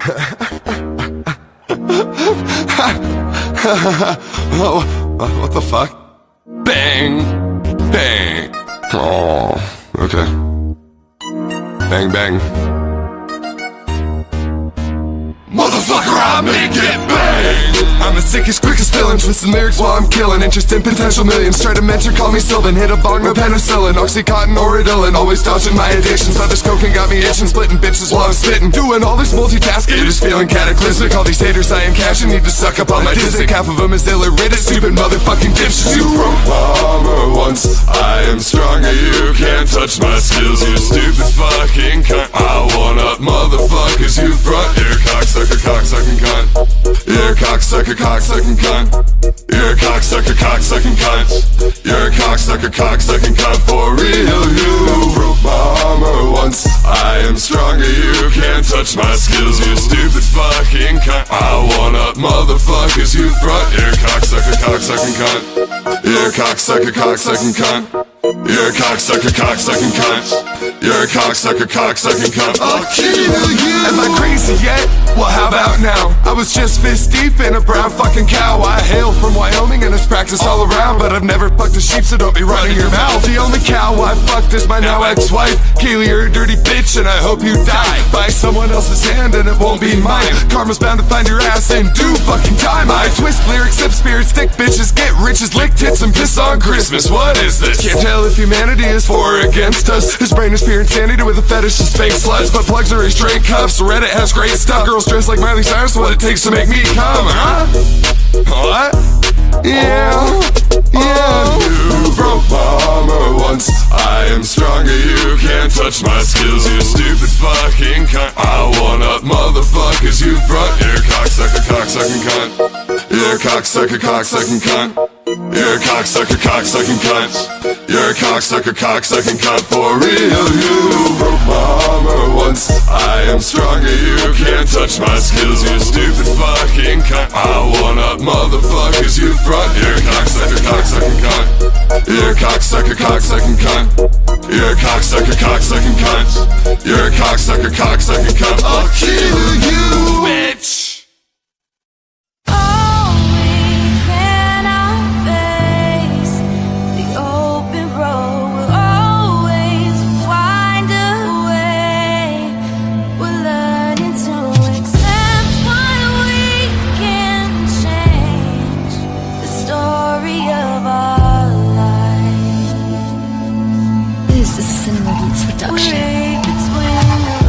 What the fuck? Bang! Bang! Oh, okay. Bang, bang. Motherfucker, I make it bang! I'm the sickest, quickest villain, twisting lyrics while I'm killing. Interest in potential millions, try to mentor, call me Sylvan. Hit a bong, no penicillin, Oxycontin or Ritalin. Always dodging my addictions, thought this cocaine got me itching. Splitting bitches while I'm spitting, doing all this multitasking. You're just feeling cataclysmic, all these haters I am cashing. Need to suck up on my dick, half of them is illiterate. Stupid motherfucking dipshits. You broke my armor once, I am stronger. You can't touch my skills, you stupid fucking cunt. I want up motherfuckers, you front. You're cocksucker, cocksucking cunt. You're cocksucker, cocksucking cunt. You're cocksucker, cocksucking cunt. You're cocksucker, cocksucking cunt. For real, you broke my armor once, I am stronger. You can't touch my skills, you stupid fucking cunt. I want up motherfuckers, you front. You're cocksucker, cocksucking cunt. You're cocksucker, cocksucking cunt. You're a cocksucker, cocksucking cunt. You're a cocksucker, cocksucking cunt. I'll kill you. Am I crazy yet? Well, how about now? I was just fist deep in a brown fucking cow. I hail from Wyoming and it's practiced all around, but I've never fucked a sheep, so don't be running your mouth. The only cow I fucked is my now ex-wife. Keely, you're a dirty bitch and I hope you die by someone else's hand and it won't be mine. Karma's bound to find your ass in due fucking time. I twist lyrics, sip spirits, dick bitches, get riches, lick tits and piss on Christmas. What is this? Can't tell if humanity is for or against us. His brain is pure insanity with a fetish to spank sluts, but plugs are his straight cuffs. Reddit has great stuff. Girls dressed like Miley Cyrus, what it takes to make me come, huh? What? Yeah, yeah. You broke my armor once, I am stronger. You can't touch my skills, you stupid fucking cunt. I want up motherfuckers, you front. You're cocksucker, cocksucking cunt. You're cocksucker, cocksucking cunt. You're a cocksucker, cocksucking cunt. You're a cocksucker, cocksucking cunt. For real, you broke my armor once, I am stronger. You can't touch my skills, you stupid fucking cunt. I want up motherfuckers, you front. You're a cocksucker, cocksucking cunt. You're a cocksucker, cocksucking cunt. You're a cocksucker, cocksucking cunt. You're a cocksucker, cocksucking cunt. I'll kill you, bitch.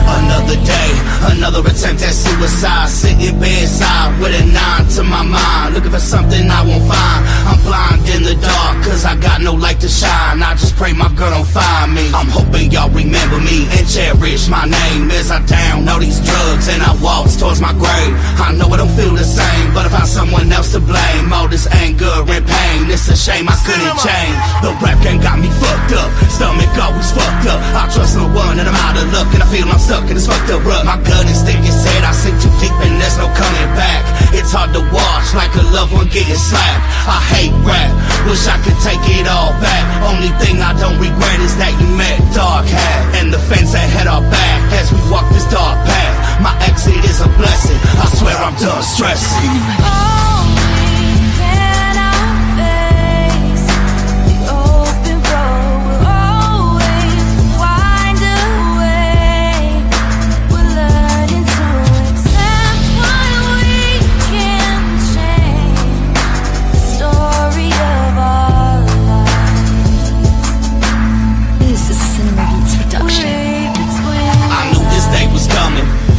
Another day, another attempt at suicide. Sitting bedside with a 9 to my mind, looking for something I won't find. I'm blind in the dark, cause I got no light to shine. I just pray my girl don't find me. I'm hoping y'all remember me and cherish my name as I down all these drugs and I walk towards my grave. I know I don't feel the same, but I found someone else to blame. All this anger and pain, it's a shame I couldn't change. The rap game got me fucked up, stomach always fucked up. I trust no one and I'm out of luck, and I feel I'm stuck in this fucked up rut. My gut instinct is said I sink too deep and there's no coming back. It's hard to watch like a loved one getting slapped. I hate rap, wish I could take it all back. Only thing I don't regret is that you met Dark Hat and the fence that had our back as we walk this dark path. My exit is a blessing, I swear I'm done stressing.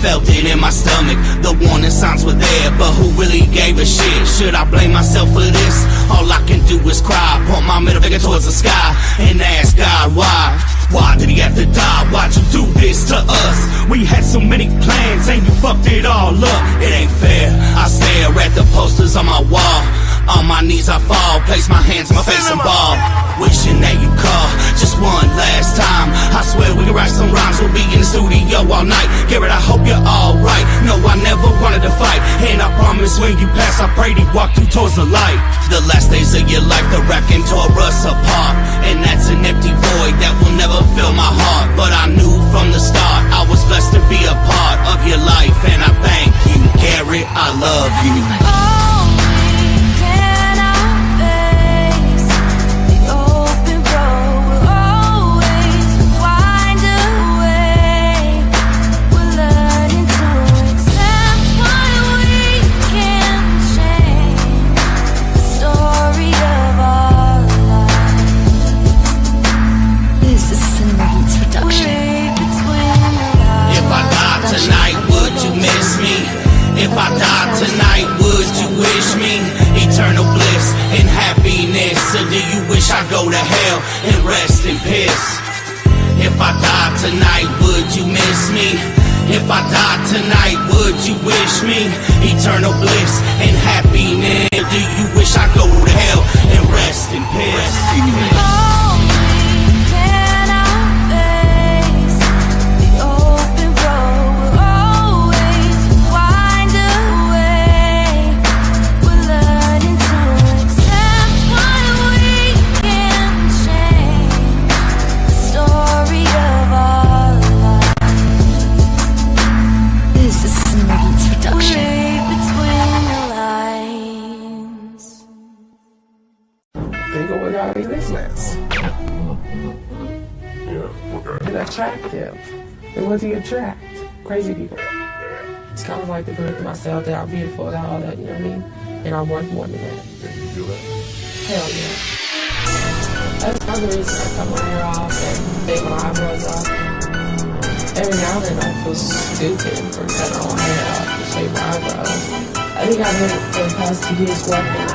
Felt it in my stomach, the warning signs were there, but who really gave a shit? Should I blame myself for this? All I can do is cry, point my middle finger towards the sky and ask God why? Why did he have to die? Why'd you do this to us? We had so many plans and you fucked it all up. It ain't fair, I stare at the posters on my wall. On my knees I fall, place my hands on my face and ball. Wishing that you call, just one last time. I swear we can write some rhymes, we'll be in the studio all night. Garrett, I hope you're alright. No, I never wanted to fight, and I promise when you pass, I pray to walk you towards the light. The last days of your life, the rap game tore us apart, and that's an empty void that will never fill my heart. But I knew from the start, I was blessed to be a part of your life, and I thank I go to hell and rest in peace. If I die tonight, would you miss me? If I die tonight, would you wish me eternal bliss and happiness? Do you wish I go to hell and rest in peace? Attractive. And what do you attract? Crazy people. It's kind of like the belief in myself that I'm beautiful and all that, you know what I mean? And I'm worth more than that. Did you feel that? Hell yeah. That's another reason I cut my hair off and take my eyebrows off. Every now and then I feel stupid for cutting all my hair off and shave my eyebrows. I think I've been for the past 2 years working.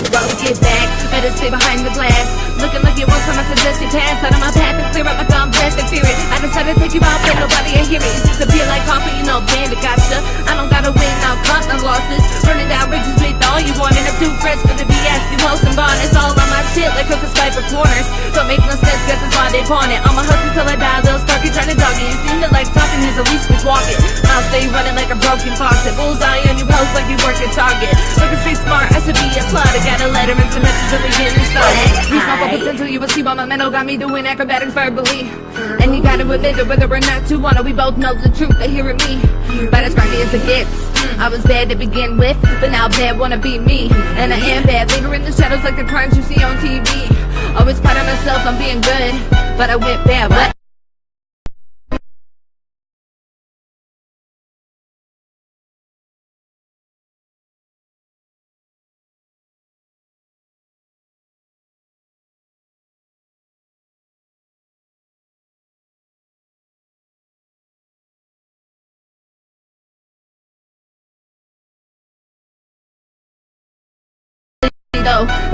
Don't get back, better stay behind the glass. Looking like you want some, I suggest you pass out of my path and clear up my gum, blast and fear it. I decided to take you out, but nobody ain't hear it. You disappear like coffee, you know, bandit gotcha. I don't gotta win, I'll cut my losses. Burning down bridges with all you want, and I'm too fresh for the BS. You host and bond, it's all on my shit like cookers fight for corners. Don't make no sense, guess that's why they pawn it. I'ma hustle till I die, little Starky trying to dog it. You seem to like talking, he's at least quick walking. I'll stay running like a broken faucet. Bullseye on your post like you work at Target. Looking street smart, I should be applauded. Got a letter and some messages of getting started. Reach my full potential, you will see why my mental got me doing acrobatics verbally. And you gotta admit that whether or not you wanna, we both know the truth, they hearing me. But as grimy as it gets, I was bad to begin with, but now bad wanna be me. And I am bad, linger in the shadows like the crimes you see on TV. Always proud of myself, I'm being good, but I went bad, what?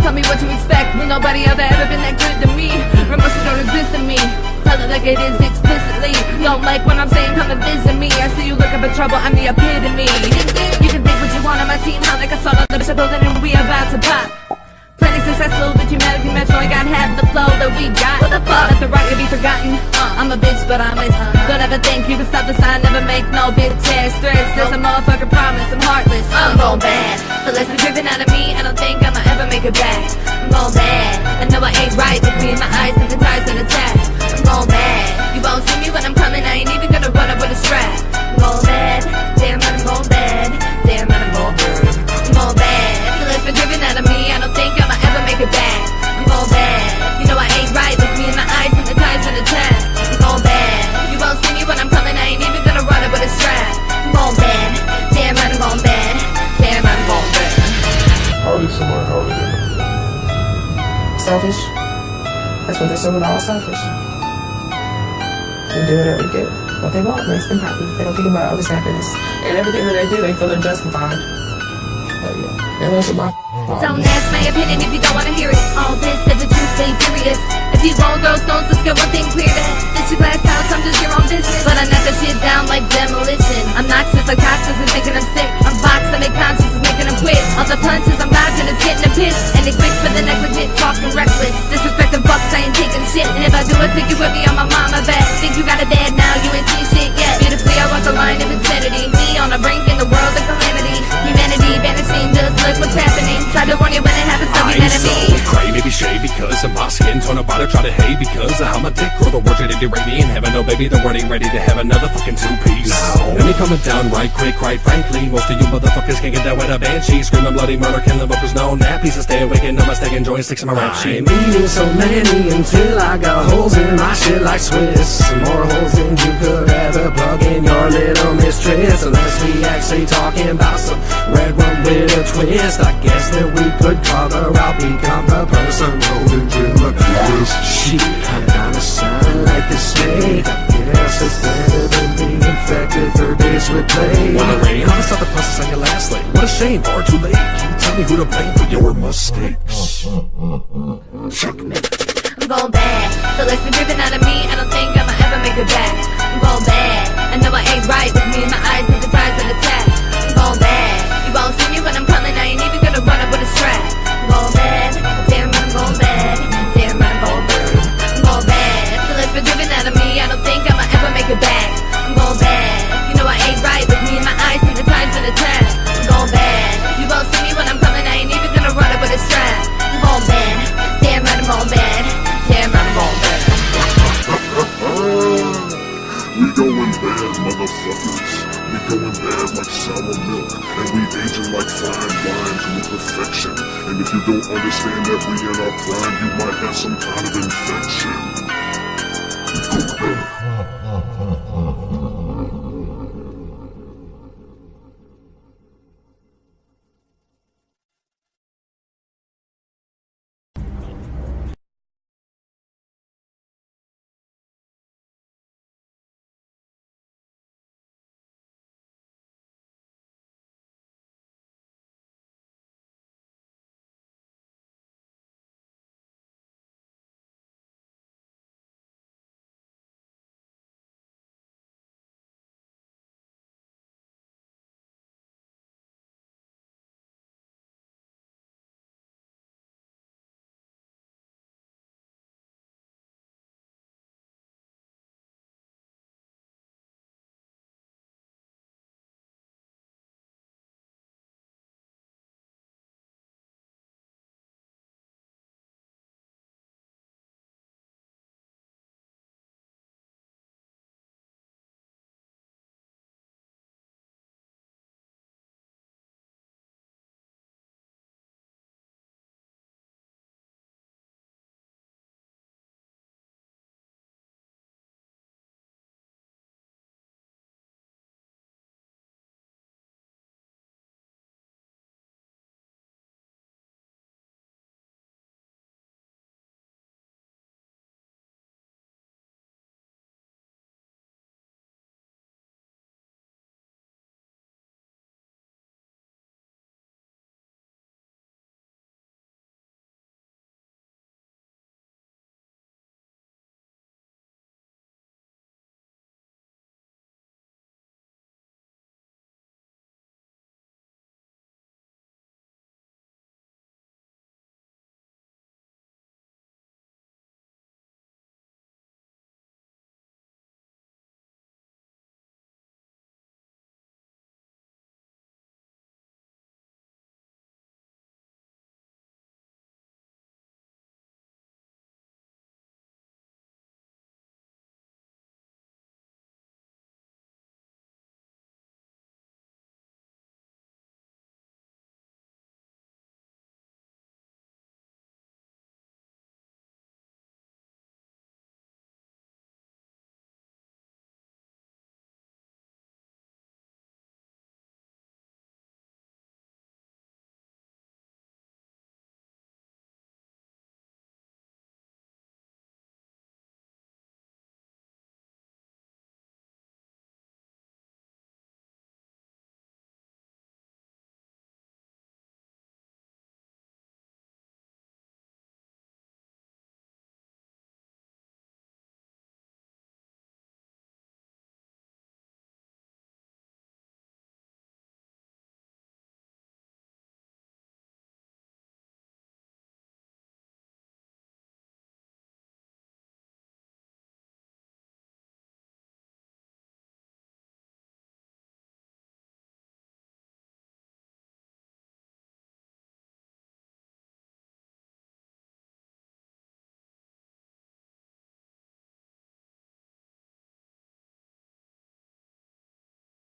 Tell me what you expect when nobody ever been that good to me. Remorse don't exist in me. Tell it like it is explicitly. Don't like when I'm saying come and visit me. I see you looking for trouble, I'm the epitome. You can think what you want on my team, how like a song on the bishop building and we about to pop. Plenty successful, but you medically match only got half the flow that we got. What the fuck? Let the rocket be forgotten. I'm a bitch, but I'm honest. Don't ever think you can stop the sign, never make no bitch ass threats. That's a motherfucker promise, I'm heartless. I'm gon' bad. The less be driven out of me, I don't think I'ma ever make it back. I'm gon' bad. I know I ain't right between my eyes and the ties and attack. I'm gon' bad. You won't see me when I'm coming, I ain't even gonna run up with a strap. I'm gon' bad. Damn, I'm gon' bad. Damn, I'm gon' bad. I'm gon' bad. The less be driven out of me, I don't think I'ma ever make it back. I'm gon' bad. You know I ain't right between my eyes and the ties and attack. I'm gon' bad. You won't see me when I'm coming, I ain't even gonna run up with a strap. I'm gon' bad. Damn, I'm gon' bad. Damn, I'm gon' bad. How is someone? How are they? Selfish. That's what they're saying, all selfish. They do whatever to get what they want, makes them happy. They don't think about others' happiness. And everything that they do, they feel they're justified. But yeah, and those are my Don't ask my opinion if you don't wanna hear it. All this is the truth, stay furious. If you won't throw stones, let's get one thing clear. This your glass house, I'm just your own business. But I knock the shit down like demolition. I'm noxious like toxins and thinking I'm sick. I'm boxed, I make conscious, is making them quit. All the punches I'm dodging is getting a piss. And they quick for the negligent, talking reckless. Disrespecting fucks, I ain't taking shit. And if I do it, take you with me on my mama back. Think you got it bad now, you ain't seen shit yet. Beautifully, I walk the line of insanity. Me on the brink in the world of calamity. Humanity vanishing, just look what's happening. Try to warn you when it happens, don't be mad at me. So cray, maybe shade because of my skin. Turn about to try to hate because of how my dick grow. The word ready to rate me in heaven. Oh baby, the word ain't ready to have another fucking two-piece. Let me calm it down right quick, quite frankly. Most of you motherfuckers can't get down with a banshee. Screaming bloody murder, killing vocals, no nappies. I stay awake and namaste, enjoying sticks in my rap sheet. I ain't meeting so many until I got holes in my shit like Swiss. More holes than you could ever plug in your little mistress. Unless we actually talking about some red rum with a twist. I guess that we could cover out, become the person rolling in the twist. Shit, I'm gonna sound like a snake. I guess it's better than being infected for days bitch would play. When it rain, I'ma start the process on your last lane. What a shame, far too late. Can you tell me who to blame for your mistakes? Checkmate. I'm going bad. The life's been driven out of me. I don't think I'ma ever make it back. I'm going bad. I know I ain't right with me. My eyes hypnotized and attack. I'm going bad. You won't see me when I'm coming. I ain't even gonna run up with a strap. I'm going bad. Damn right, I'm going bad. Damn right, I'm going bad. I'm going bad. The life's been driven out of me. I don't think I'ma ever make it back. I'm going bad. You know I ain't right with me. My eyes hypnotized and attack. I'm going bad. You won't see me when I'm coming. I ain't even gonna run up with a strap. I'm going bad. Damn right, I'm going bad. Damn right, I'm going bad. We going bad, motherfuckers. We going bad like sour milk, and we aging like fine wines with perfection. And if you don't understand that we in our prime, you might have some kind of infection. We go bad.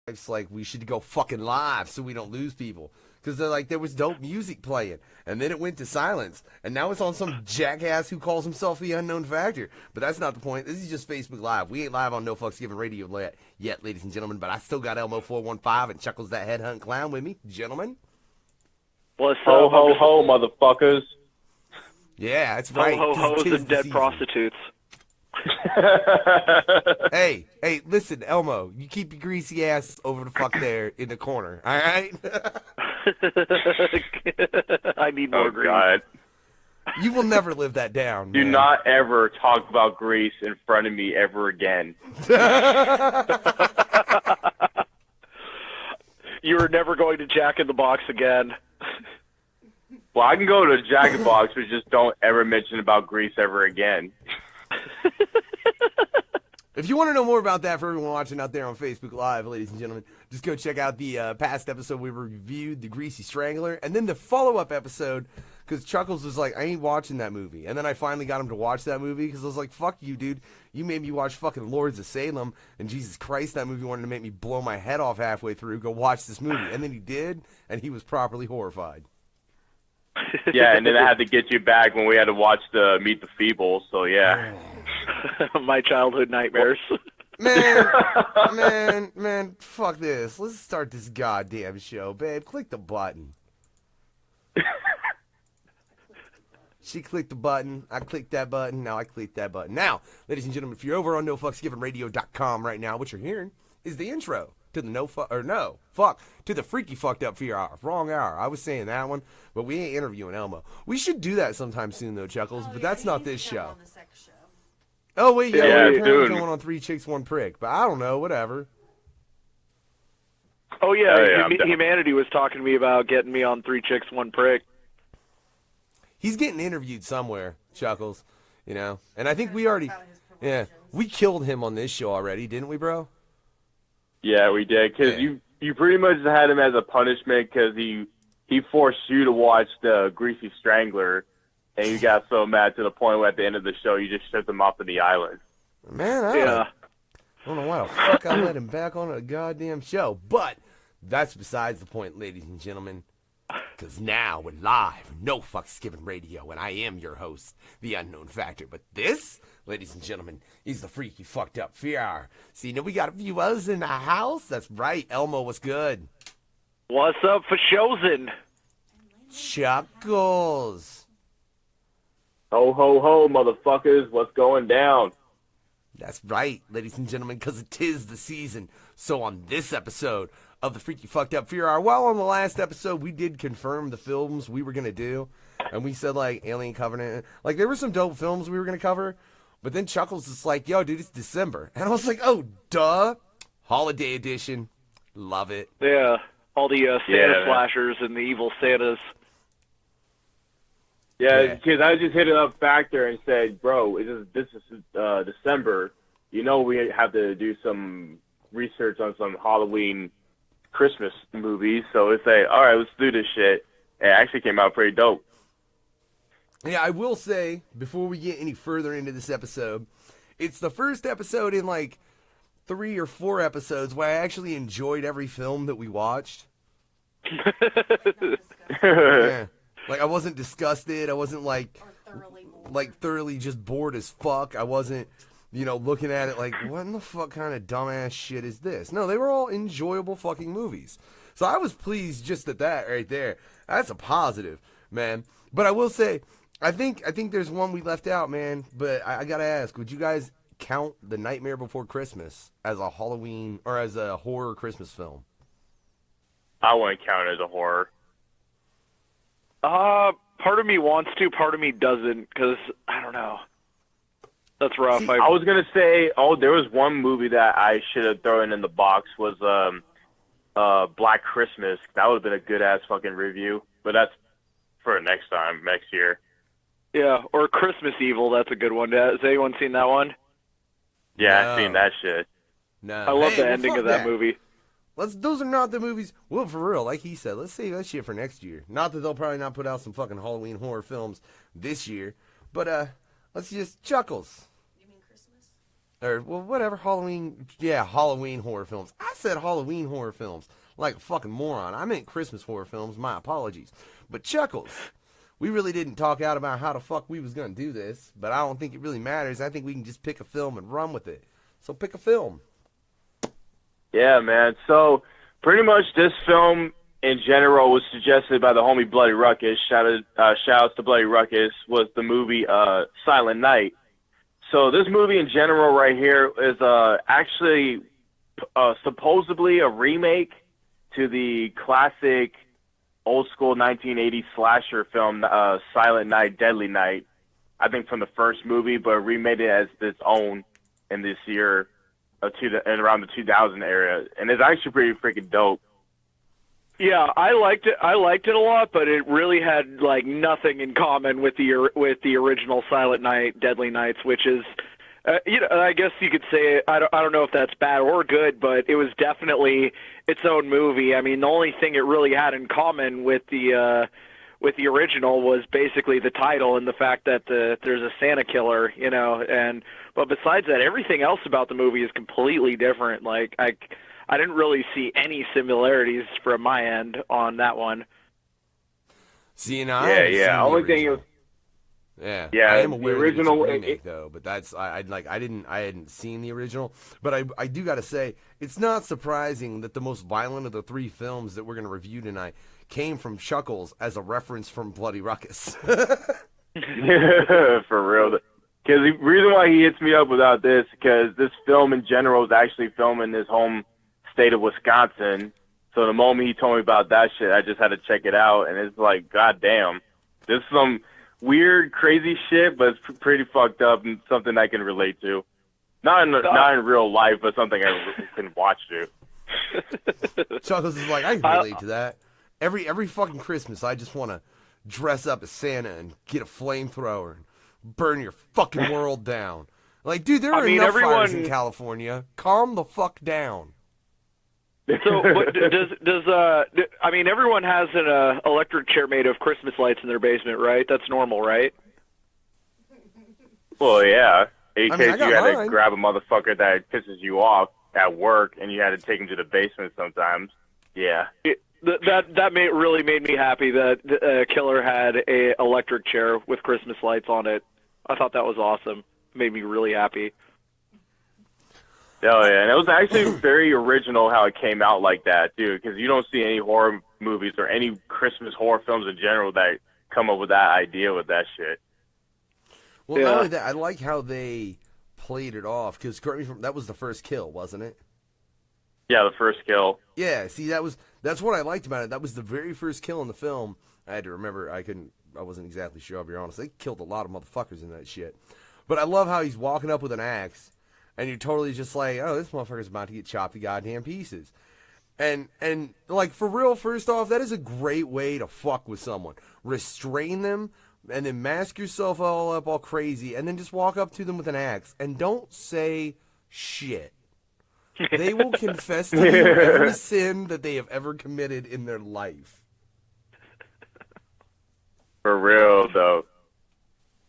It's like we should go fucking live so we don't lose people. Because they're like, there was dope music playing, and then it went to silence, and now it's on some jackass who calls himself the Unknown Factor. But that's not the point. This is just Facebook Live. We ain't live on No Fucks Given Radio yet, ladies and gentlemen, but I still got Elmo415 and Chuckklez that headhunt clown with me. Gentlemen? What's up? Ho, ho, ho, motherfuckers. Yeah, that's right. Ho, ho, ho's and dead prostitutes. Hey, listen, Elmo, you keep your greasy ass over the fuck there in the corner, all right? I need more grease. God. You will never live that down, Do man. not ever talk about Grease in front of me ever again. You are never going to Jack in the Box again. Well, I can go to Jack in the Box, but just don't ever mention about Grease ever again. If you want to know more about that for everyone watching out there on Facebook Live, ladies and gentlemen, just go check out the past episode we reviewed, The Greasy Strangler, and then the follow-up episode, because Chuckles was like, I ain't watching that movie. And then I finally got him to watch that movie, because I was like, fuck you, dude. You made me watch fucking Lords of Salem, and Jesus Christ, that movie wanted to make me blow my head off halfway through. Go watch this movie. And then he did, and he was properly horrified. Yeah, and then I had to get you back when we had to watch the Meet the Feebles, so yeah. My childhood nightmares. Man, fuck this. Let's start this goddamn show, babe. Click the button. She clicked the button. I clicked that button. Now I clicked that button. Now, ladies and gentlemen, if you're over on NoFucksGivenRadio.com right now, what you're hearing is the intro to the to the Freaky Fucked Up Fear Hour. Wrong hour. I was saying that one, but we ain't interviewing Elmo. We should do that sometime soon, though, Chuckles, but that's not this show. Oh, wait, yeah, we're apparently going on 3 Chicks, 1 Prick, but I don't know, whatever. Oh, yeah, Humanity was talking to me about getting me on 3 Chicks, 1 Prick. He's getting interviewed somewhere, Chuckles, you know, and I think we already, we killed him on this show already, didn't we, bro? Yeah, we did, because you pretty much had him as a punishment because he forced you to watch the Greasy Strangler, and you got so mad to the point where at the end of the show you just shipped him off to the island. Man, I don't know why the fuck I let him back on a goddamn show, but that's besides the point, ladies and gentlemen, because now we're live, No Fucks Given Radio, and I am your host, The Unknown Factor, but this, ladies and gentlemen, is the Freaky Fucked Up Fear Hour. See, you know, we got a few others in the house. That's right, Elmo, what's good? What's up for chosen? Chuckles. Ho, ho, ho, motherfuckers, what's going down? That's right, ladies and gentlemen, because it is the season. So on this episode of the Freaky Fucked Up Fear Hour, well, on the last episode, we did confirm the films we were going to do. And we said, like, Alien Covenant. Like, there were some dope films we were going to cover. But then Chuckles is like, yo, dude, it's December. And I was like, oh, duh. Holiday edition. Love it. Yeah, all the Santa slashers and the evil Santas. Yeah, because I just hit it up Factor and said, bro, this is December. You know we have to do some research on some Halloween Christmas movies. So it's like, all right, let's do this shit. It actually came out pretty dope. Yeah, I will say, before we get any further into this episode, it's the first episode in like 3 or 4 episodes where I actually enjoyed every film that we watched. Yeah. Like, I wasn't disgusted. I wasn't like thoroughly just bored as fuck. I wasn't, you know, looking at it like, what in the fuck kind of dumbass shit is this? No, they were all enjoyable fucking movies. So I was pleased just at that right there. That's a positive, man. But I will say, I think there's one we left out, man. But I gotta ask, would you guys count The Nightmare Before Christmas as a Halloween or as a horror Christmas film? I wouldn't count it as a horror. Part of me wants to, part of me doesn't, because, I don't know. That's rough. See, I was going to say, there was one movie that I should have thrown in the box was Black Christmas. That would have been a good-ass fucking review, but that's for next time, next year. Yeah, or Christmas Evil, that's a good one. Has anyone seen that one? Yeah, No. I've seen that shit. No. I love the ending of that movie. Those are not the movies. Well, for real, like he said, let's save that shit for next year. Not that they'll probably not put out some fucking Halloween horror films this year, but let's just Chuckles. You mean Christmas? Or well, whatever Halloween. Yeah, Halloween horror films. I said Halloween horror films like a fucking moron. I meant Christmas horror films. My apologies. But Chuckles, we really didn't talk out about how the fuck we was gonna do this, but I don't think it really matters. I think we can just pick a film and run with it. So pick a film. Yeah, man. So pretty much this film in general was suggested by the homie Bloody Ruckus. Shout outs to Bloody Ruckus. Was the movie Silent Night. So this movie in general right here is actually supposedly a remake to the classic old school 1980s slasher film Silent Night, Deadly Night. I think from the first movie, but remade it as its own in this year, and around the 2000 era, and it's actually pretty freaking dope. Yeah, I liked it. I liked it a lot, but it really had like nothing in common with the original Silent Night, Deadly Nights, which is, I guess you could say I don't know if that's bad or good, but it was definitely its own movie. I mean, the only thing it really had in common with the original was basically the title and the fact that there's a Santa killer, but besides that, everything else about the movie is completely different. Like I didn't really see any similarities from my end on that one. See, and I haven't seen the only thing original. is, yeah, I am aware the original that it's a remake though, but that's I hadn't seen the original, but I do got to say it's not surprising that the most violent of the three films that we're going to review tonight came from Chuckklez as a reference from Bloody Ruckus. For real. Because the reason why he hits me up without this, because this film in general is actually filmed in his home state of Wisconsin. So the moment he told me about that shit, I just had to check it out, and it's like, goddamn, this is some weird, crazy shit, but it's pretty fucked up and something I can relate to. Not in real life, but something I can watch to. Chuckklez is like, I can relate to that. Every fucking Christmas, I just want to dress up as Santa and get a flamethrower and burn your fucking world down. Like, dude, there are enough fires in California. Calm the fuck down. So, but everyone has an electric chair made of Christmas lights in their basement, right? That's normal, right? Well, yeah. In case you had mine. to grab a motherfucker that pisses you off at work and you had to take him to the basement sometimes. Yeah. That really made me happy that Killer had a electric chair with Christmas lights on it. I thought that was awesome. It made me really happy. Oh, yeah, and it was actually very original how it came out like that, too, because you don't see any horror movies or any Christmas horror films in general that come up with that idea with that shit. Well, not only that, I like how they played it off, because that was the first kill, wasn't it? Yeah, the first kill. Yeah, see, that's what I liked about it. That was the very first kill in the film. I had to remember, I wasn't exactly sure, I'll be honest. They killed a lot of motherfuckers in that shit. But I love how he's walking up with an axe, and you're totally just like, oh, this motherfucker's about to get chopped to goddamn pieces. And like, for real, first off, that is a great way to fuck with someone. Restrain them, and then mask yourself all up all crazy, and then just walk up to them with an axe, and don't say shit. They will confess to you every sin that they have ever committed in their life. For real, though.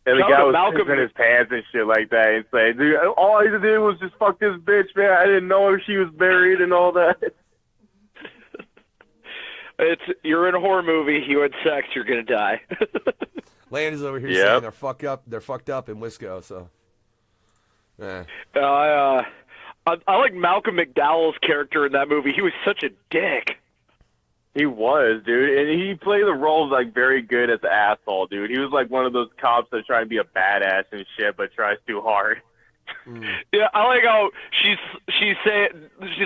And the guy was in his pants and shit like that and say, dude, all I did was just fuck this bitch, man. I didn't know she was buried and all that. You're in a horror movie, you had sex, you're going to die. Landon's over here saying they're fucked up in Wisco, so. Yeah. I like Malcolm McDowell's character in that movie. He was such a dick. He was, dude, and he played the roles like very good as an asshole, dude. He was like one of those cops that try to be a badass and shit, but tries too hard. Yeah, I like how she's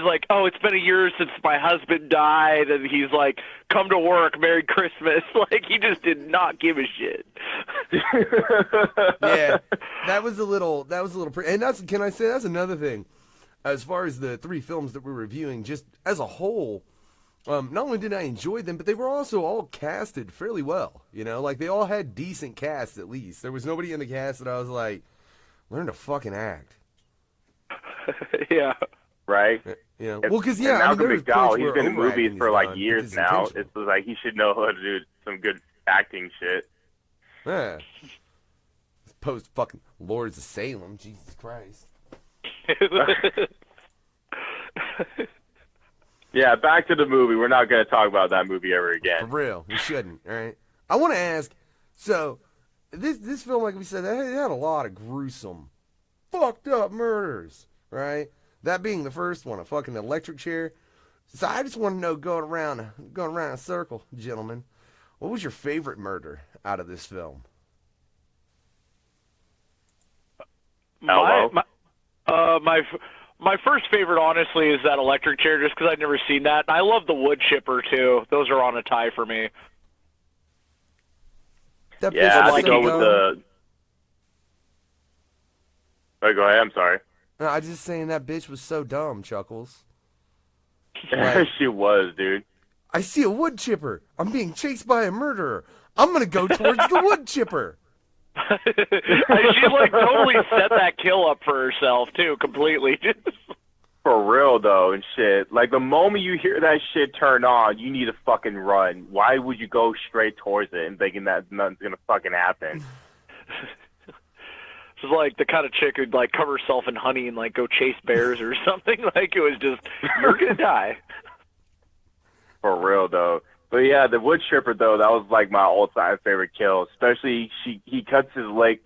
like, oh, it's been a year since my husband died, and he's like, come to work, Merry Christmas. Like, he just did not give a shit. Yeah, that was a little, and can I say that's another thing, as far as the three films that we're reviewing, just as a whole. Not only did I enjoy them, but they were also all casted fairly well. Like they all had decent casts at least. There was nobody in the cast that I was like, learn to fucking act. Yeah. Right? Well, because, Malcolm McDowell, he's been in movies for like years now. It's like he should know how to do some good acting shit. Yeah. Post fucking Lords of Salem, Jesus Christ. Yeah, back to the movie. We're not going to talk about that movie ever again. For real. We shouldn't, all right? I want to ask, so, this film, like we said, it had a lot of gruesome, fucked up murders, right? That being the first one, a fucking electric chair. So I just want to know, going around a circle, gentlemen, what was your favorite murder out of this film? Elmo? My first favorite, honestly, is that electric chair, just because I've never seen that. I love the wood chipper too. Those are on a tie for me. Yeah, I'd go with the. Oh, go ahead. I'm sorry. No, I was just saying that bitch was so dumb, Chuckles. She was, dude. I see a wood chipper. I'm being chased by a murderer. I'm gonna go towards the wood chipper. She like totally set that kill up for herself too, completely. For real though, and shit. Like the moment you hear that shit turn on, you need to fucking run. Why would you go straight towards it and thinking that nothing's gonna fucking happen? She's like the kind of chick who'd like cover herself in honey and like go chase bears or something. Like it was just, you're gonna die. For real though. But yeah, the wood chipper though, that was like my all-time favorite kill. Especially she cuts her leg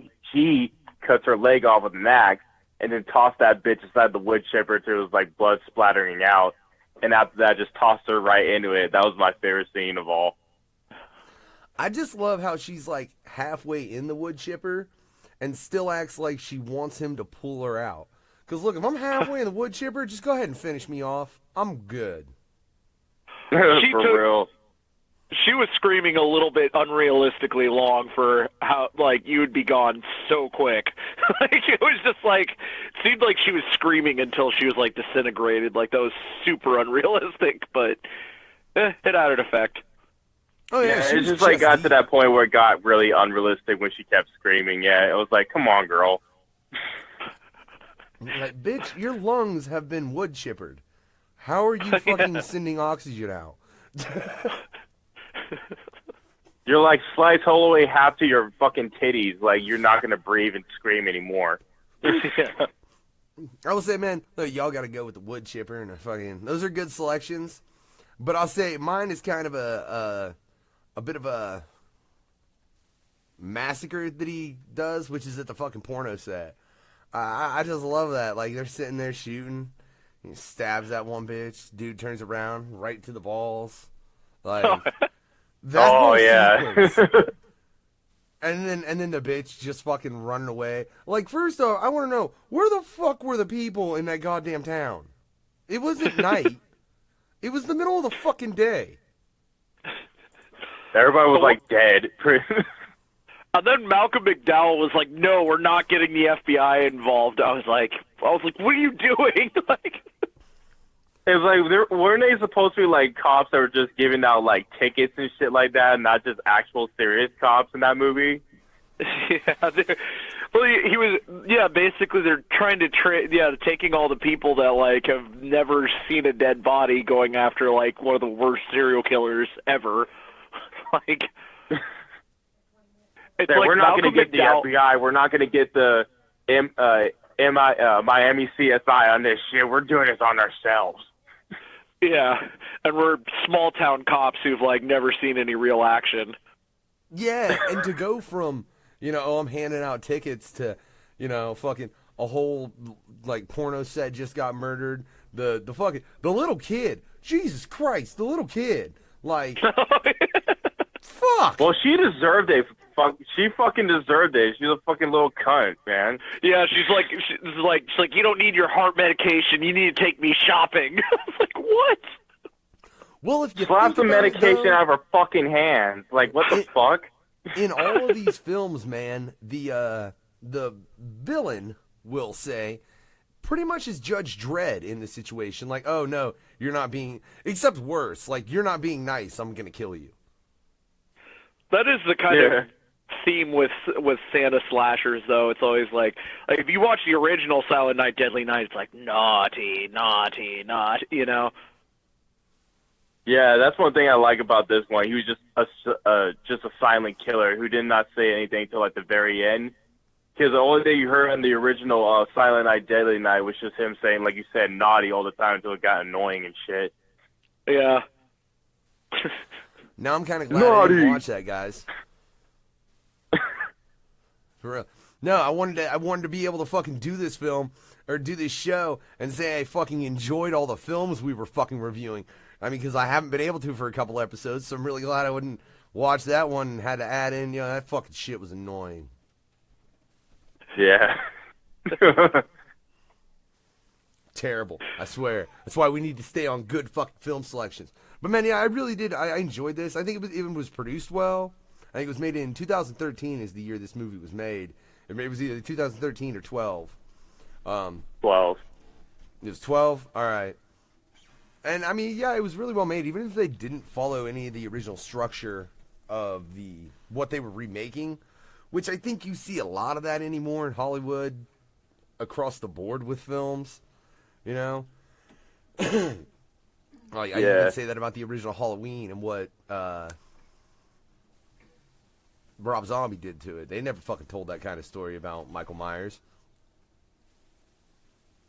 off with an axe and then tossed that bitch inside the wood chipper till it was like blood splattering out. And after that, just tossed her right into it. That was my favorite scene of all. I just love how she's like halfway in the wood chipper and still acts like she wants him to pull her out. Because look, if I'm halfway in the wood chipper, just go ahead and finish me off. I'm good. Real. She was screaming a little bit unrealistically long for how, like, you would be gone so quick. Like, it was just like, it seemed like she was screaming until she was, like, disintegrated. Like, that was super unrealistic, but it had an effect. Oh, yeah, it just, like, got to that point where it got really unrealistic when she kept screaming. Yeah, it was like, come on, girl. Like, bitch, your lungs have been wood chippered. How are you fucking sending oxygen out? You're like sliced all the way half to your fucking titties. Like you're not gonna breathe and scream anymore. I will say, man, look, y'all got to go with the wood chipper and the fucking. Those are good selections, but I'll say mine is kind of a bit of a massacre that he does, which is at the fucking porno set. I just love that. Like they're sitting there shooting. He stabs that one bitch. Dude turns around, right to the balls. Like that whole sequence. And then the bitch just fucking running away. Like, first off, I want to know, where the fuck were the people in that goddamn town? It wasn't night. It was the middle of the fucking day. Everybody was like dead. And then Malcolm McDowell was like, "No, we're not getting the FBI involved." I was like, "What are you doing?" Like, it was like, weren't they supposed to be like cops that were just giving out like tickets and shit like that, and not just actual serious cops in that movie? Yeah, well, he was. Yeah, basically they're trying to taking all the people that like have never seen a dead body, going after like one of the worst serial killers ever. Like. We're not going to get the FBI. We're not going to get the Miami CSI on this shit. We're doing this on ourselves. Yeah, and we're small town cops who've like never seen any real action. Yeah, and to go from I'm handing out tickets to fucking a whole like porno set just got murdered. The little kid. Jesus Christ, the little kid. Like, fuck. Well, she deserved it. She fucking deserved it. She's a fucking little cunt, man. Yeah, she's like, you don't need your heart medication. You need to take me shopping. I was like, what? Well, if you slap the medication out of her fucking hands, like what the fuck? In all of these films, man, the villain will say pretty much is Judge Dredd in the situation. Like, oh no, you're not being, except worse. Like, you're not being nice. I'm gonna kill you. That is the kind of theme with Santa slashers, though. It's always like if you watch the original Silent Night, Deadly Night, it's like naughty, naughty, naughty, Yeah, that's one thing I like about this one. He was just a silent killer who did not say anything until like the very end. Because the only thing you heard in the original Silent Night, Deadly Night was just him saying, like you said, naughty all the time until it got annoying and shit. Yeah. Now I'm kind of glad I didn't watch that, guys. For real. No, I wanted to be able to fucking do this film or do this show and say I fucking enjoyed all the films we were fucking reviewing. I mean, because I haven't been able to for a couple episodes, so I'm really glad I wouldn't watch that one and had to add in, that fucking shit was annoying. Yeah. Terrible. I swear. That's why we need to stay on good fucking film selections. But man, yeah, I really did. I enjoyed this. I think it was produced well. I think it was made in 2013 is the year this movie was made. It was either 2013 or 12. 12. It was 12? Alright. And, I mean, yeah, it was really well made. Even if they didn't follow any of the original structure of what they were remaking, which I think you see a lot of that anymore in Hollywood across the board with films, you know? I even say that about the original Halloween and what Rob Zombie did to it. They never fucking told that kind of story about Michael Myers.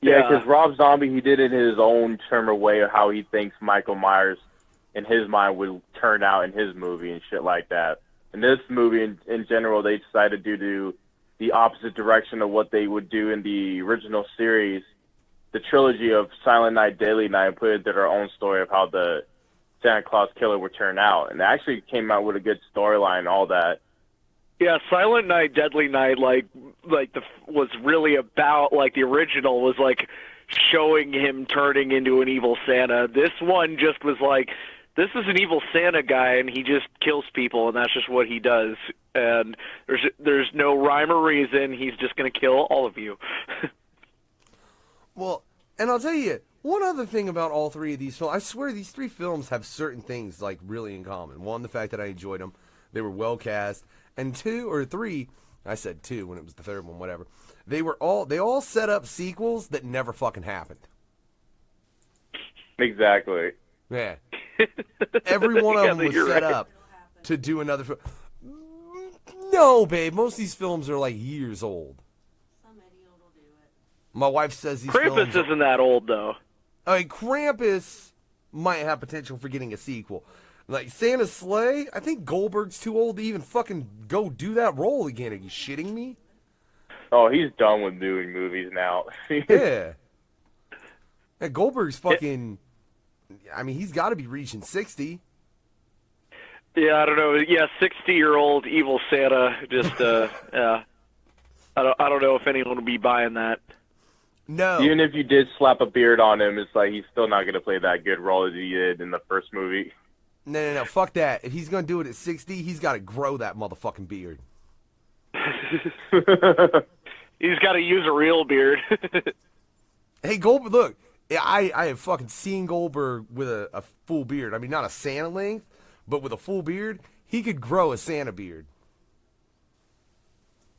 Yeah, because Rob Zombie, he did it in his own term or way of how he thinks Michael Myers, in his mind, would turn out in his movie and shit like that. In this movie, in general, they decided to do the opposite direction of what they would do in the original series, the trilogy of Silent Night, Deadly Night, and put into their own story of how the Santa Claus killer would turn out. And they actually came out with a good storyline and all that. Yeah, Silent Night, Deadly Night, was really about, like, the original was, like, showing him turning into an evil Santa. This one just was like, this is an evil Santa guy, and he just kills people, and that's just what he does. And there's no rhyme or reason. He's just going to kill all of you. Well, and I'll tell you, one other thing about all three of these films, I swear these three films have certain things, like, really in common. One, the fact that I enjoyed them. They were well cast. And two or three, I said two when it was the third one, whatever. They all set up sequels that never fucking happened. Exactly. Yeah. Every one of them was set up to do another film. No, babe. Most of these films are like years old. Some idiot will do it. My wife says these Krampus films isn't that old, though. I mean, Krampus might have potential for getting a sequel. Like, Santa's Sleigh, I think Goldberg's too old to even fucking go do that role again. Are you shitting me? Oh, he's done with doing movies now. Yeah. Goldberg's fucking... I mean, he's got to be reaching 60. Yeah, I don't know. Yeah, 60-year-old evil Santa. Just, yeah. I don't know if anyone would be buying that. No. Even if you did slap a beard on him, it's like he's still not going to play that good role as he did in the first movie. No. Fuck that. If he's going to do it at 60, he's got to grow that motherfucking beard. He's got to use a real beard. Hey, Goldberg, look. I have fucking seen Goldberg with a full beard. I mean, not a Santa length, but with a full beard. He could grow a Santa beard.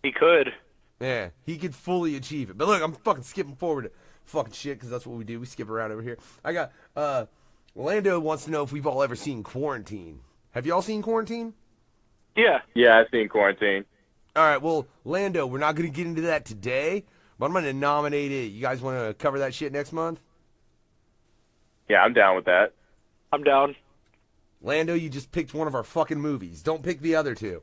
He could. Yeah, he could fully achieve it. But look, I'm fucking skipping forward to fucking shit because that's what we do. We skip around over here. I got, Orlando wants to know if we've all ever seen Quarantine. Have y'all seen Quarantine? Yeah. Yeah, I've seen Quarantine. All right, well, Lando, we're not going to get into that today, but I'm going to nominate it. You guys want to cover that shit next month? Yeah, I'm down with that. I'm down. Lando, you just picked one of our fucking movies. Don't pick the other two.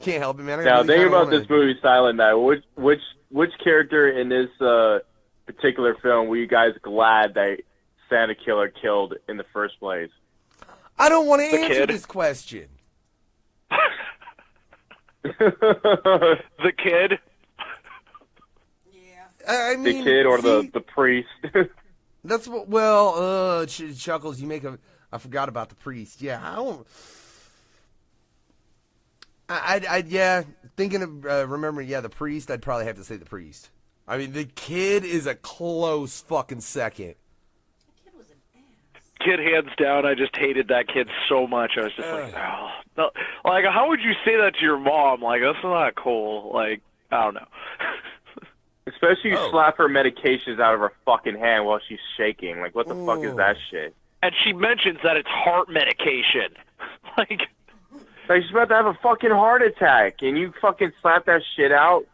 Can't help it, man. Now, think about this movie, Silent Night. Which character in this particular film were you guys glad that Santa Killer killed in the first place? I don't want to answer this question. The kid? I mean, the kid or the priest? That's what. Well, Chuckles, you make a. I forgot about the priest. Yeah, I don't. Yeah, thinking of remembering. Yeah, the priest. I'd probably have to say the priest. I mean, the kid is a close fucking second. The kid was an ass. Kid, hands down. I just hated that kid so much. I was just like, oh, no. Like, how would you say that to your mom? Like, that's not cool. Like, I don't know. Especially you slap her medications out of her fucking hand while she's shaking. Like, what the fuck is that shit? And she mentions that it's heart medication. Like she's about to have a fucking heart attack, and you fucking slap that shit out?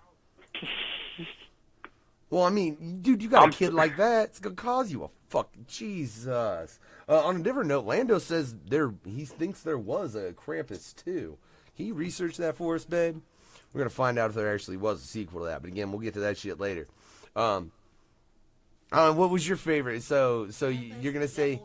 Well, I mean, dude, you got a kid like that, it's going to cause you a fucking... Jesus. On a different note, Lando says he thinks there was a Krampus, too. Can you research that for us, babe? We're going to find out if there actually was a sequel to that. But again, we'll get to that shit later. What was your favorite? So you're going to say,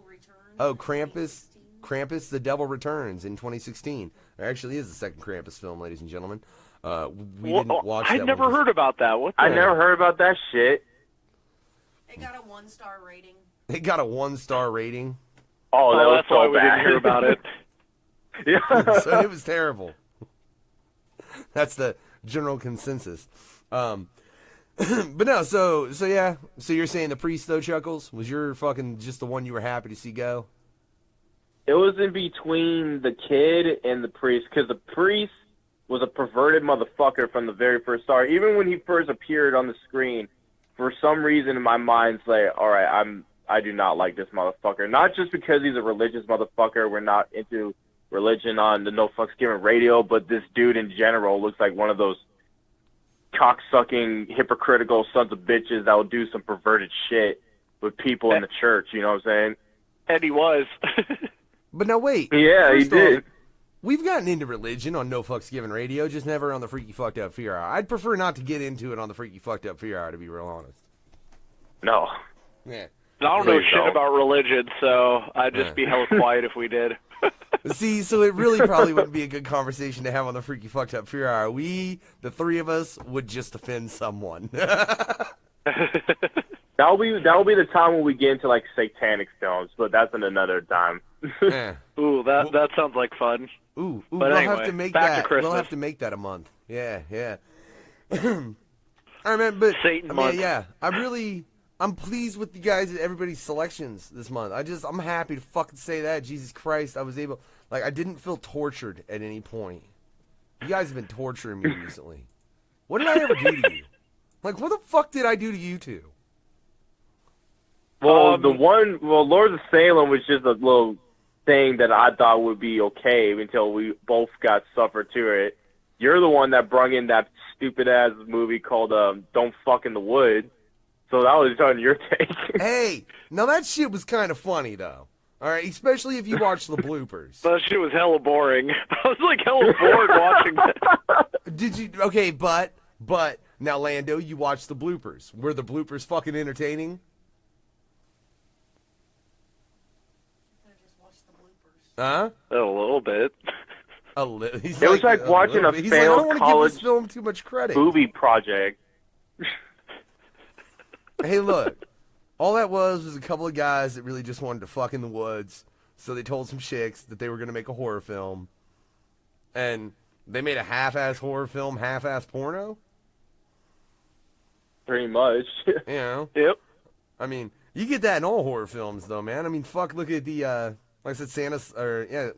Krampus? Krampus, The Devil Returns in 2016. There actually is a second Krampus film, ladies and gentlemen. We didn't watch that. I never heard about that. What? I never heard about that shit. It got a 1-star rating. It got a 1-star rating. Oh, that was that's so why we bad. didn't hear about it. Yeah. So it was terrible. That's the general consensus. But no, so yeah. So you're saying the priest, though, Chuckles, was your fucking just the one you were happy to see go? It was in between the kid and the priest, because the priest was a perverted motherfucker from the very first start. Even when he first appeared on the screen, for some reason in my mind, it's like, all right, I do not like this motherfucker. Not just because he's a religious motherfucker. We're not into religion on the No Fucks Given radio, but this dude in general looks like one of those cocksucking, hypocritical sons of bitches that will do some perverted shit with people in the church. You know what I'm saying? And he was. But now wait. Yeah, he did. Off, we've gotten into religion on No Fucks Given radio, just never on the Freaky Fucked Up Fear Hour. I'd prefer not to get into it on the Freaky Fucked Up Fear Hour, to be real honest. No. Yeah. I don't know shit about religion, so I'd just be hella quiet if we did. See, so it really probably wouldn't be a good conversation to have on the Freaky Fucked Up Fear Hour. We, the three of us, would just offend someone. That'll be the time when we get into like satanic films, but that's in another time. Ooh, that sounds like fun. But we'll anyway, have to make back that. to Christmas. We'll have to make that a month. Yeah. All right, man. But Satan month. Yeah, I'm pleased with you guys, everybody's selections this month. I'm happy to fucking say that. Jesus Christ, I didn't feel tortured at any point. You guys have been torturing me recently. What did I ever do to you? Like, what the fuck did I do to you two? Well, Lords of Salem was just a little thing that I thought would be okay until we both got suffered to it. You're the one that brung in that stupid-ass movie called Don't Fuck in the Woods. So that was on your take. Hey, now that shit was kind of funny, though. All right, especially if you watch the bloopers. That shit was hella boring. I was like hella bored watching that. Did you? Okay, but now, Lando, you watched the bloopers. Were the bloopers fucking entertaining? Huh? A little bit. A little. It was like watching a failed I don't want to give college this film too much credit. movie project. Hey, look. All that was a couple of guys that really just wanted to fuck in the woods. So they told some chicks that they were going to make a horror film. And they made a half-ass horror film, half-ass porno? Pretty much. You know? Yep. I mean, you get that in all horror films, though, man. I mean, fuck, look at the, like I said,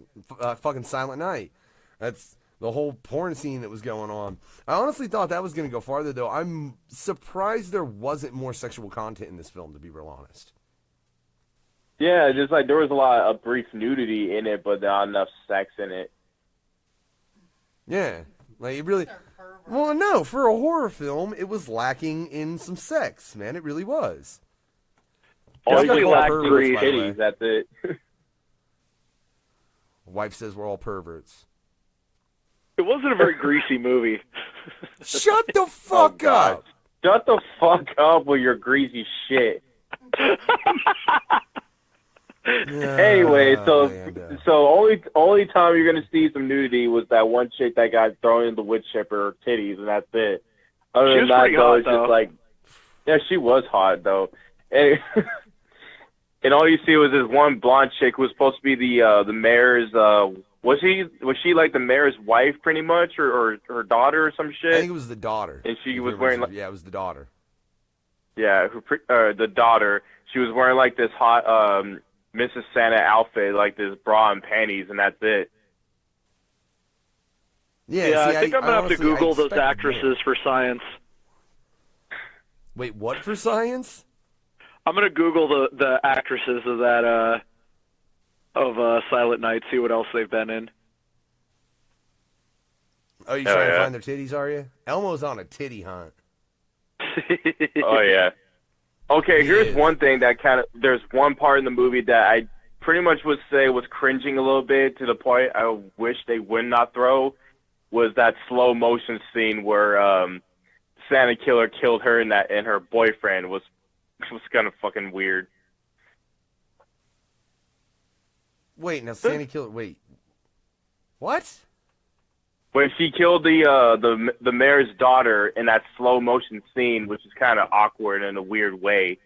fucking Silent Night. That's the whole porn scene that was going on. I honestly thought that was going to go farther, though. I'm surprised there wasn't more sexual content in this film, to be real honest. Yeah, just like there was a lot of brief nudity in it, but not enough sex in it. Yeah. Like, it really... Well, no, for a horror film, it was lacking in some sex, man. It really was. All Definitely you lacked perverts, grease. titties, that's it. Wife says we're all perverts. It wasn't a very greasy movie. Shut the fuck up! Shut the fuck up with your greasy shit. Anyway, so only time you're gonna see some nudity was that one chick that got thrown in the wood chipper titties, and that's it. Other than that, though, it's just like, yeah, she was hot though, and all you see was this one blonde chick who was supposed to be the mayor's. Was she like the mayor's wife, pretty much, or her daughter or some shit? I think it was the daughter. And she was wearing like, yeah, it was the daughter. Yeah, the daughter. She was wearing like this hot Mrs. Santa outfit, like this bra and panties, and that's it. Yeah, I think I'm going to have to Google those actresses for science. Wait, what for science? I'm going to Google the actresses of that, of Silent Night, see what else they've been in. Oh, you trying to find their titties, are you? Elmo's on a titty hunt. Oh, yeah. Okay, here's one thing that there's one part in the movie that I pretty much would say was cringing a little bit to the point I wish they would not throw, was that slow motion scene where Santa Killer killed her and her boyfriend was kind of fucking weird. Wait, now Santa killed. Wait, what? When she killed the mayor's daughter in that slow motion scene, which is kind of awkward in a weird way.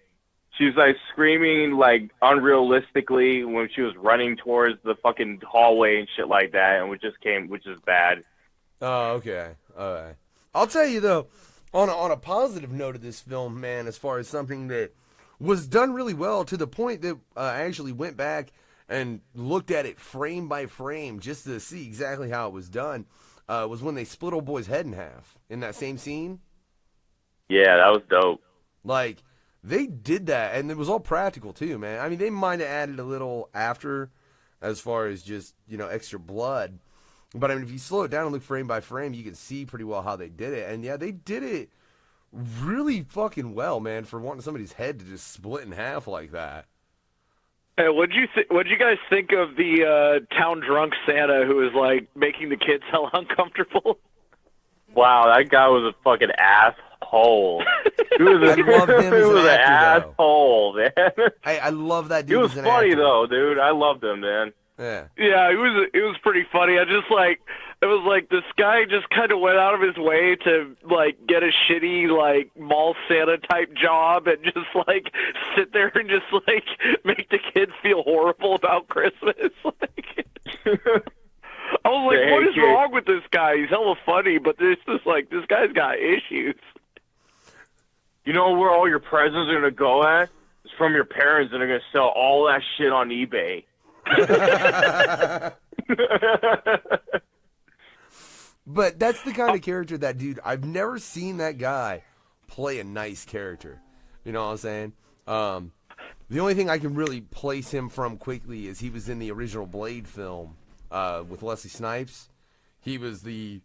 She was like screaming like unrealistically when she was running towards the fucking hallway and shit like that, and which is bad. Oh, okay. All right. I'll tell you though, on a positive note of this film, man, as far as something that was done really well to the point that I actually went back and looked at it frame by frame just to see exactly how it was done. Was when they split old boy's head in half in that same scene. Yeah, that was dope. Like, they did that, and it was all practical, too, man. I mean, they might have added a little after as far as just, extra blood. But, I mean, if you slow it down and look frame by frame, you can see pretty well how they did it. And, yeah, they did it really fucking well, man, for wanting somebody's head to just split in half like that. Hey, what'd you guys think of the town drunk Santa who was like making the kids hell uncomfortable? Wow, that guy was a fucking asshole. He was I love him as an actor, asshole, man. I love that dude. He was as an funny actor. though, dude. I loved him, man. Yeah. Yeah, it was pretty funny. It was like this guy just kind of went out of his way to like get a shitty like mall Santa type job and just like sit there and just like make the kids feel horrible about Christmas. I was like, Hey, what is kid. wrong with this guy? He's hella funny, but this is like this guy's got issues. You know where all your presents are gonna go at? It's from your parents, and they're gonna sell all that shit on eBay. But that's the kind of character that dude, I've never seen that guy play a nice character. You know what I'm saying? The only thing I can really place him from quickly is he was in the original Blade film with Wesley Snipes. He was the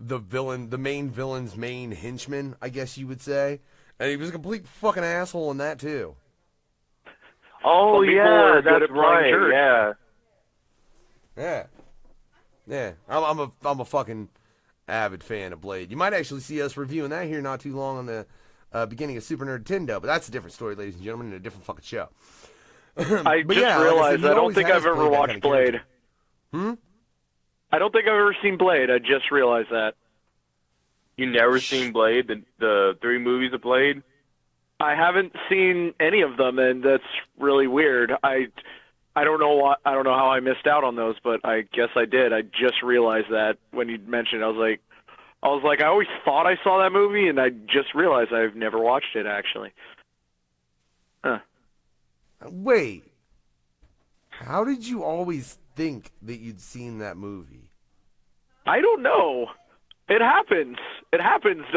villain, the main villain's main henchman, I guess you would say. And he was a complete fucking asshole in that too. Oh Some people yeah, are good that's at playing right. jerk. Yeah. Yeah. I'm a fucking avid fan of Blade. You might actually see us reviewing that here not too long on the beginning of Super Nintendo, but that's a different story, ladies and gentlemen, in a different fucking show. I But just yeah, like I realized said, he I don't always think has I've ever played that watched kind of Blade. character. I don't think I've ever seen Blade. I just realized that. You never seen Blade? The 3 movies of Blade? I haven't seen any of them, and that's really weird. I don't know how I missed out on those, but I guess I did. I just realized that when you mentioned it. I was like, I always thought I saw that movie, and I just realized I've never watched it, actually. Huh. Wait. How did you always think that you'd seen that movie? I don't know. It happens.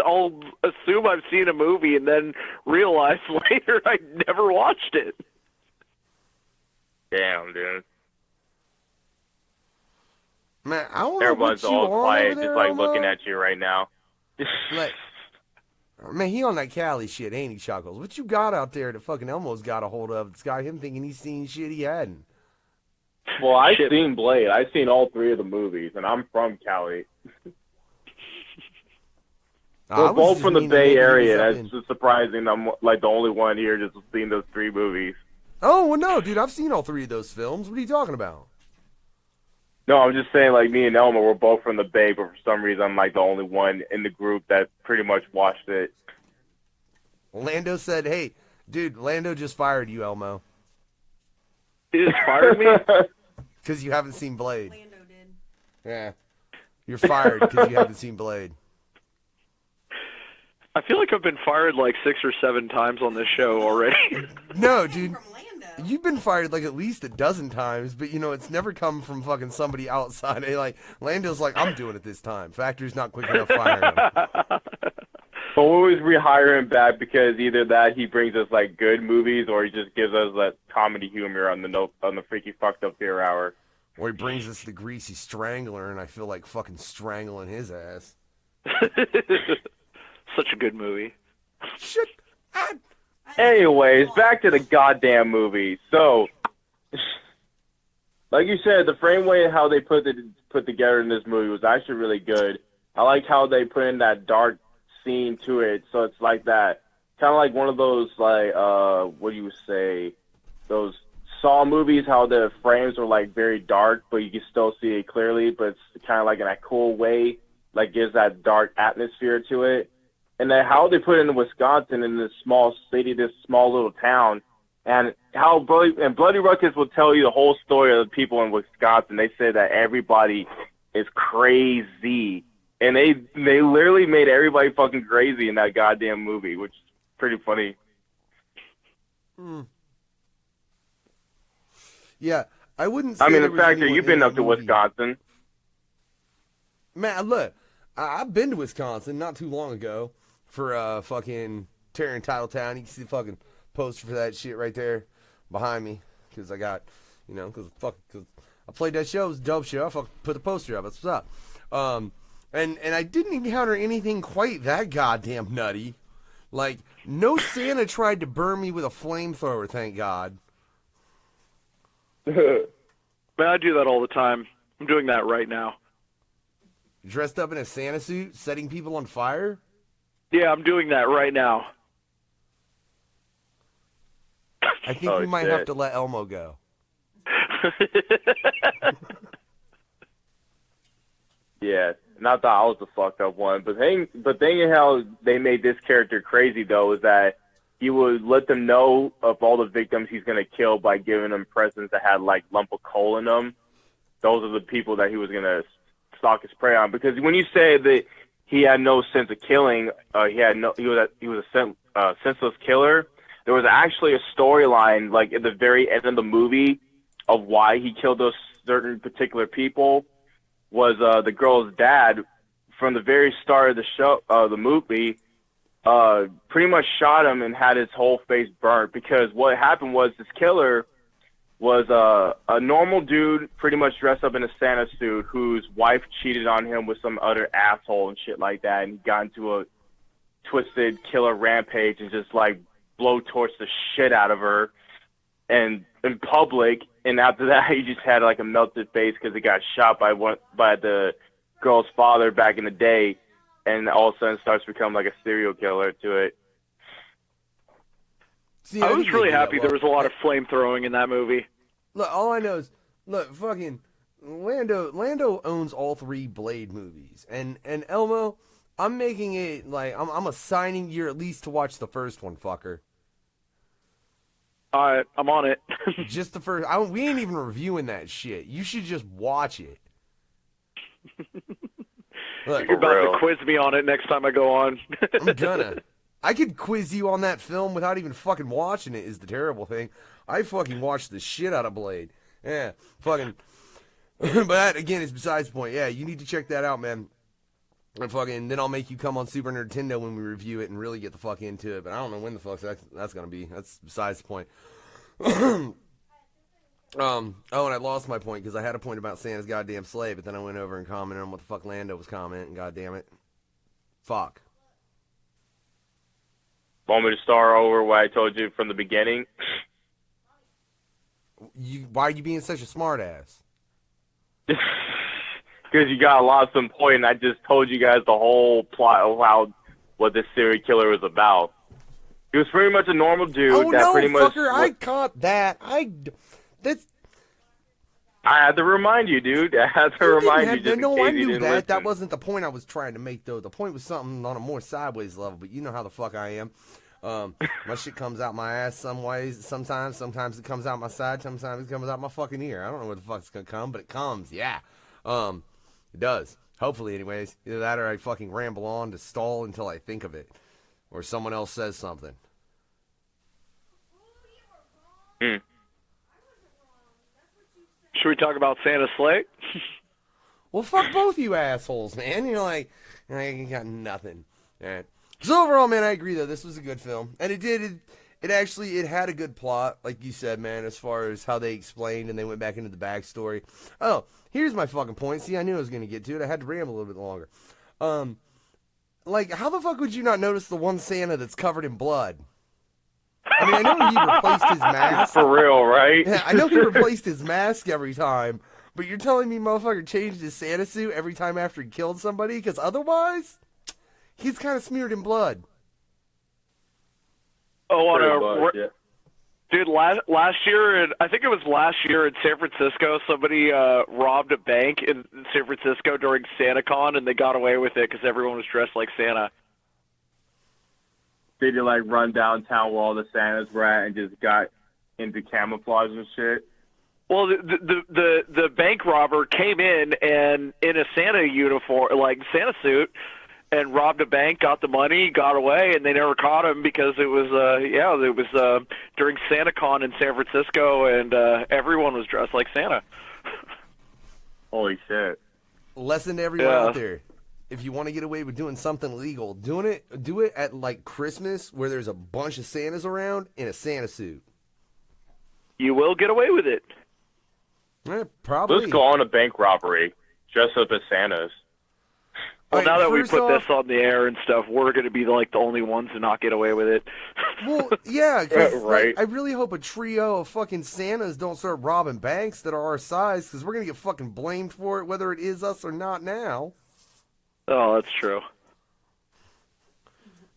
I'll assume I've seen a movie and then realize later I never watched it. Damn, dude. Man, I don't know Everyone's what you all on quiet, over there, just like Elmo. looking at you right now. Like, man, he on that Cali shit, ain't he, Chuckles? What you got out there that fucking Elmo's got a hold of? It's got him thinking he's seen shit he hadn't. Well, I've Shit. seen Blade. I've seen all 3 of the movies, and I'm from Cali. I We're was both just from the meaning Bay maybe he was Area. up That's in- just surprising. I'm like the only one here just seen those 3 movies. Oh, well, no, dude, I've seen all 3 of those films. What are you talking about? No, I'm just saying, like, me and Elma were both from the Bay, but for some reason I'm like the only one in the group that pretty much watched it. Lando said, hey, dude, Lando just fired you, Elmo, He just fired me? because you haven't seen Blade. Lando did. Yeah. You're fired because you haven't seen Blade. I feel like I've been fired like 6 or 7 times on this show already. No, dude. From Lando. You've been fired like at least a dozen times, but it's never come from fucking somebody outside. Like Lando's like, I'm doing it this time. Factory's not quick enough firing him. But we always rehire him back because either that he brings us like good movies, or he just gives us that comedy humor on the freaky fucked up fear hour. Or he brings us the greasy strangler, and I feel like fucking strangling his ass. Such a good movie. Shit. Anyways, back to the goddamn movie. So, like you said, the frame rate how they put together in this movie was actually really good. I like how they put in that dark scene to it, so it's like that, kind of like one of those like what do you say, those Saw movies, how the frames are like very dark, but you can still see it clearly, but it's kind of like in a cool way, like gives that dark atmosphere to it. And then how they put it in Wisconsin, in this small city, this small little town, and how Bloody Ruckus will tell you the whole story of the people in Wisconsin. They say that everybody is crazy, and they literally made everybody fucking crazy in that goddamn movie, which is pretty funny. Yeah, I wouldn't say I mean, there in was fact, anyone you've in been that up to movie. Wisconsin. Man, look, I've been to Wisconsin not too long ago for fucking tearing Titletown. You can see the fucking poster for that shit right there behind me, because I got, because I played that show. It was a dope show. I fucking put the poster up. That's what's up. And I didn't encounter anything quite that goddamn nutty. Like, no Santa tried to burn me with a flamethrower, thank God. Man, I do that all the time. I'm doing that right now. Dressed up in a Santa suit, setting people on fire? Yeah, I'm doing that right now. I think we might have to let Elmo go. Yeah, not that I was the fucked up one, but thing how they made this character crazy though is that he would let them know of all the victims he's gonna kill by giving them presents that had like lump of coal in them. Those are the people that he was gonna stalk his prey on. Because when you say that he had no sense of killing, he was a senseless killer. There was actually a storyline like at the very end of the movie of why he killed those certain particular people. Was the girl's dad from the very start of the show, the movie, pretty much shot him and had his whole face burnt, because what happened was this killer was a normal dude pretty much dressed up in a Santa suit whose wife cheated on him with some other asshole and shit like that, and he got into a twisted killer rampage and just like blowtorched the shit out of her and in public. And after that, he just had like a melted face because he got shot by the girl's father back in the day, and all of a sudden starts to become like a serial killer to it. See, I was really happy there was a lot of flame throwing in that movie. Look, all I know is, fucking Lando owns all 3 Blade movies, and Elmo, I'm making it like I'm assigning you at least to watch the first one, fucker. All right, I'm on it. Just the first. We ain't even reviewing that shit. You should just watch it. Look, You're about to quiz me on it next time I go on. I'm gonna. I could quiz you on that film without even fucking watching it, is the terrible thing. I fucking watched the shit out of Blade. Yeah, fucking. But that, again, is besides the point. Yeah, you need to check that out, man. And fucking, then I'll make you come on Super Nintendo when we review it and really get the fuck into it. But I don't know when the fuck that's gonna be. That's besides the point. Oh, and I lost my point because I had a point about Santa's goddamn sleigh, but then I went over and commented on what the fuck Lando was commenting. God damn it. Fuck. Want me to start over what I told you from the beginning? Why are you being such a smartass? Because you got lost some point, and I just told you guys the whole plot of what this serial killer was about. He was pretty much a normal dude pretty much. Fucker, I caught that. I had to remind you, dude. I had to remind you. Just no, in case I you knew didn't that. listen. That wasn't the point I was trying to make, though. The point was something on a more sideways level, but you know how the fuck I am. My shit comes out my ass some ways. Sometimes it comes out my side. Sometimes it comes out my fucking ear. I don't know where the fuck it's gonna come, but it comes. Yeah. It does. Hopefully, anyways. Either that or I fucking ramble on to stall until I think of it, or someone else says something. Should we talk about Santa's sleigh? Well, fuck both you assholes, man. You're like, I got nothing. All right. So overall, man, I agree though. This was a good film, and it actually had a good plot, like you said, man. As far as how they explained and they went back into the backstory. Oh, here's my fucking point. See, I knew I was gonna get to it. I had to ramble a little bit longer. Like, how the fuck would you not notice the one Santa that's covered in blood? I mean, I know he replaced his mask. For real, right? Yeah, I know he replaced his mask every time, but you're telling me motherfucker changed his Santa suit every time after he killed somebody? Because otherwise, he's kind of smeared in blood. Oh, Dude, last year, I think it was last year in San Francisco, somebody robbed a bank in San Francisco during SantaCon, and they got away with it because everyone was dressed like Santa. They did like run downtown where all the Santas were at and just got into camouflage and shit. Well, the bank robber came in and in a Santa uniform, like Santa suit, and robbed a bank, got the money, got away, and they never caught him because it was during SantaCon in San Francisco, and everyone was dressed like Santa. Holy shit! Lesson to everyone out there: if you want to get away with doing something legal, do it at like Christmas where there's a bunch of Santas around in a Santa suit. You will get away with it. Probably. Let's go on a bank robbery, dress up as Santas. Well, now that we put this on the air and stuff, we're going to be like the only ones to not get away with it. Well, yeah, 'cause, right. like, I really hope a trio of fucking Santas don't start robbing banks that are our size, because we're going to get fucking blamed for it, whether it is us or not now. Oh, that's true.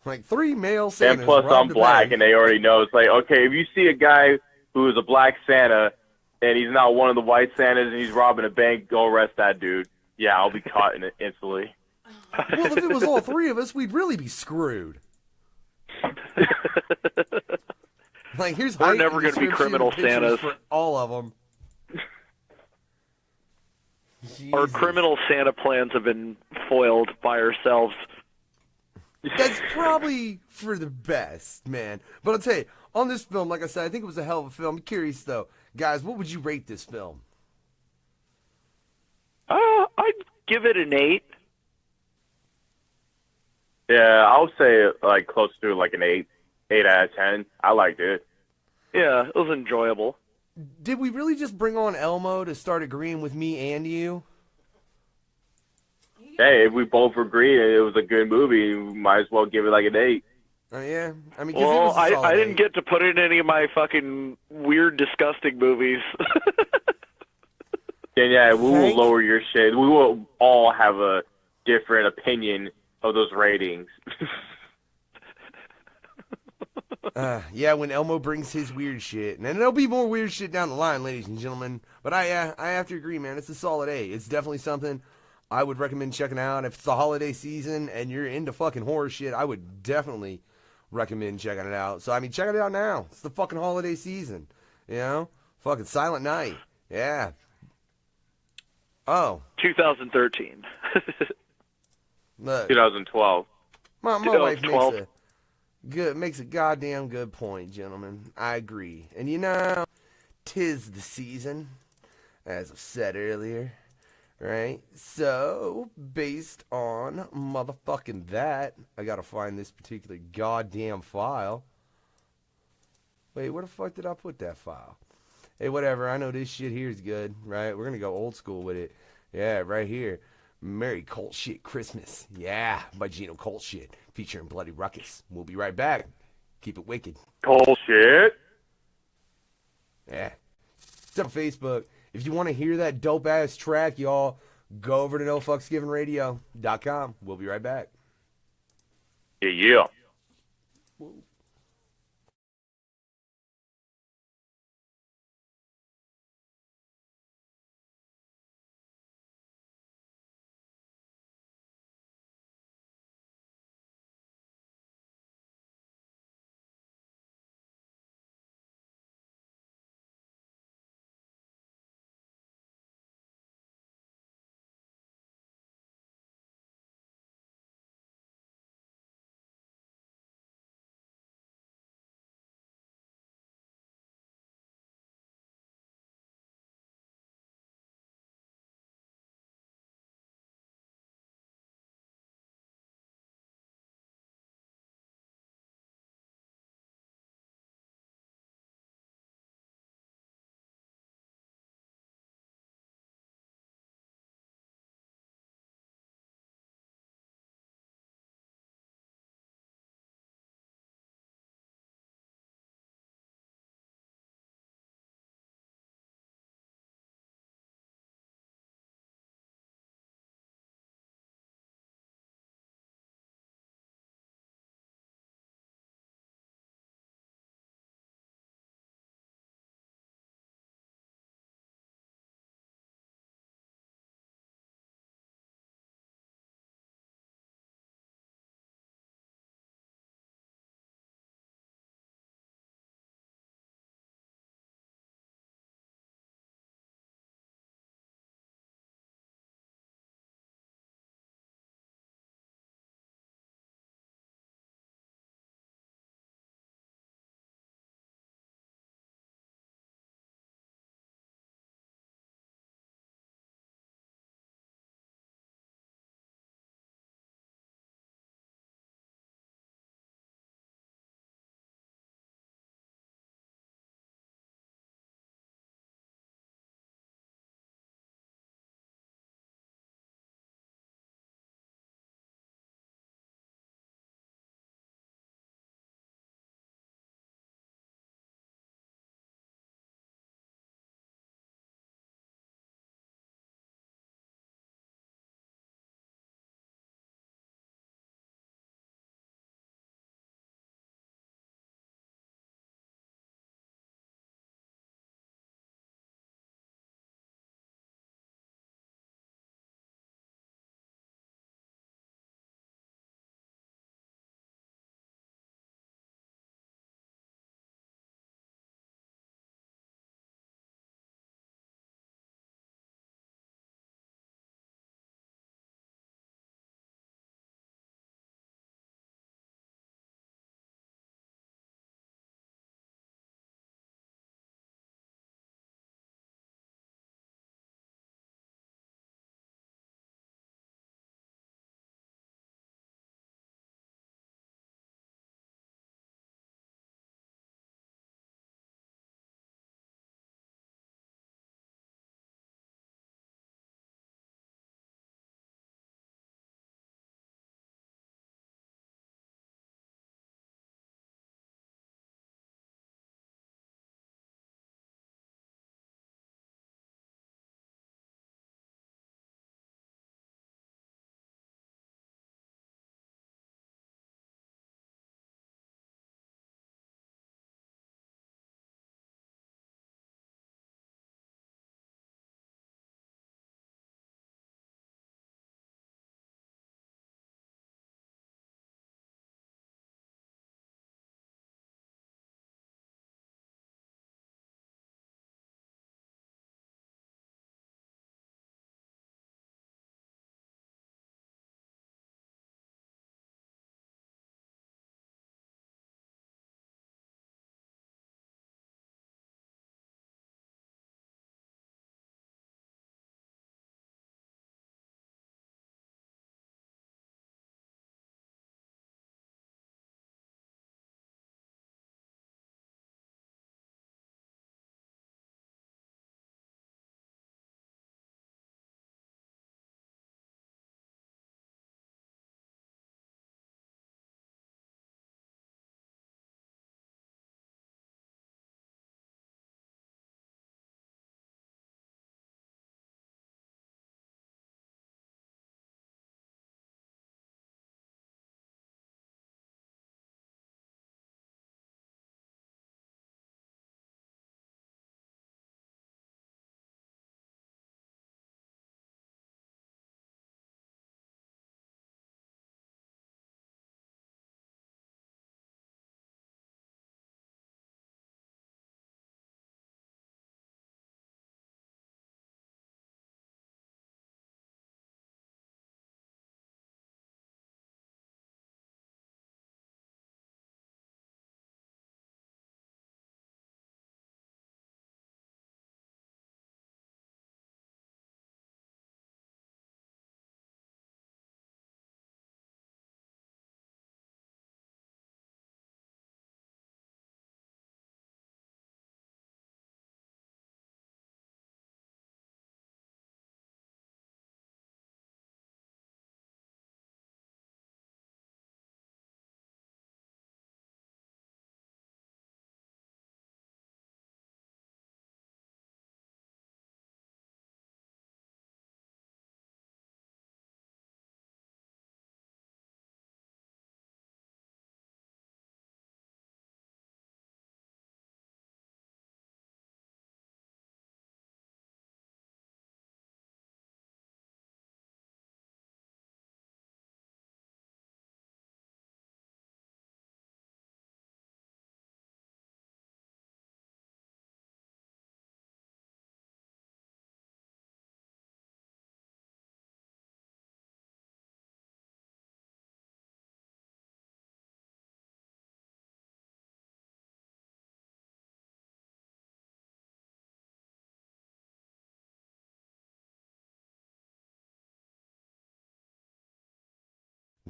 Like 3 male Santas. And plus, I'm black, and they already know. It's like, okay, if you see a guy who is a black Santa, and he's not one of the white Santas, and he's robbing a bank, go arrest that dude. Yeah, I'll be caught in it instantly. Well, if it was all 3 of us, we'd really be screwed. Like, here's we're never going to be criminal Santas for all of them. Our criminal Santa plans have been foiled by ourselves. That's probably for the best, man. But I'll tell you, on this film, like I said, I think it was a hell of a film. I'm curious, though. Guys, what would you rate this film? I'd give it an 8. Yeah, I'll say like close to like an 8 out of 10. I liked it. Yeah, it was enjoyable. Did we really just bring on Elmo to start agreeing with me and you? Hey, if we both agree it was a good movie, we might as well give it like an 8. Yeah, I mean, well, I didn't get to put in any of my fucking weird, disgusting movies. Then yeah, we will lower your shit. We will all have a different opinion of those ratings. Yeah, when Elmo brings his weird shit. And there'll be more weird shit down the line, ladies and gentlemen. But I have to agree, man. It's a solid A. It's definitely something I would recommend checking out. If it's the holiday season and you're into fucking horror shit, I would definitely recommend checking it out. So, I mean, check it out now. It's the fucking holiday season. You know? Fucking Silent Night. Yeah. Oh. 2013. Look, 2012. My wife makes a goddamn good point, gentlemen. I agree. And you know, 'tis the season, as I've said earlier, right? So, based on motherfucking that, I gotta find this particular goddamn file. Wait, where the fuck did I put that file? Hey, whatever, I know this shit here is good, right? We're gonna go old school with it. Yeah, right here. Merry Cult Shit Christmas. Yeah, by Gino Cult Shit, featuring Bloody Ruckus. We'll be right back. Keep it wicked. Cult Shit? Yeah. It's on Facebook. If you want to hear that dope-ass track, y'all, go over to NoFucksGivenRadio.com. We'll be right back. Yeah.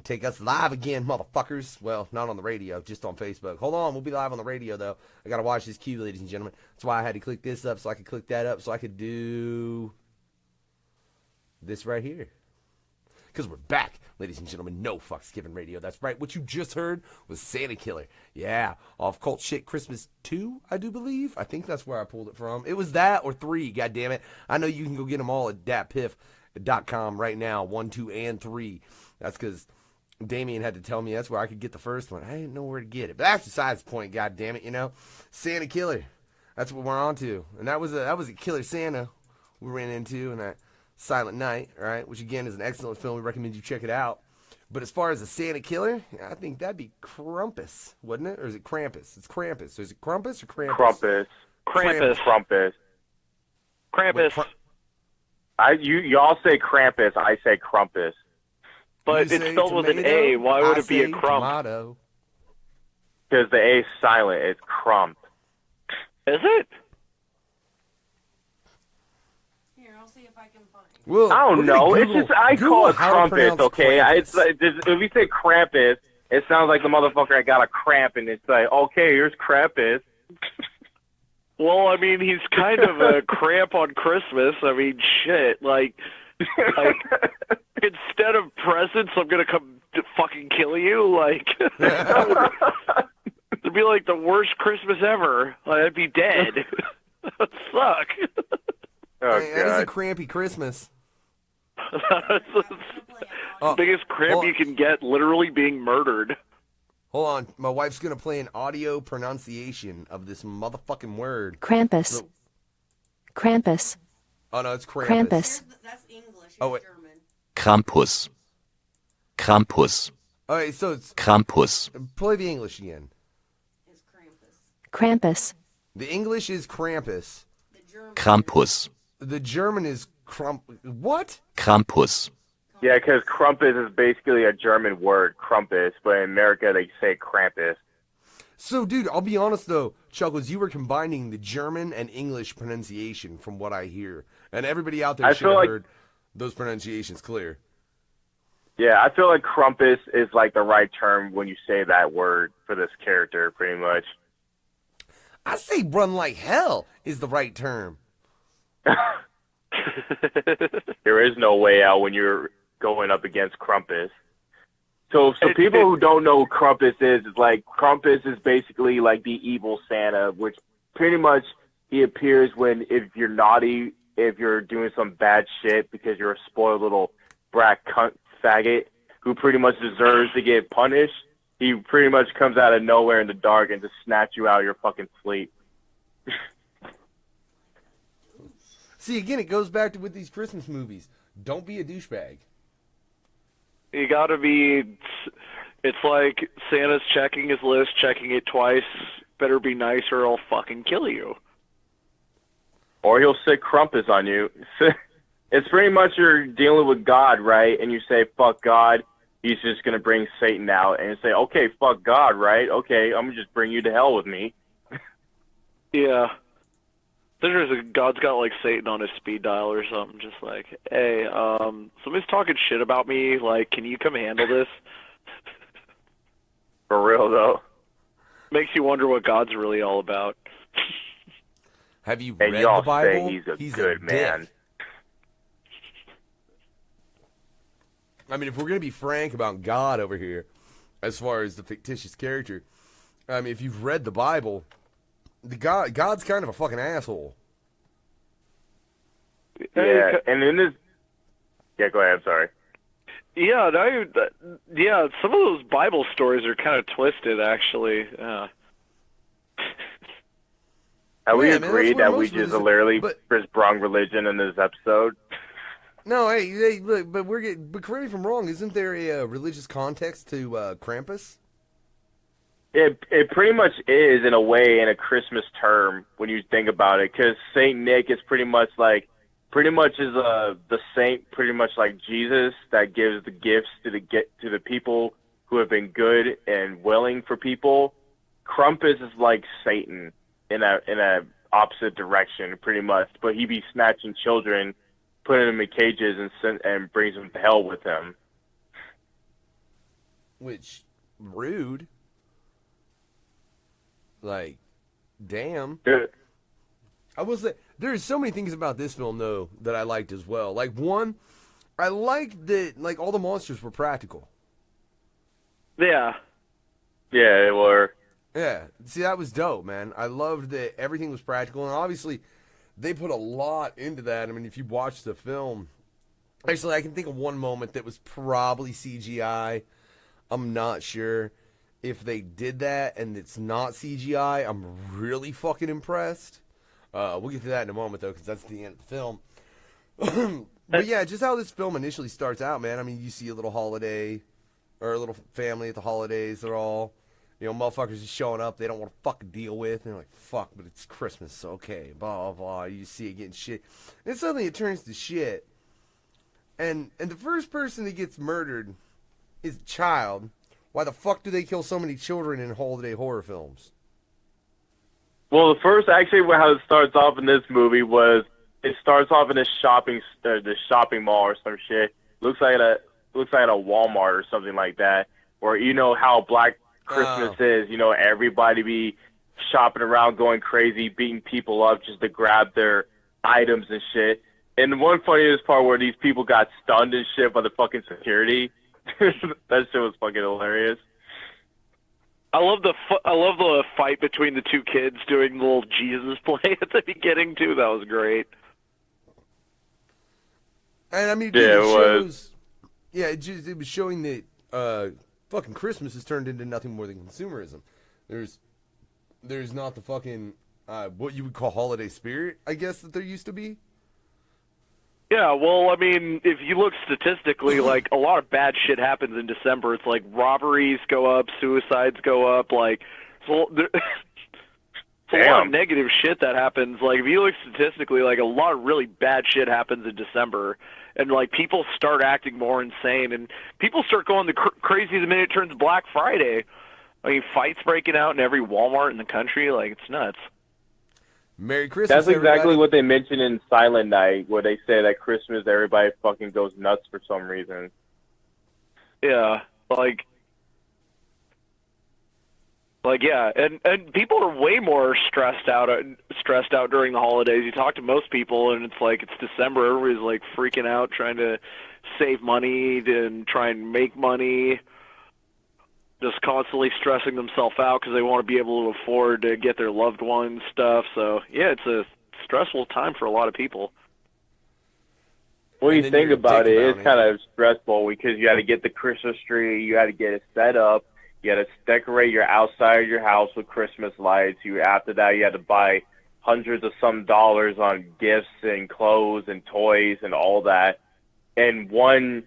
take us live again, motherfuckers. Well, not on the radio, just on Facebook. Hold on, we'll be live on the radio, though. I gotta watch this cue, ladies and gentlemen. That's why I had to click this up, so I could click that up, so I could do this right here. Because we're back, ladies and gentlemen. No fucks given radio. That's right. What you just heard was Santa Killer. Yeah, off Cult Shit Christmas 2, I do believe. I think that's where I pulled it from. It was that or 3, goddammit. I know you can go get them all at datpiff.com right now, 1, 2, and 3. That's because Damien had to tell me that's where I could get the first one. I didn't know where to get it. But that's besides the point, goddammit, you know. Santa Killer. That's what we're on to. And that was a killer Santa we ran into in that Silent Night, right? Which again is an excellent film. We recommend you check it out. But as far as a Santa Killer, I think that'd be Krampus, wouldn't it? Or is it Krampus? It's Krampus. Is it Krampus or Krampus? Krampus. Krampus. Y'all say Krampus, I say Krampus. But it's spelled with an A. Why would it be a crump? Tomato. Because the A is silent. It's crump. Is it? Here, I'll see if I can find it. Well, I don't know. It's just I call it Krampus, okay? Krampus. If you say Krampus, it sounds like the motherfucker I got a cramp, and it's like, okay, here's Krampus. Well, I mean, he's kind of a cramp on Christmas. I mean, shit. Like instead of presents, I'm gonna come to fucking kill you. Like, it'd be like the worst Christmas ever. Like, I'd be dead. That'd suck. Oh, hey, that is a crampy Christmas. The biggest cramp you can get, literally being murdered. Hold on, my wife's gonna play an audio pronunciation of this motherfucking word. Krampus. So, Krampus. oh no, it's Krampus. Krampus. That's English. Oh, wait. German. Krampus. Krampus. All right, so it's Krampus. play the English again. It's Krampus. Krampus. The English is Krampus. The German. Krampus. The German is what? Krampus. Yeah, because Krampus is basically a German word, Krampus, but in America they say Krampus. So, dude, I'll be honest though, Chuckles, you were combining the German and English pronunciation from what I hear, and everybody out there should have heard those pronunciations clear. Yeah, I feel like Krampus is like the right term when you say that word for this character, pretty much. I say run like hell is the right term. There is no way out when you're going up against Krampus. So people who don't know who Krampus is like Krampus is basically like the evil Santa, which pretty much he appears when if you're naughty, if you're doing some bad shit because you're a spoiled little brat cunt faggot who pretty much deserves to get punished. He pretty much comes out of nowhere in the dark and just snatch you out of your fucking sleep. See, again, it goes back to with these Christmas movies. Don't be a douchebag. You gotta be. It's like Santa's checking his list, checking it twice. Better be nice or I'll fucking kill you. Or he'll sick Krampus on you. It's pretty much you're dealing with God, right? And you say, fuck God. He's just going to bring Satan out. And you say, okay, fuck God, right? Okay, I'm going to just bring you to hell with me. Yeah. There's God's got like Satan on his speed dial or something, just like, hey, somebody's talking shit about me, like, can you come handle this? For real, though. Makes you wonder what God's really all about. Have you and read y'all the Bible? Say he's a good man. Dick. I mean, if we're going to be frank about God over here, as far as the fictitious character, I mean, if you've read the Bible, God's kind of a fucking asshole. Yeah, and in this... Yeah, go ahead, I'm sorry. Yeah, some of those Bible stories are kind of twisted, actually. Have we agreed that we just literally just brung religion in this episode? No, hey, look, but correct me if I'm wrong. Isn't there a religious context to Krampus? It pretty much is in a way in a Christmas term when you think about it, because Saint Nick is pretty much the saint, pretty much like Jesus that gives the gifts to the people who have been good and willing for people. Krampus is like Satan in a opposite direction, pretty much, but he be snatching children, putting them in cages, and brings them to hell with him. which, rude. Like, damn. I will say, there's so many things about this film, though, that I liked as well. Like, one, I liked that, like, all the monsters were practical. Yeah. Yeah, they were. Yeah. See, that was dope, man. I loved that everything was practical, and obviously, they put a lot into that. I mean, if you watch the film, actually, I can think of one moment that was probably CGI. I'm not sure if they did that and it's not CGI. I'm really fucking impressed. We'll get to that in a moment, though, because that's the end of the film. But yeah, just how this film initially starts out, man. I mean, you see a little holiday, or a little family at the holidays. They're all, motherfuckers just showing up they don't want to fucking deal with. And they're like, fuck, but it's Christmas, so okay, blah, blah, blah. You see it getting shit. And suddenly it turns to shit. And the first person that gets murdered is a child. Why the fuck do they kill so many children in holiday horror films? Well, the first, actually, how it starts off in this movie was, it starts off in this shopping mall or some shit. Looks like a Walmart or something like that. Or you know how Black Christmas is. Everybody be shopping around, going crazy, beating people up just to grab their items and shit. And the one funniest part where these people got stunned and shit by the fucking security. That shit was fucking hilarious. I love the fight between the two kids doing the little Jesus play at the beginning too. That was great. And I mean, yeah, it shows. Yeah, it was showing that fucking Christmas has turned into nothing more than consumerism. There's not the fucking what you would call holiday spirit, I guess, that there used to be. Yeah, well, I mean, if you look statistically, like, a lot of bad shit happens in December. It's like robberies go up, suicides go up, like, so it's a lot of negative shit that happens. Like, if you look statistically, like, a lot of really bad shit happens in December. And, like, people start acting more insane. And people start going crazy the minute it turns Black Friday. I mean, fights breaking out in every Walmart in the country. Like, it's nuts. Merry Christmas, That's exactly everybody. what they mentioned in Silent Night, where they say that Christmas everybody fucking goes nuts for some reason. Yeah, like yeah, and people are way more stressed out during the holidays. You talk to most people, and it's like it's December. Everybody's like freaking out, trying to save money and try and make money. Just constantly stressing themselves out because they want to be able to afford to get their loved ones stuff. So, yeah, it's a stressful time for a lot of people. When you think about it, it's kind of stressful because you got to get the Christmas tree, you got to get it set up, you got to decorate your outside of your house with Christmas lights. After that, you had to buy hundreds of some dollars on gifts and clothes and toys and all that. And one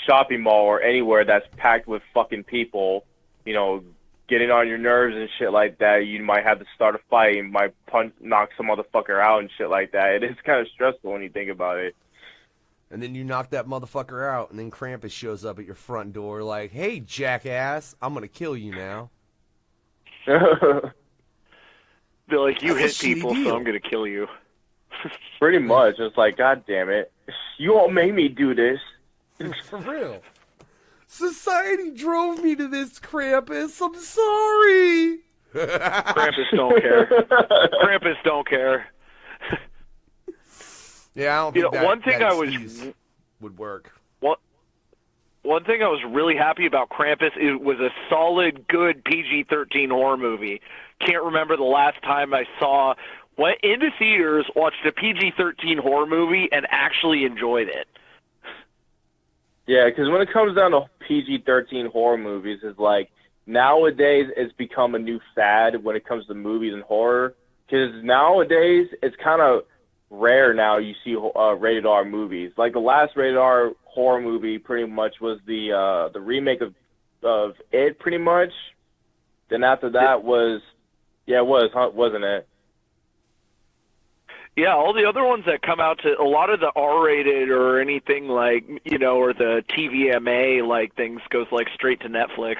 shopping mall or anywhere that's packed with fucking people, getting on your nerves and shit like that. You might have to start a fight, you might knock some motherfucker out and shit like that. It is kind of stressful when you think about it. And then you knock that motherfucker out, and then Krampus shows up at your front door like, hey, jackass, I'm going to kill you now. They're like, you hit people, so I'm going to kill you. Pretty much. It's like, God damn it. You won't make me do this. For real. Society drove me to this, Krampus. I'm sorry. Krampus don't care. Krampus don't care. Yeah, I don't think that, one thing would work. One thing I was really happy about Krampus, it was a solid, good PG-13 horror movie. Can't remember the last time I went into theaters, watched a PG-13 horror movie, and actually enjoyed it. Yeah, because when it comes down to PG-13 horror movies, it's like nowadays it's become a new fad when it comes to movies and horror. Because nowadays it's kind of rare now you see rated R movies. Like the last rated R horror movie pretty much was the remake of It, pretty much. Then after that wasn't it? Yeah, all the other ones that come out, to a lot of the R-rated or anything like, or the TVMA like things goes like straight to Netflix.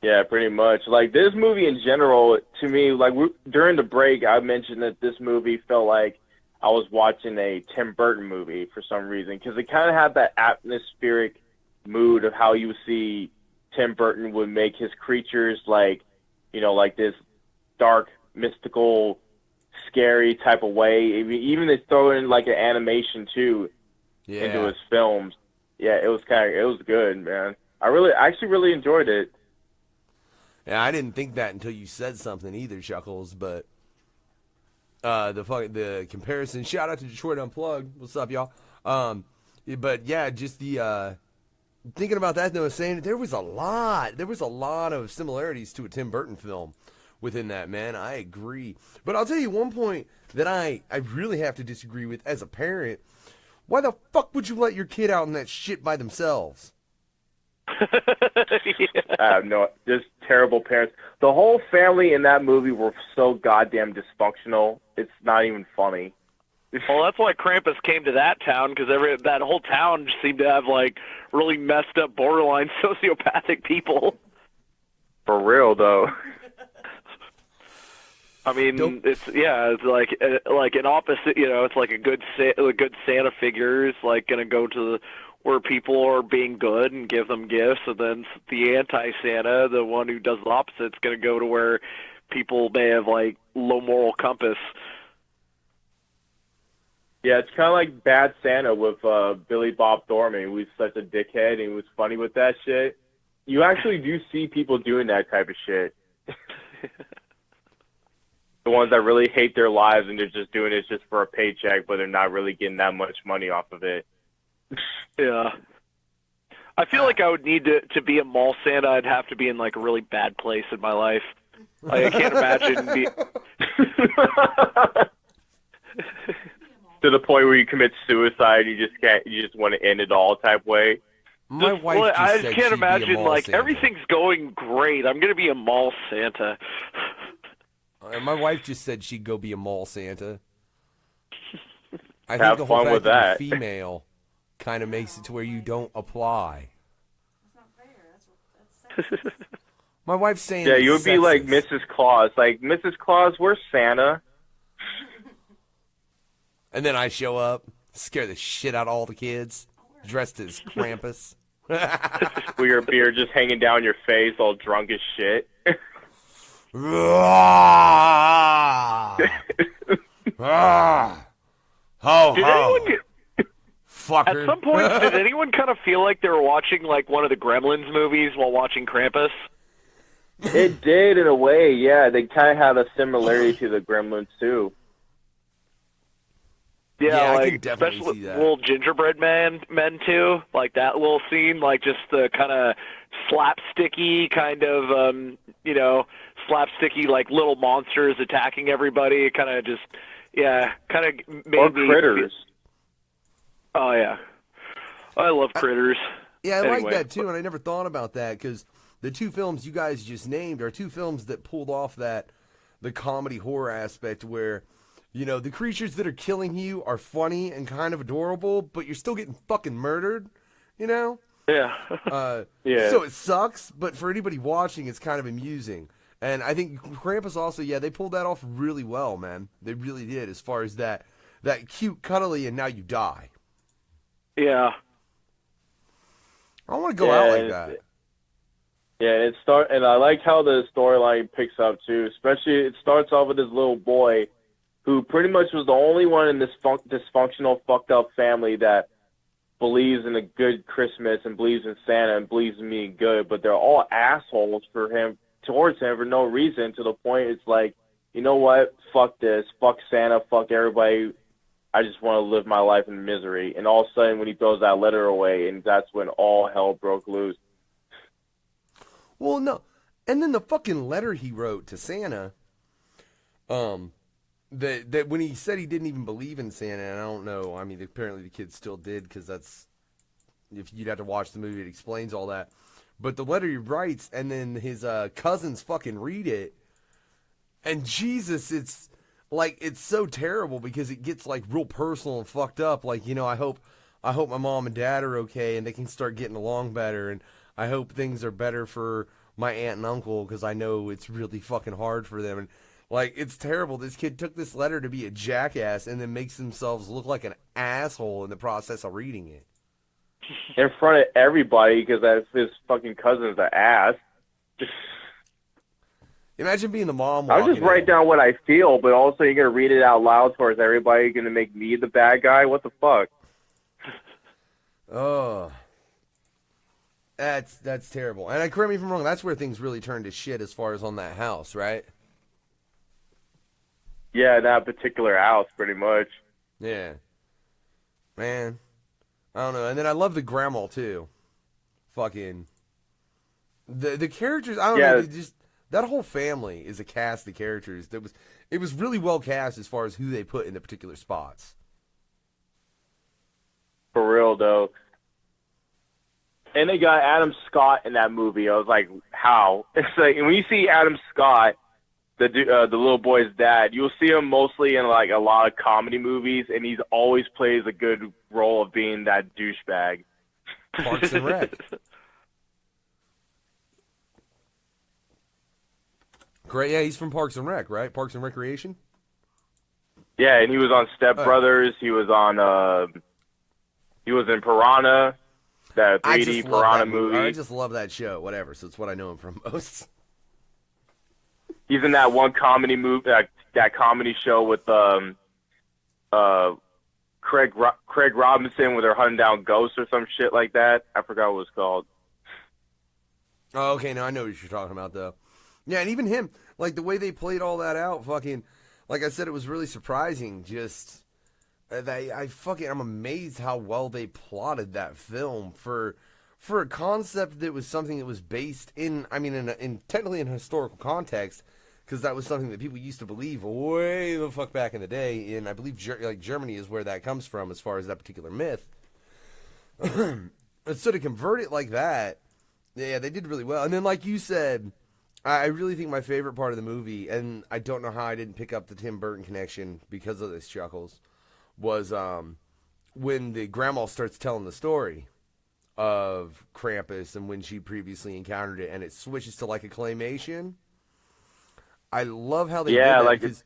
Yeah, pretty much. Like this movie in general, to me, like during the break, I mentioned that this movie felt like I was watching a Tim Burton movie for some reason, because it kind of had that atmospheric mood of how you would see Tim Burton would make his creatures like, like this dark, mystical, scary type of way. Even they throw in like an animation too into his films. Yeah, it was good, man. I actually really enjoyed it. Yeah, I didn't think that until you said something either, Chuckles. But the comparison. Shout out to Detroit Unplugged. What's up, y'all? But yeah, just the thinking about that though, saying there was a lot of similarities to a Tim Burton film within that, man. I agree. But I'll tell you one point that I really have to disagree with as a parent. Why the fuck would you let your kid out in that shit by themselves? I have just terrible parents. The whole family in that movie were so goddamn dysfunctional. It's not even funny. Well, that's why Krampus came to that town, because that whole town seemed to have like really messed up, borderline sociopathic people. For real, though. I mean, it's like an opposite. It's like a good Santa figure is like gonna go to where people are being good and give them gifts, and then the anti-Santa, the one who does the opposite, is gonna go to where people may have like low moral compass. Yeah, it's kind of like Bad Santa with Billy Bob Thornton. He was such a dickhead, and he was funny with that shit. You actually do see people doing that type of shit. The ones that really hate their lives and they're just doing it just for a paycheck, but they're not really getting that much money off of it. Yeah. I feel like I would need to be a mall Santa. I'd have to be in like a really bad place in my life. Like, I can't imagine to the point where you commit suicide, you just want to end it all type way. My wife just I said can't she'd be a imagine mall like Santa. everything's going great. I'm gonna be a mall Santa. My wife just said she'd go be a mall Santa. I Have think the whole fun with fact that that. you're female kind of makes it to where you don't apply. That's not fair. That's My wife's saying Yeah, it's you would be like sexist. Mrs. Claus. Like, Mrs. Claus, where's Santa? And then I show up, scare the shit out of all the kids, dressed as Krampus. With your beard just hanging down your face, all drunk as shit. Ho, Did ho. anyone Fucker. At some point, did anyone kind of feel like they were watching like one of the Gremlins movies while watching Krampus? It did in a way, yeah. They kind of had a similarity to the Gremlins too. Yeah, I like can definitely especially see that. little gingerbread men too. Like that little scene, like just the kind of slapsticky kind of, slapsticky like little monsters attacking everybody. Kind of just, kind of made Or me Critters. Oh yeah, I love Critters. Yeah, I Anyway, like that too, and I never thought about that because the two films you guys just named are two films that pulled off the comedy horror aspect where, the creatures that are killing you are funny and kind of adorable, but you're still getting fucking murdered, Yeah. Yeah. So it sucks, but for anybody watching, it's kind of amusing. And I think Krampus also, they pulled that off really well, man. They really did, as far as that cute, cuddly, and now you die. Yeah. I want to go out like that. Yeah, and I like how the storyline picks up too. Especially, it starts off with this little boy who pretty much was the only one in this dysfunctional, fucked up family that believes in a good Christmas and believes in Santa and believes in being good, but they're all assholes towards him for no reason, to the point it's like, you know what? Fuck this. Fuck Santa. Fuck everybody. I just want to live my life in misery. And all of a sudden, when he throws that letter away, and that's when all hell broke loose. Well, no. And then the fucking letter he wrote to Santa, that when he said he didn't even believe in Santa, and I don't know, I mean, apparently the kid still did, because that's, if you'd have to watch the movie, it explains all that. But the letter he writes, and then his cousins fucking read it, and Jesus, it's so terrible because it gets like real personal and fucked up. Like, I hope my mom and dad are okay and they can start getting along better, and I hope things are better for my aunt and uncle because I know it's really fucking hard for them. And like, it's terrible. This kid took this letter to be a jackass and then makes themselves look like an asshole in the process of reading it. in front of everybody because that's his fucking cousin's an ass. Imagine being the mom. I'll just write down what I feel, but also you're gonna read it out loud towards everybody. You're gonna make me the bad guy. What the fuck? Oh, that's terrible. And correct me if I'm wrong. That's where things really turned to shit as far as on that house, right? Yeah, that particular house, pretty much. Yeah, man. I don't know. And then I love the grandma too. Fucking the characters. I don't know. Just that whole family is a cast of characters it was really well cast as far as who they put in the particular spots. For real though. And they got Adam Scott in that movie. I was like, how? It's like when you see Adam Scott, the little boy's dad, you'll see him mostly in like a lot of comedy movies, and he's always plays a good role of being that douchebag. Parks and Rec. Great, yeah, he's from Parks and Rec, right? Parks and Recreation. Yeah, and he was on Step Brothers. He was on. He was in Piranha, that 3D Piranha movie. I just love that show. Whatever. So it's what I know him from most. He's in that one comedy movie, that comedy show with Craig Robinson, where they're hunting down ghosts or some shit like that. I forgot what it was called. Oh, okay. Now I know what you're talking about, though. Yeah, and even him, like the way they played all that out, fucking, like I said, it was really surprising. Just, I'm amazed how well they plotted that film for a concept that was something that was based in technically in a historical context, because that was something that people used to believe way the fuck back in the day. And I believe Germany is where that comes from as far as that particular myth. And so to convert it like that, yeah, they did really well. And then, like you said, I really think my favorite part of the movie, and I don't know how I didn't pick up the Tim Burton connection because of this, Chuckles, was when the grandma starts telling the story of Krampus and when she previously encountered it, and it switches to like a claymation. I love how they did that because,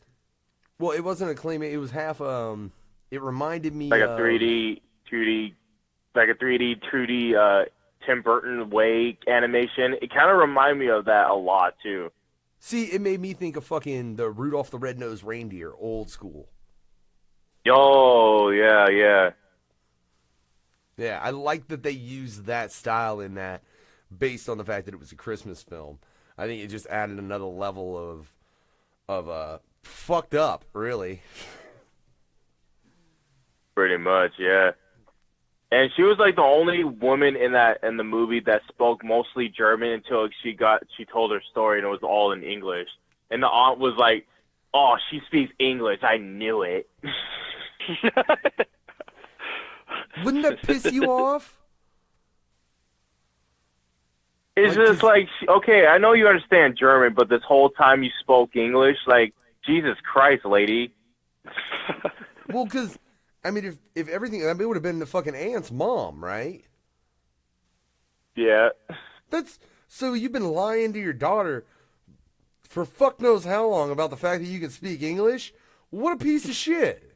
well, it wasn't a claymation; it was half. It reminded me like a 3D, 2D, like a 3D, 2D. Tim Burton way animation. It kind of reminded me of that a lot too. See, it made me think of fucking the Rudolph the Red-Nosed Reindeer, old school. Oh, yeah. Yeah, I like that they used that style in that based on the fact that it was a Christmas film. I think it just added another level of fucked up, really. Pretty much, yeah. And she was like the only woman in the movie that spoke mostly German until she told her story and it was all in English. And the aunt was like, "Oh, she speaks English. I knew it." Wouldn't that piss you off? It's just like, okay, I know you understand German, but this whole time you spoke English, like, Jesus Christ, lady. Well, because I mean, if everything, it would have been the fucking aunt's mom, right? Yeah. So you've been lying to your daughter for fuck knows how long about the fact that you can speak English? What a piece of shit.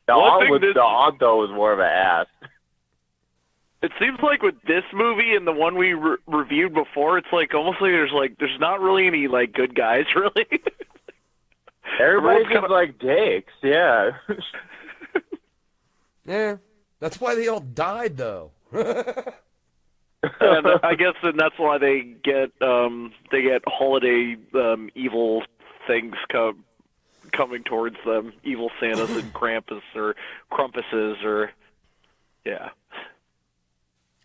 The aunt, though, was more of an ass. It seems like with this movie and the one we reviewed before, it's like almost like there's not really any like good guys, really. Everybody's just like dicks, yeah. Yeah, that's why they all died, though. And I guess that's why they get holiday evil things coming towards them, evil Santas and Krampus or Krumpuses or yeah.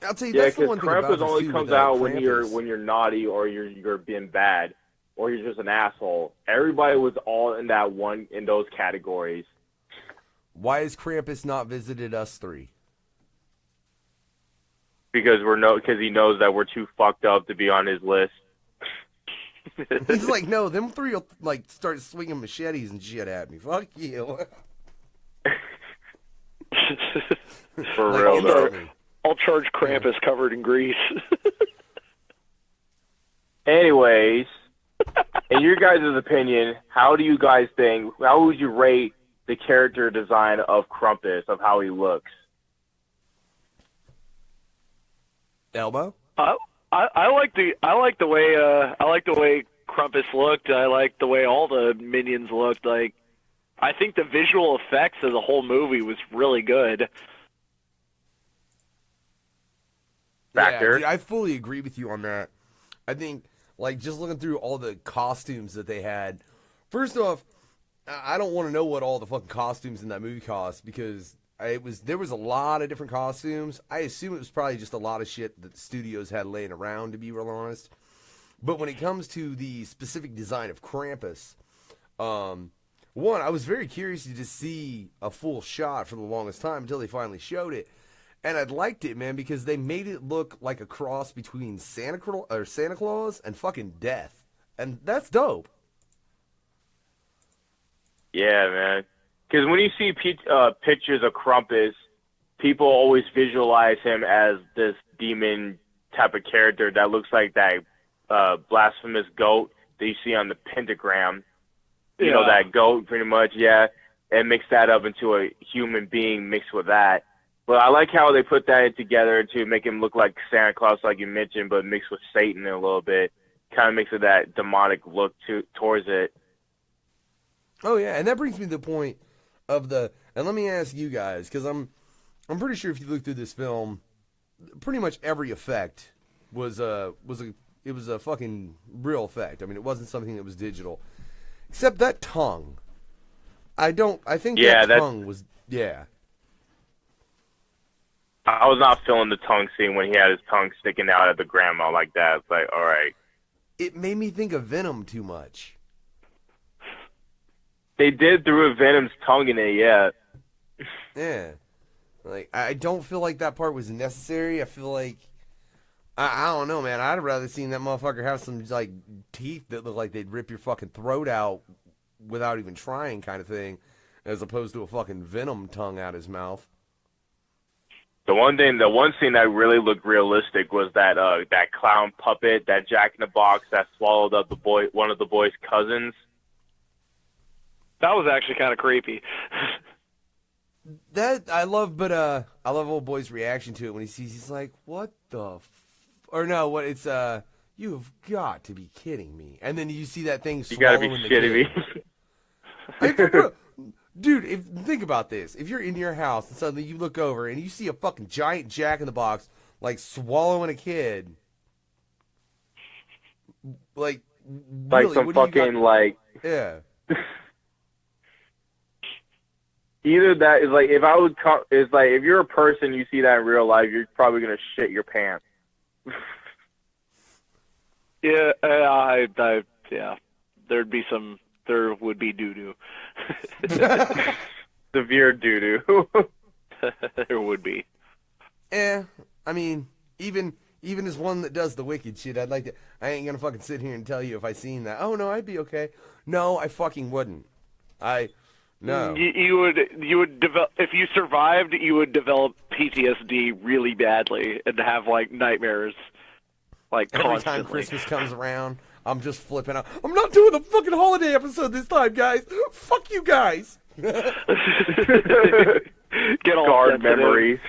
I'll tell you, that's the one thing about Krampus only comes out when you're naughty or you're being bad. Or you're just an asshole. Everybody was all in those categories. Why has Krampus not visited us three? Because he knows that we're too fucked up to be on his list. He's like, no, them three will like start swinging machetes and shit at me. Fuck you. For real, though. I'll charge Krampus covered in grease. Anyways, in your guys' opinion, how would you rate the the character design of Krampus, of how he looks. Elbow? I like the way Krampus looked. I like the way all the minions looked. Like, I think the visual effects of the whole movie was really good. Factor. Yeah, dude, I fully agree with you on that. I think, like, just looking through all the costumes that they had. First off, I don't want to know what all the fucking costumes in that movie cost, because there was a lot of different costumes. I assume it was probably just a lot of shit that the studios had laying around, to be real honest. But when it comes to the specific design of Krampus, one, I was very curious to just see a full shot for the longest time until they finally showed it. And I liked it, man, because they made it look like a cross between Santa Claus and fucking death. And that's dope. Yeah, man. Because when you see pictures of Krampus, people always visualize him as this demon type of character that looks like that blasphemous goat that you see on the pentagram. You know, that goat, pretty much, yeah. And mix that up into a human being mixed with that. But I like how they put that together to make him look like Santa Claus, like you mentioned, but mixed with Satan a little bit. Kind of makes it that demonic look towards it. Oh, yeah, and that brings me to the point of and let me ask you guys, because I'm pretty sure if you look through this film, pretty much every effect was a fucking real effect. I mean, it wasn't something that was digital. Except that tongue. I think that tongue was, yeah. I was not feeling the tongue scene when he had his tongue sticking out at the grandma like that. It's like, all right. It made me think of Venom too much. They did through Venom's tongue in it, yeah. Yeah. Like, I don't feel like that part was necessary. I feel like, I don't know, man. I'd have rather seen that motherfucker have some, like, teeth that look like they'd rip your fucking throat out without even trying kind of thing, as opposed to a fucking Venom tongue out his mouth. The one scene that really looked realistic was that clown puppet, that Jack in the Box that swallowed up one of the boy's cousins. That was actually kind of creepy. That I love, but I love old boy's reaction to it when he's like, "What the?" Or no, what it's you've got to be kidding me. And then you see that thing. You gotta be shitting me. Dude, think about this. If you're in your house and suddenly you look over and you see a fucking giant Jack in the Box like swallowing a kid, like really, some fucking like yeah. Either that is like if you're a person you see that in real life, you're probably gonna shit your pants. Yeah, yeah. There would be doo-doo. Severe doo-doo. There would be. I mean, even as one that does the wicked shit, I ain't gonna fucking sit here and tell you if I seen that. Oh no, I'd be okay. No, I fucking wouldn't. No. You would develop, if you survived, you would develop PTSD really badly and have like nightmares, like every constantly. time Christmas comes around, I'm just flipping out. I'm not doing the fucking holiday episode this time, guys. Fuck you guys. Get all Guard memories.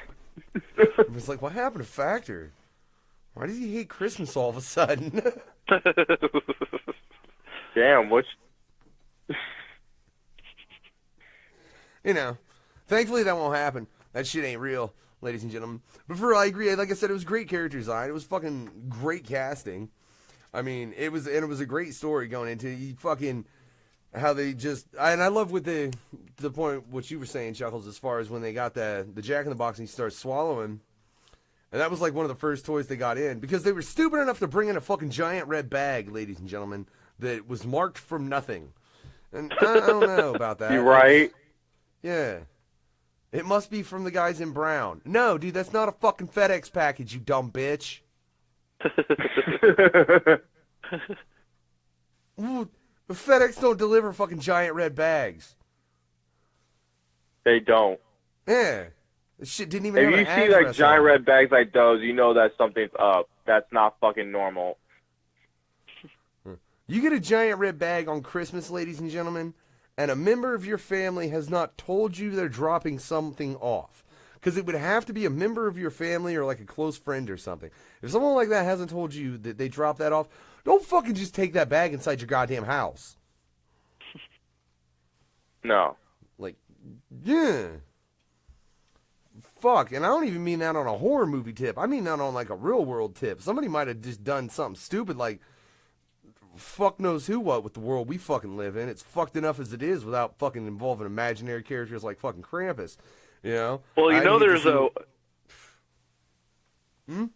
I'm just like, what happened to Factor? Why does he hate Christmas all of a sudden? Damn, what's... You know, thankfully that won't happen. That shit ain't real, ladies and gentlemen. But I agree. Like I said, it was great character design. It was fucking great casting. I mean, it was a great story going into how they just, and I love with the point what you were saying, Chuckles, as far as when they got the Jack in the Box and he starts swallowing, and that was like one of the first toys they got in because they were stupid enough to bring in a fucking giant red bag, ladies and gentlemen, that was marked from nothing, and I don't know about that. You're right. Yeah. It must be from the guys in brown. No, dude, that's not a fucking FedEx package, you dumb bitch. Ooh, FedEx don't deliver fucking giant red bags. They don't. Yeah. This shit didn't even have an address. If you see like giant on red bags like those, you know that something's up. That's not fucking normal. You get a giant red bag on Christmas, ladies and gentlemen, and a member of your family has not told you they're dropping something off. Because it would have to be a member of your family or like a close friend or something. If someone like that hasn't told you that they dropped that off, don't fucking just take that bag inside your goddamn house. No. Like, yeah. Fuck, and I don't even mean that on a horror movie tip. I mean that on like a real world tip. Somebody might have just done something stupid like fuck knows who what with the world we fucking live in. It's fucked enough as it is without fucking involving imaginary characters like fucking Krampus. You know? Well, you know there's a... you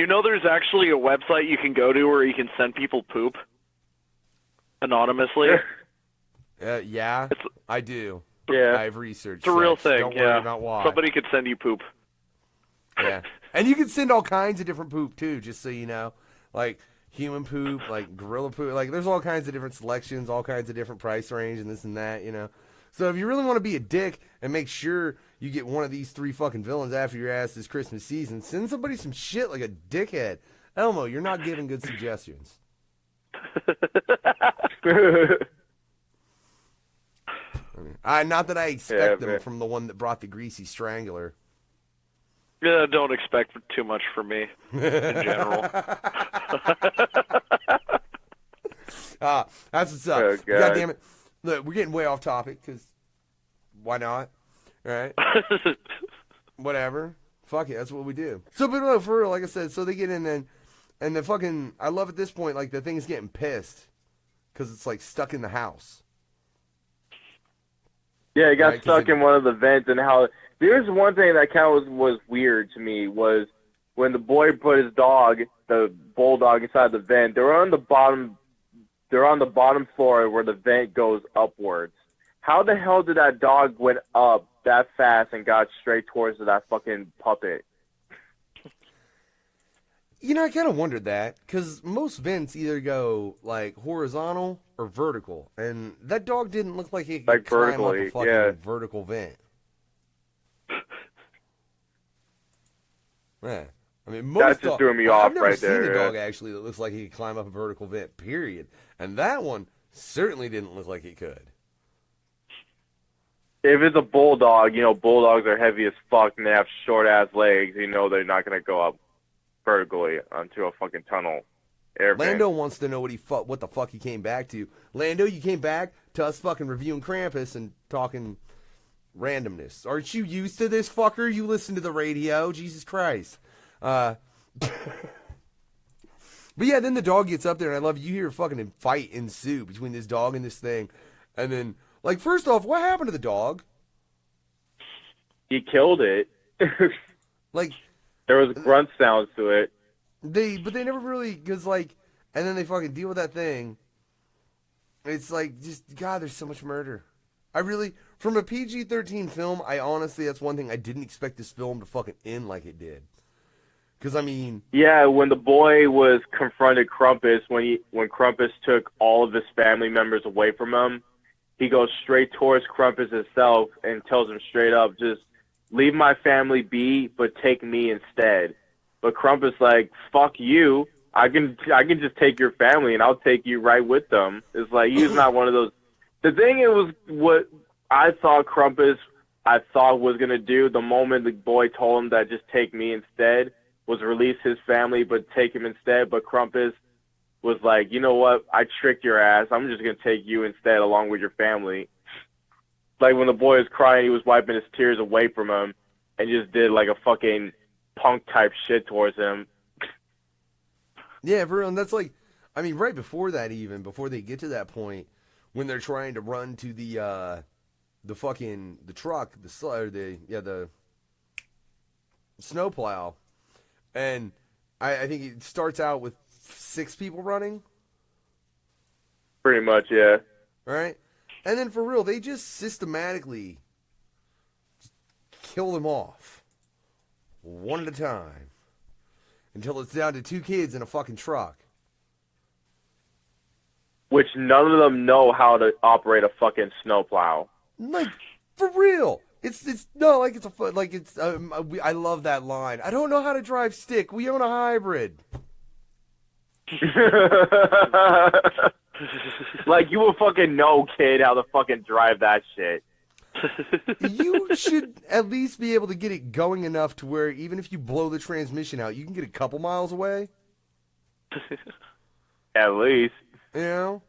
know there's actually a website you can go to where you can send people poop anonymously? Yeah, I do. Yeah. I've researched It's a real sex. thing, Don't yeah. worry about why. Somebody could send you poop. Yeah. And you can send all kinds of different poop, too, just so you know. Like, human poop, like gorilla poop. Like, there's all kinds of different selections, all kinds of different price range, and this and that, you know. So if you really want to be a dick and make sure you get one of these 3 fucking villains after your ass this Christmas season, send somebody some shit like a dickhead. Elmo, you're not giving good suggestions. Not that I expect them from the one that brought the greasy strangler. Yeah, don't expect too much from me in general. That's what's up. Oh, God. God damn it. Look, we're getting way off topic, because why not? All right? Whatever. Fuck it, that's what we do. So, but no, for real, like I said, so they get in and the fucking, I love at this point, like, the thing's getting pissed, because it's, like, stuck in the house. Yeah, it got Right, 'cause stuck in one of the vents, and how there's one thing that kind of was weird to me was when the boy put his dog, the bulldog, inside the vent. They're on the bottom floor where the vent goes upwards. How the hell did that dog went up that fast and got straight towards that fucking puppet? You know, I kind of wondered that, because most vents either go, like, horizontal or vertical, and that dog didn't look like he could Like climb up a vertically, fucking yeah. vertical vent. Yeah. I mean, most That just threw me off I've never right seen there, a yeah. dog, actually, that looks like he could climb up a vertical vent, period. And that one certainly didn't look like he could. If it's a bulldog, you know, bulldogs are heavy as fuck and they have short-ass legs. You know they're not going to go up vertically onto a fucking tunnel. Air vent. Lando wants to know what the fuck he came back to. Lando, you came back to us fucking reviewing Krampus and talking randomness. Aren't you used to this, fucker? You listen to the radio. Jesus Christ. But yeah, then the dog gets up there, and I love you hear a fucking fight ensue between this dog and this thing. And then, like, first off, what happened to the dog? He killed it. Like, there was grunt sounds to it. But they never really, because, like, and then they fucking deal with that thing. It's like, just, God, there's so much murder. I really, from a PG-13 film, I honestly, that's one thing I didn't expect this film to fucking end like it did. Because, I mean... Yeah, when the boy was confronted Krampus, when Krampus took all of his family members away from him, he goes straight towards Krampus himself and tells him straight up, just leave my family be, but take me instead. But Krampus like, fuck you. I can just take your family and I'll take you right with them. It's like, he's not one of those. The thing it was what I thought Krampus was going to do the moment the boy told him that just take me instead was release his family but take him instead. But Krampus was like, you know what? I tricked your ass. I'm just going to take you instead along with your family. Like when the boy was crying, he was wiping his tears away from him and just did like a fucking punk type shit towards him. Yeah, for real. And that's like, I mean, right before that, even before they get to that point, when they're trying to run to the truck, the snowplow, and I think it starts out with 6 people running. Pretty much, yeah. Right? And then for real, they just systematically kill them off one at a time until it's down to 2 kids in a fucking truck. Which none of them know how to operate a fucking snowplow. Like, for real. I love that line. I don't know how to drive stick. We own a hybrid. Like, you would fucking know, kid, how to fucking drive that shit. You should at least be able to get it going enough to where even if you blow the transmission out, you can get a couple miles away. At least. You know?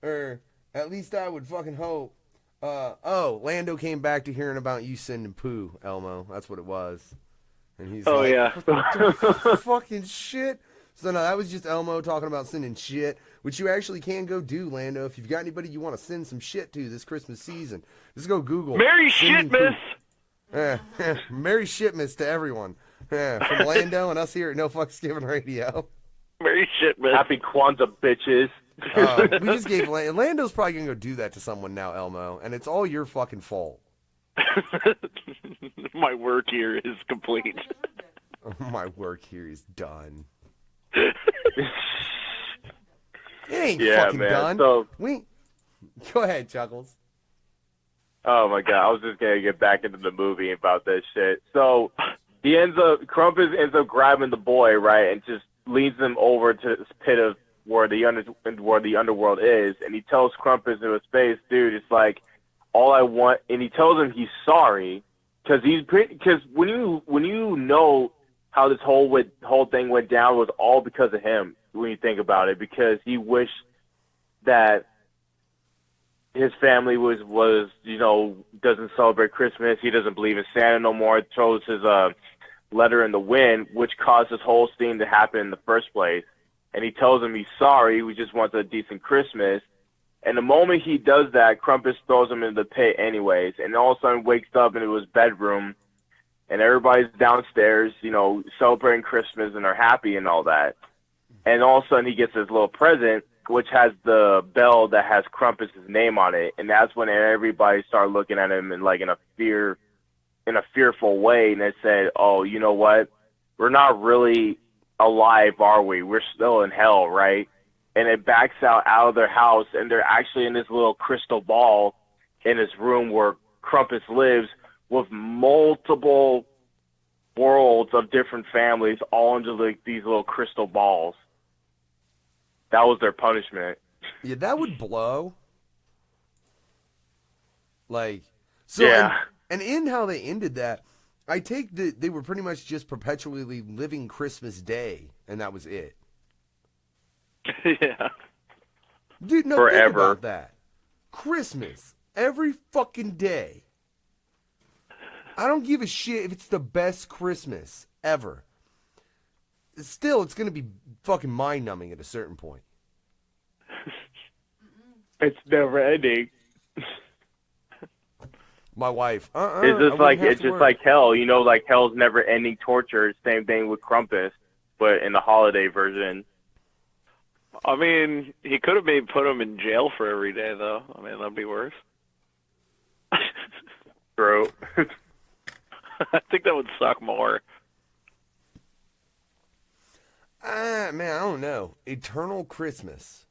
Or at least I would fucking hope. Lando came back to hearing about you sending poo, Elmo. That's what it was. And he's like, yeah. fucking shit. So no, that was just Elmo talking about sending shit, which you actually can go do, Lando. If you've got anybody you want to send some shit to this Christmas season, just go Google. Merry Shitmas! Merry Shitmas to everyone. From Lando and us here at No Fucks Given Radio. Merry Shitmas. Happy Kwanzaa, bitches. We just gave Lando's probably going to go do that to someone now, Elmo, and it's all your fucking fault. My work here is complete. My work here is done. It ain't fucking man. done. So, Go ahead, Chuckles. oh my god, I was just gonna get back into the movie about this shit. So Krampus ends up grabbing the boy, right, and just leads him over to this pit of where the underworld is, and he tells Krampus in his face, dude, it's like all I want, and he tells him he's sorry because when you know how this whole thing went down was all because of him when you think about it, because he wished that his family was doesn't celebrate Christmas. He doesn't believe in Santa no more. Throws his letter in the wind, which caused this whole thing to happen in the first place. And he tells him he's sorry. We just want a decent Christmas. And the moment he does that, Krampus throws him into the pit anyways. And all of a sudden wakes up into his bedroom, and everybody's downstairs, celebrating Christmas and are happy and all that. And all of a sudden he gets his little present, which has the bell that has Krampus' name on it. And that's when everybody started looking at him in a fearful way. And they said, oh, you know what? We're not really alive, are we? We're still in hell, right? And it backs out of their house, and they're actually in this little crystal ball in this room where Krampus lives, with multiple worlds of different families all into these little crystal balls. That was their punishment. Yeah, that would blow. And in how they ended that, I take that they were pretty much just perpetually living Christmas Day, and that was it. Yeah. Dude, no, forever. Think about that. Christmas, every fucking day. I don't give a shit if it's the best Christmas ever. Still, it's going to be fucking mind-numbing at a certain point. It's never ending. My wife, It's just like hell, like hell's never-ending torture. Same thing with Krampus, but in the holiday version. I mean, he could have maybe put him in jail for every day, though. I mean, that'd be worse. True. I think that would suck more. Man, I don't know. Eternal Christmas.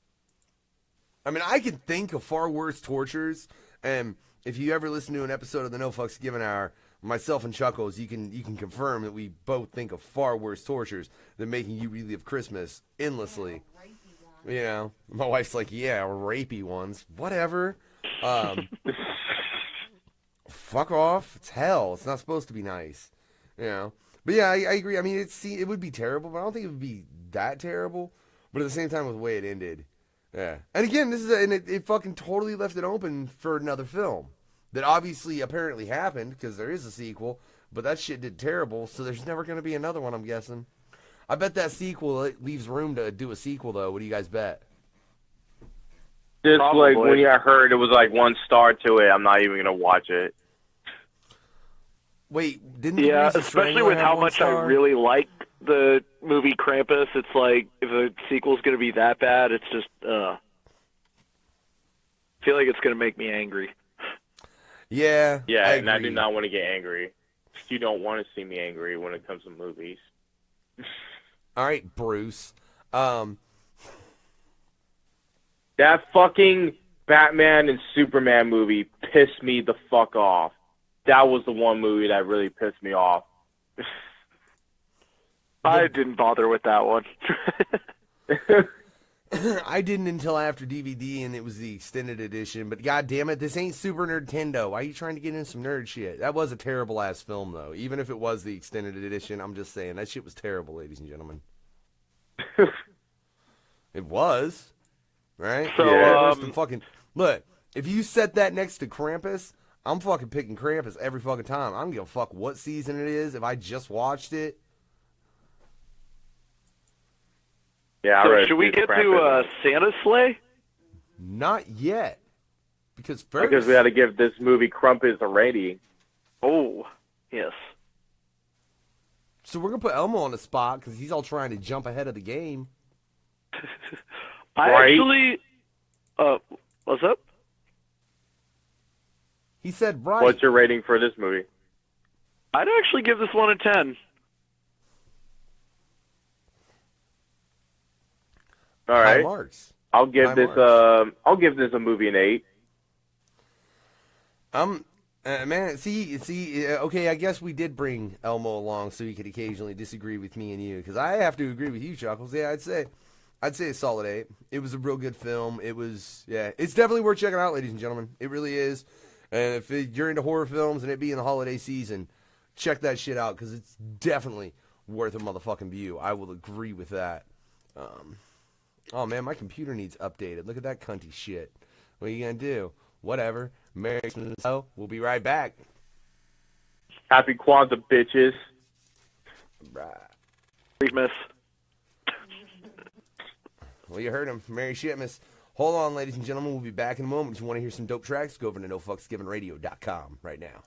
I mean, I can think of far worse tortures, and if you ever listen to an episode of the No Fucks Given Hour, myself and Chuckles, you can confirm that we both think of far worse tortures than making you relive Christmas endlessly. My wife's like, yeah, rapey ones. Whatever. Fuck off. It's hell. It's not supposed to be nice. But yeah, I agree. I mean, it would be terrible, but I don't think it would be that terrible. But at the same time, with the way it ended, yeah. And again, it fucking totally left it open for another film that obviously apparently happened because there is a sequel. But that shit did terrible, so there's never going to be another one, I'm guessing. I bet that sequel leaves room to do a sequel, though. What do you guys bet? Just Probably. like when I heard it was like 1 star to it, I'm not even going to watch it. Wait, didn't Yeah, Reese's especially Strangler with have how 1 much star? I really like the movie Krampus. It's like, if a sequel's going to be that bad, it's just, I feel like it's going to make me angry. Yeah, Yeah, I and I do agree. not want to get angry. You don't want to see me angry when it comes to movies. All right, Bruce. That fucking Batman and Superman movie pissed me the fuck off. That was the one movie that really pissed me off. I didn't bother with that one. I didn't until after DVD, and it was the extended edition. But god damn it, this ain't Super Nintendo. Why are you trying to get in some nerd shit? That was a terrible ass film, though. Even if it was the extended edition, I'm just saying that shit was terrible, ladies and gentlemen. It was, right? So, Worse than fucking look. If you set that next to Krampus, I'm fucking picking Krampus every fucking time. I don't give a fuck what season it is. If I just watched it. Yeah. So should we get to Santa's Sleigh? Not yet, because first we had to give this movie Krampus a rating. Oh, yes. So we're gonna put Elmo on the spot because he's all trying to jump ahead of the game. Actually, what's up? He said right. What's your rating for this movie? I'd actually give this one a 10. All right. High marks. I'll give High this marks. I'll give this a movie an 8. Man, see, okay, I guess we did bring Elmo along so he could occasionally disagree with me and you, because I have to agree with you, Chuckles. Yeah, I'd say a solid 8. It was a real good film. It was, yeah, it's definitely worth checking out, ladies and gentlemen. It really is. And if you're into horror films and it being the holiday season, check that shit out, because it's definitely worth a motherfucking view. I will agree with that. Oh, man, my computer needs updated. Look at that cunty shit. What are you going to do? Whatever. Merry Christmas. Oh, we'll be right back. Happy Kwanzaa, bitches. Right. Christmas. Well, you heard him. Merry Shitmas. Hold on, ladies and gentlemen. We'll be back in a moment. If you want to hear some dope tracks, go over to NoFucksGivenRadio.com right now.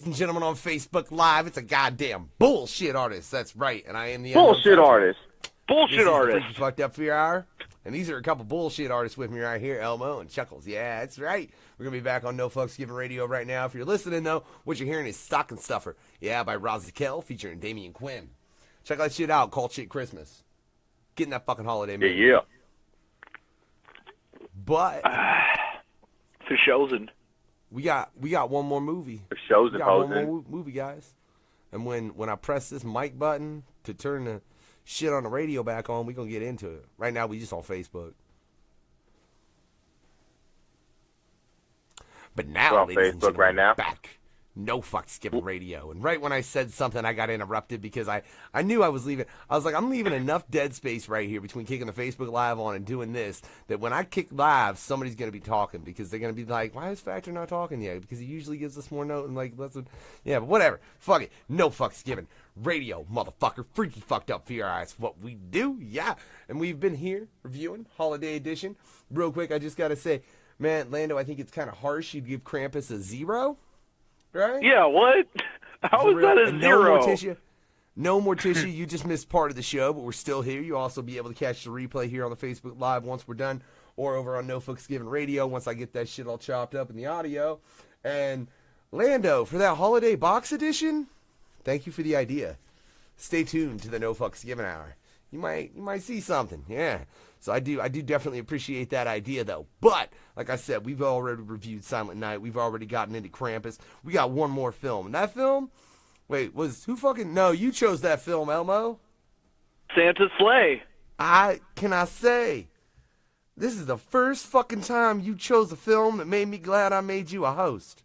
and gentlemen, on Facebook Live. It's a goddamn bullshit artist. That's right, and I am the Bullshit artist. Bullshit artist. Freaky Fucked Up Fear Hour, and these are a couple bullshit artists with me right here, Elmo and Chuckklez. Yeah, that's right. We're gonna be back on No Fucks Given Radio right now. If you're listening though, what you're hearing is Stocking Stuffer. Yeah, by Rosie Kell, featuring Damian Quinn. Check that shit out. Called Shit Christmas. Getting that fucking holiday movie. Yeah. But for chosen. We got one more movie. For chosen, we got one more movie, guys. And when I press this mic button to turn the shit on the radio back on, we gonna get into it. Right now, we just on Facebook. But now, we're on Facebook right now. Back. No Fucks Given Radio. And right when I said something, I got interrupted because I knew I was leaving. I was like, I'm leaving enough dead space right here between kicking the Facebook Live on and doing this that when I kick live, somebody's going to be talking because they're going to be like, why is Factor not talking yet? Because he usually gives us more note and like, yeah, but whatever. Fuck it. No Fucks Given Radio, motherfucker. Freaky Fucked Up Fear Hour. It's what we do. Yeah. And we've been here reviewing Holiday Edition. Real quick, I just got to say, man, Lando, I think it's kind of harsh you'd give Krampus a 0. Right? Yeah, what? How is that a 0? No more tissue. You just missed part of the show, but we're still here. You'll also be able to catch the replay here on the Facebook Live once we're done, or over on No Fucks Given Radio once I get that shit all chopped up in the audio. And Lando, for that holiday box edition, thank you for the idea. Stay tuned to the No Fucks Given Hour. You might see something. Yeah. So I do definitely appreciate that idea, though. But, like I said, we've already reviewed Silent Night. We've already gotten into Krampus. We got one more film. And that film, no, you chose that film, Elmo. Santa's Sleigh. Can I say, this is the first fucking time you chose a film that made me glad I made you a host.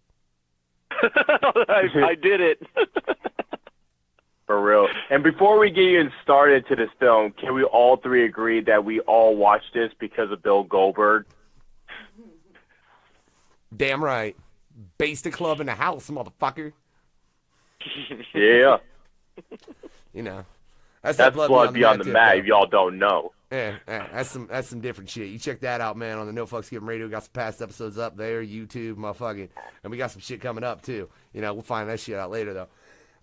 I did it. For real. And before we get even started to this film, can we all three agree that we all watched this because of Bill Goldberg? Damn right. Based a club in the house, motherfucker. Yeah. You know. That's Blood Beyond the Mat, if y'all don't know. Yeah, that's some different shit. You check that out, man, on the No Fucks Given Radio. We got some past episodes up there, YouTube, motherfucking. And we got some shit coming up, too. You know, we'll find that shit out later, though.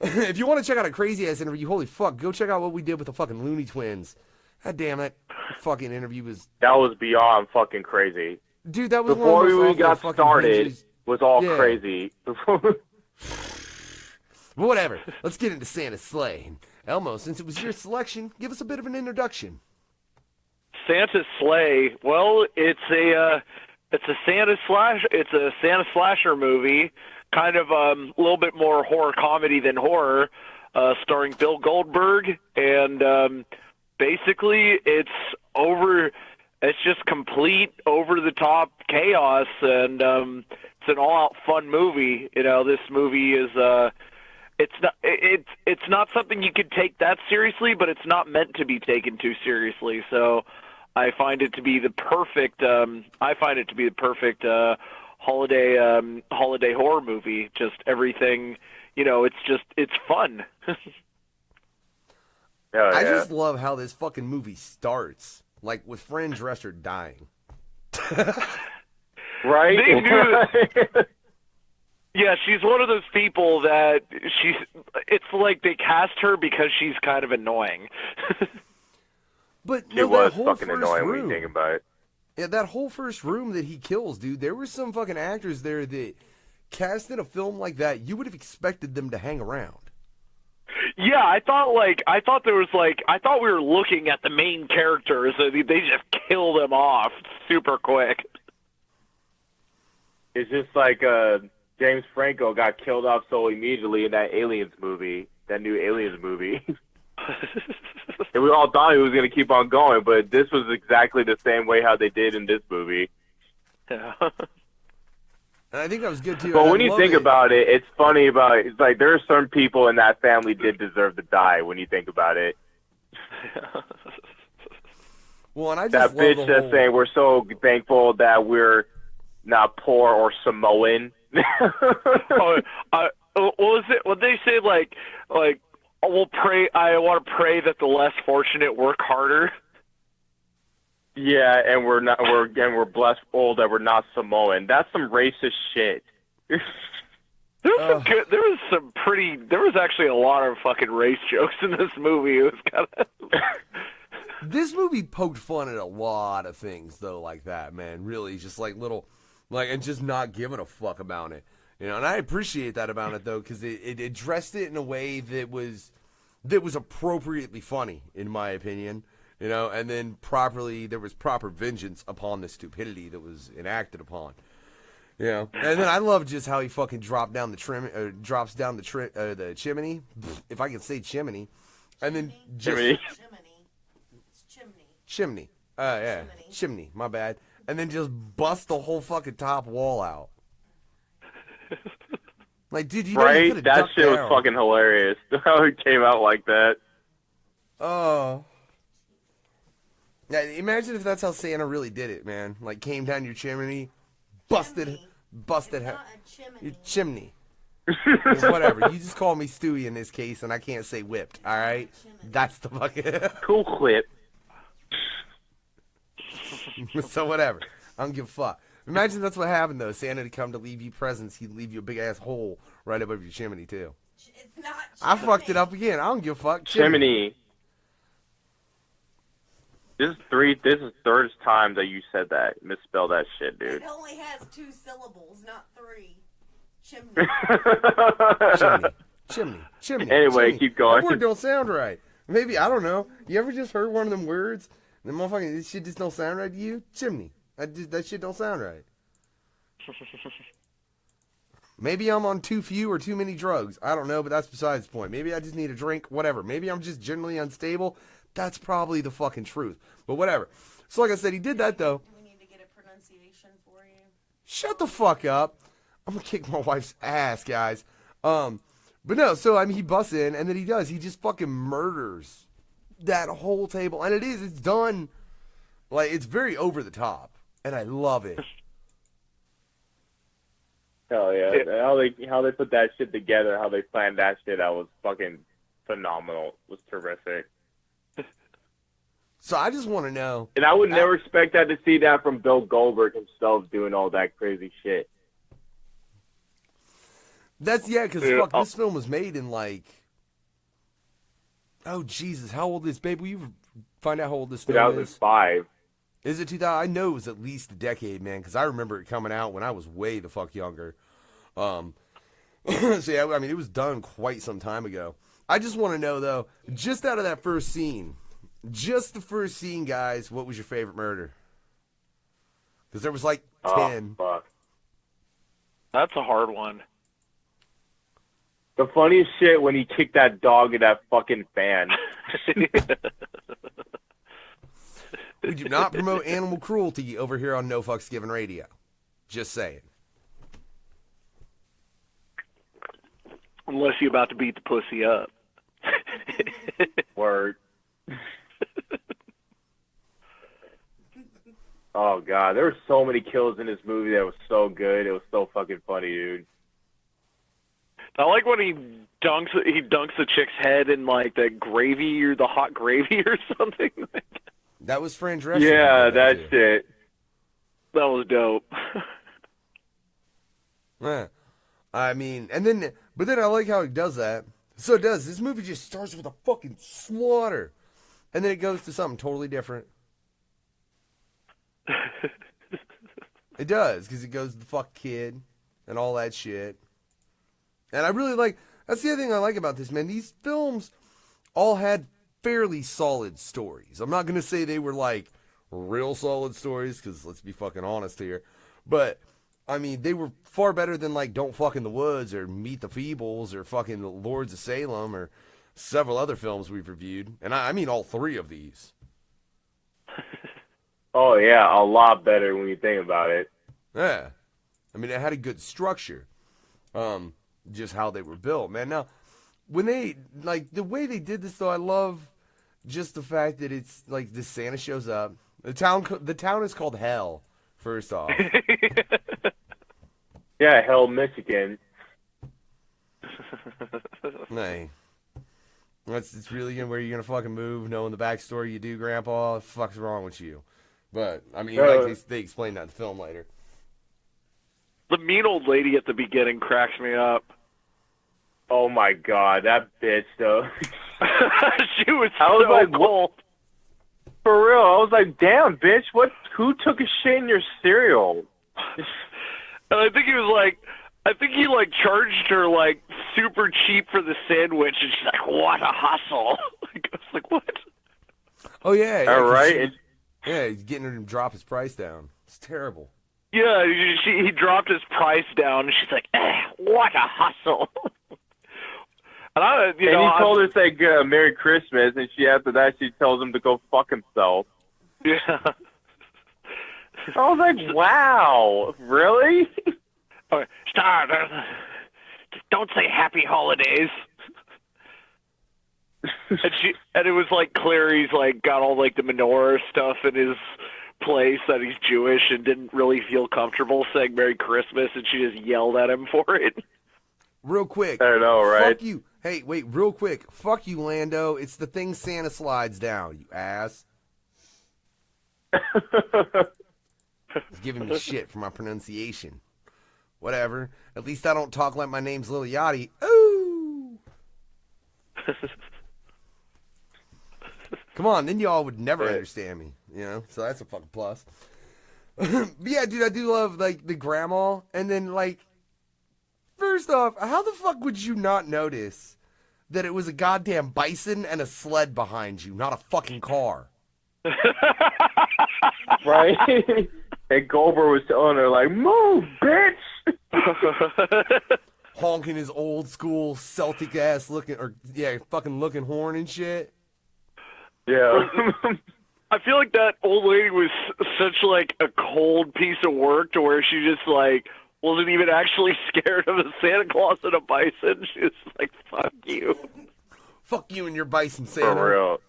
If you want to check out a crazy-ass interview, holy fuck, go check out what we did with the fucking Looney Twins. God damn it. Fucking interview was... That was beyond fucking crazy. Dude, that was before one of we got started was all crazy. Whatever. Let's get into Santa's Sleigh. And Elmo, since it was your selection, give us a bit of an introduction. Santa's Sleigh. Well, it's a Santa slasher movie. Kind of a little bit more horror comedy than horror, starring Bill Goldberg, and basically it's just complete over-the-top chaos, and it's an all-out fun movie. You know, this movie is it's not something you could take that seriously, but it's not meant to be taken too seriously. So I find it to be the perfect holiday horror movie. Just everything, you know, it's fun. I just love how this fucking movie starts, like with Fran Drescher dying. Right? They do. Yeah, she's one of those people that it's like they cast her because she's kind of annoying. But she was fucking annoying when you think about it. Yeah, that whole first room that he kills, dude, there were some fucking actors there that cast in a film like that, you would have expected them to hang around. Yeah, I thought we were looking at the main characters, and they just kill them off super quick. It's just like James Franco got killed off so immediately in that new Aliens movie. And we all thought he was going to keep on going, but this was exactly the same way how they did in this movie. Yeah. And I think that was good too. But when you think about it, it's funny it's like there are certain people in that family did deserve to die when you think about it. Well, and I just that bitch that's saying we're so thankful that we're not poor or Samoan. What was it? What they say? Like we'll pray. I want to pray that the less fortunate work harder. Yeah, and we're blessed that we're not Samoan. That's some racist shit. There was there was actually a lot of fucking race jokes in this movie. It was kind of. This movie poked fun at a lot of things, though, like that, man. Really, just like little, like, and just not giving a fuck about it. You know, and I appreciate that about it, though, because it addressed it in a way that was appropriately funny, in my opinion. You know, and then there was proper vengeance upon the stupidity that was enacted upon. You know, and then I love just how he fucking drops down the chimney, if I can say chimney, and then just chimney. Yeah, chimney. My bad. And then just bust the whole fucking top wall out. Like, dude, you know, right? You could've That ducked shit down. was fucking hilarious. How it came out like that. Oh. Yeah, imagine if that's how Santa really did it, man. Like, came down your chimney, busted your chimney. Well, whatever. You just call me Stewie in this case, and I can't say whipped, all right? That's the fucking... Cool clip. So whatever. I don't give a fuck. Imagine that's what happened, though. Santa to come to leave you presents, he'd leave you a big-ass hole right above your chimney, too. It's not chimney. I fucked it up again. I don't give a fuck. Chimney. This is third time that you said that. Misspell that shit, dude. It only has 2 syllables, not 3. Chimney. Chimney. Anyway, chimney. keep going. That word don't sound right. Maybe, I don't know. You ever just heard one of them words? And the motherfucking, this shit just don't sound right to you? Chimney. That shit don't sound right. Maybe I'm on too few or too many drugs. I don't know, but that's besides the point. Maybe I just need a drink, whatever. Maybe I'm just generally unstable. That's probably the fucking truth. But whatever. So like I said, he did that, though. We need to get a pronunciation for you. Shut the fuck up. I'm gonna kick my wife's ass, guys. But no, so I mean, he busts in, and then he does. He just fucking murders that whole table. And it's done, like, it's very over the top. And I love it. Hell yeah. How they put that shit together, how they planned that shit out was fucking phenomenal. It was terrific. So I just want to know. And I would never expect that to see that from Bill Goldberg himself doing all that crazy shit. That's, yeah, because fuck, this film was made in like, oh Jesus, how old is, babe? Will you find out how old this film is? 2005. Is it 2000? I know it was at least a decade, man, because I remember it coming out when I was way the fuck younger. So yeah, I mean, it was done quite some time ago. I just want to know, though, just out of that first scene, just the first scene, guys, what was your favorite murder? Because there was like 10. Oh, fuck. That's a hard one. The funniest shit when he kicked that dog in that fucking fan. We do not promote animal cruelty over here on No Fucks Given Radio. Just saying. Unless you're about to beat the pussy up. Word. Oh god, there were so many kills in this movie that was so good. It was so fucking funny, dude. I like when he dunks the chick's head in like the gravy or the hot gravy or something. That was Fran Drescher. Yeah, that shit. That was dope. Yeah. I mean, but then I like how he does that. So it does. This movie just starts with a fucking slaughter. And then it goes to something totally different. It does, because it goes to the fuck kid and all that shit. And I really like, that's the other thing I like about this, man. These films all had fairly solid stories. I'm not going to say they were like real solid stories, because let's be fucking honest here. But, I mean, they were far better than like Don't Fuck in the Woods or Meet the Feebles or fucking Lords of Salem or several other films we've reviewed. And I mean all 3 of these. Oh yeah, a lot better when you think about it. Yeah. I mean, it had a good structure. Just how they were built, man. Now, when they, like, the way they did this, though, I love just the fact that it's, like, this Santa shows up. The town is called Hell, first off. Yeah, Hell, Michigan. Hey. It's really where you're going to fucking move, knowing the backstory you do, Grandpa. What the fuck's wrong with you? But, I mean, like they explain that in the film later. The mean old lady at the beginning cracks me up. Oh my god, that bitch though. She was I was so like, cold. For real, I was like, damn, bitch, who took a shit in your cereal? And I think he like charged her like super cheap for the sandwich, and she's like, "What a hustle!" I was like, "What?" Oh yeah, All right. Yeah, he's getting her to drop his price down. It's terrible. Yeah, he dropped his price down, and she's like, "What a hustle!" And he told her to say Merry Christmas, and after that she tells him to go fuck himself. Yeah. I was like, wow, really? Star, don't say happy holidays. and it was like Clary's like got all like the menorah stuff in his place that he's Jewish and didn't really feel comfortable saying Merry Christmas, and she just yelled at him for it. Real quick. I know, right? Fuck you. Hey, wait, real quick. Fuck you, Lando. It's the thing Santa slides down, you ass. He's giving me shit for my pronunciation. Whatever. At least I don't talk like my name's Lil Yachty. Ooh! Come on, then y'all would never understand me, you know? So that's a fucking plus. But yeah, dude, I do love, like, the grandma. And then, like, first off, how the fuck would you not notice that it was a goddamn bison and a sled behind you, not a fucking car? Right? And Goldberg was telling her, like, move, bitch! Honking his old school Celtic ass looking, fucking looking horn and shit. Yeah. I feel like that old lady was such like a cold piece of work to where she just like wasn't even actually scared of a Santa Claus and a bison. She was like, fuck you. Fuck you and your bison, Santa. For real.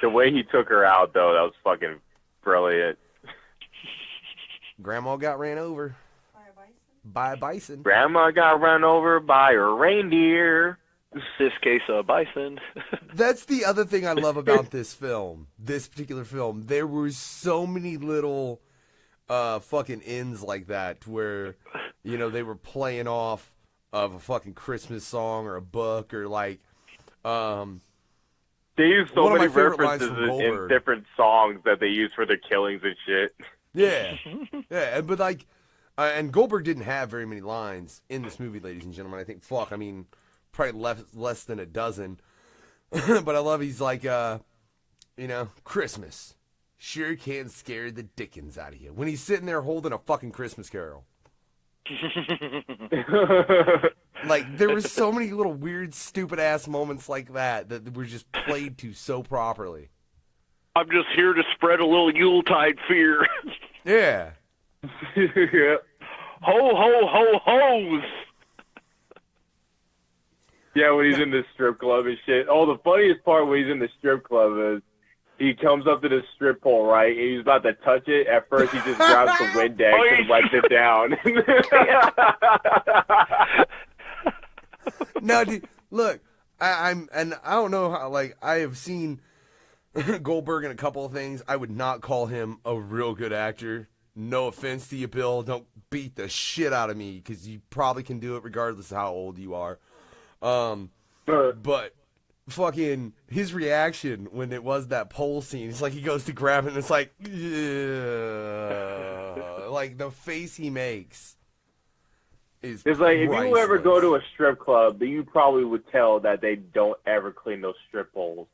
The way he took her out, though, that was fucking brilliant. Grandma got ran over. By a bison. Grandma got run over by a reindeer. This case, a bison. That's the other thing I love about this film. This particular film. There were so many little fucking ends like that where, you know, they were playing off of a fucking Christmas song or a book or like... They use so many references references in different songs that they use for their killings and shit. Yeah. Yeah, but like... and Goldberg didn't have very many lines in this movie, ladies and gentlemen. I think, probably less than a dozen. But I love he's like, you know, Christmas sure can scare the dickens out of you. When he's sitting there holding a fucking Christmas carol. Like, there were so many little weird, stupid-ass moments like that were just played to so properly. I'm just here to spread a little Yuletide fear. Yeah. Yeah. Ho, ho, ho, hoes! Yeah, when he's in the strip club and shit. Oh, the funniest part when he's in the strip club is he comes up to the strip pole, right? And he's about to touch it. At first, he just grabs the Windex and wipes it down. No, dude, look, I don't know how, like, I have seen Goldberg in a couple of things. I would not call him a real good actor. No offense to you, Bill. Don't beat the shit out of me, because you probably can do it regardless of how old you are. But fucking his reaction when it was that pole scene, it's like he goes to grab it and it's like, like the face he makes is It's like, if priceless. you ever go to a strip club, then you probably would tell that they don't ever clean those strip poles.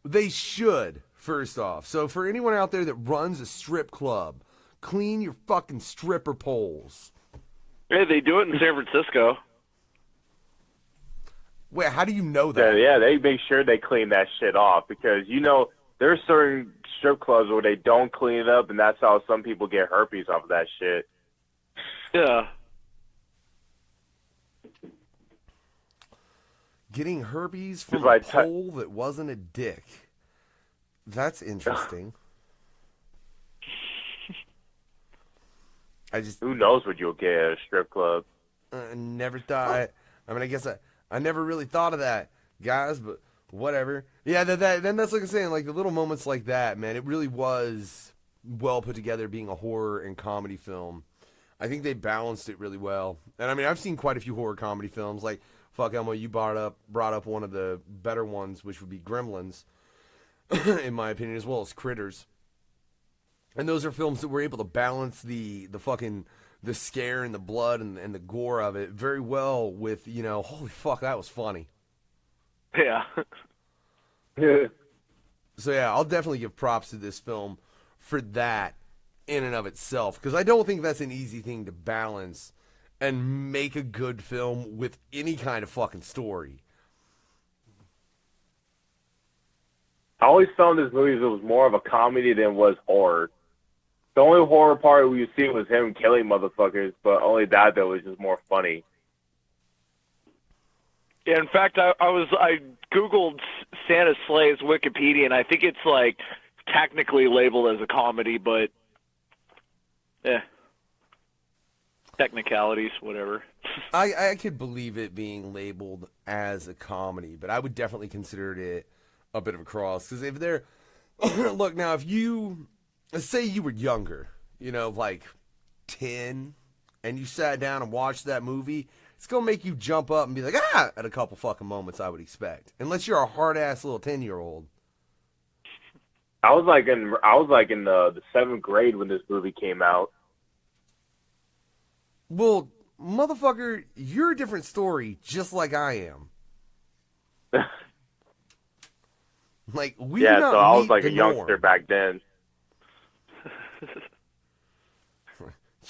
They should, first off. So for anyone out there that runs a strip club, clean your fucking stripper poles. Hey, they do it in San Francisco. Wait, how do you know that? Yeah, they make sure they clean that shit off because, you know, there are certain strip clubs where they don't clean it up, and that's how some people get herpes off of that shit. Yeah. Getting herpes from a pole that wasn't a dick. That's interesting. Who knows what you'll get at a strip club? I never thought. I mean, I guess I never really thought of that, guys. But whatever. Yeah, then that's like I'm saying, like the little moments like that, man. It really was well put together, being a horror and comedy film. I think they balanced it really well. And I mean, I've seen quite a few horror comedy films. Like, fuck, Elmo, you brought up one of the better ones, which would be Gremlins, in my opinion, as well as Critters. And those are films that were able to balance the scare and the blood and the gore of it very well with, holy fuck, that was funny. Yeah. So yeah, I'll definitely give props to this film for that in and of itself, because I don't think that's an easy thing to balance and make a good film with any kind of fucking story. I always found this movie it was more of a comedy than was horror. The only horror part we see was him killing motherfuckers, but only that though was just more funny. Yeah, in fact, I googled Santa Slay's Wikipedia, and I think it's like technically labeled as a comedy, but technicalities, whatever. I could believe it being labeled as a comedy, but I would definitely consider it a bit of a cross, because if they're look now, if you say you were younger, like 10, and you sat down and watched that movie, it's gonna make you jump up and be like, at a couple fucking moments, I would expect, unless you're a hard ass little 10-year-old. I was like in the 7th grade when this movie came out. Well, motherfucker, you're a different story, just like I am. Like, we do not so I was meet like the a youngster norm. back then.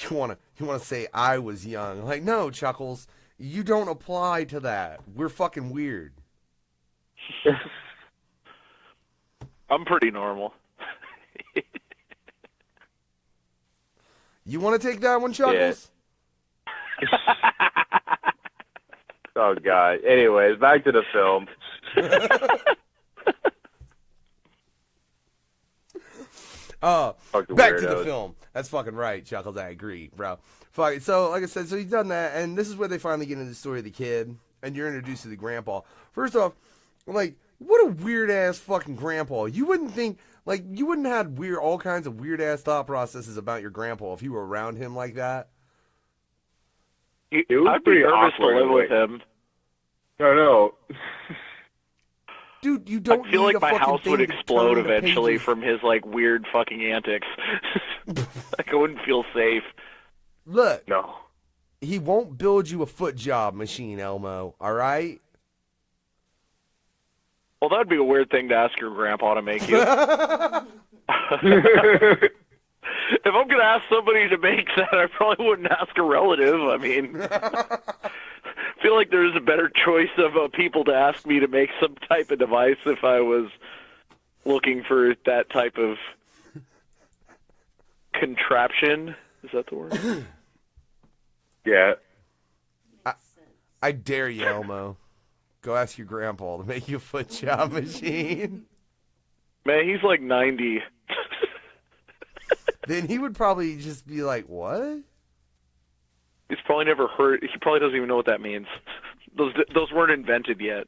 You wanna say I was young? Like, no, Chuckles, you don't apply to that. We're fucking weird. I'm pretty normal. You want to take that one, Chuckles? Oh God. Anyways, back to the film. Back to the film. That's fucking right, Chuckles. I agree, bro. Fuck. So, like I said, so he's done that, and this is where they finally get into the story of the kid, and you're introduced to the grandpa. First off, like, what a weird ass fucking grandpa. You wouldn't think, like, you wouldn't have all kinds of weird ass thought processes about your grandpa if you were around him like that. It was I'd be nervous to live with him. No. Dude, you don't. I feel need like a my fucking house thing would to explode turn the eventually pages. from his like weird fucking antics. Like I wouldn't feel safe. Look, No. he won't build you a foot job machine, Elmo. All right. Well, that'd be a weird thing to ask your grandpa to make you. If I'm gonna ask somebody to make that, I probably wouldn't ask a relative. I mean, I feel like there's a better choice of people to ask me to make some type of device if I was looking for that type of contraption. Is that the word? Yeah. I dare you, Elmo. Go ask your grandpa to make you a foot job machine. Man, he's like 90. Then he would probably just be like, what? He's probably never heard. He probably doesn't even know what that means. Those weren't invented yet.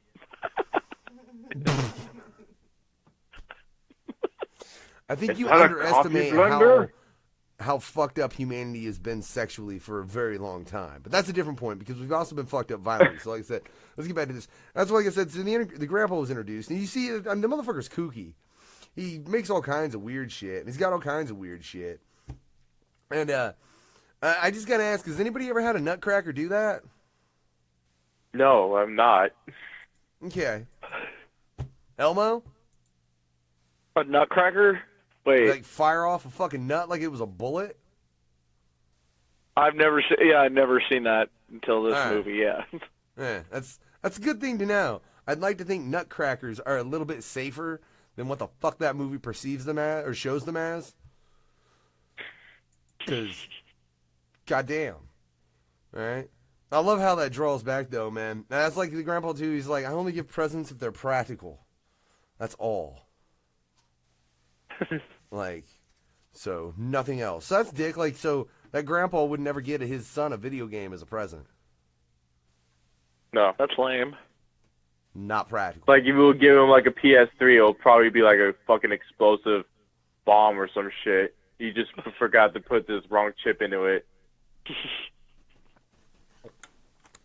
I think you that a underestimate coffee blender? how fucked up humanity has been sexually for a very long time. But that's a different point, because we've also been fucked up violently. So like I said, let's get back to this. That's why, like I said, so the grandpa was introduced. And you see, the motherfucker's kooky. He makes all kinds of weird shit. And he's got all kinds of weird shit. And I just got to ask, has anybody ever had a nutcracker do that? No, I'm not. Okay. Elmo? A nutcracker? Wait, Like fire off a fucking nut like it was a bullet? I've never seen that until this movie. Yeah. Yeah, that's a good thing to know. I'd like to think nutcrackers are a little bit safer than what the fuck that movie perceives them as or shows them as. Because, goddamn. Alright? I love how that draws back, though, man. That's like the grandpa, too. He's like, I only give presents if they're practical. That's all. Like, so, nothing else. So that's dick. Like, so, that grandpa would never get his son a video game as a present. No. That's lame. Not practical. Like, if you would give him, like, a PS3, it'll probably be, like, a fucking explosive bomb or some shit. You just forgot to put this wrong chip into it.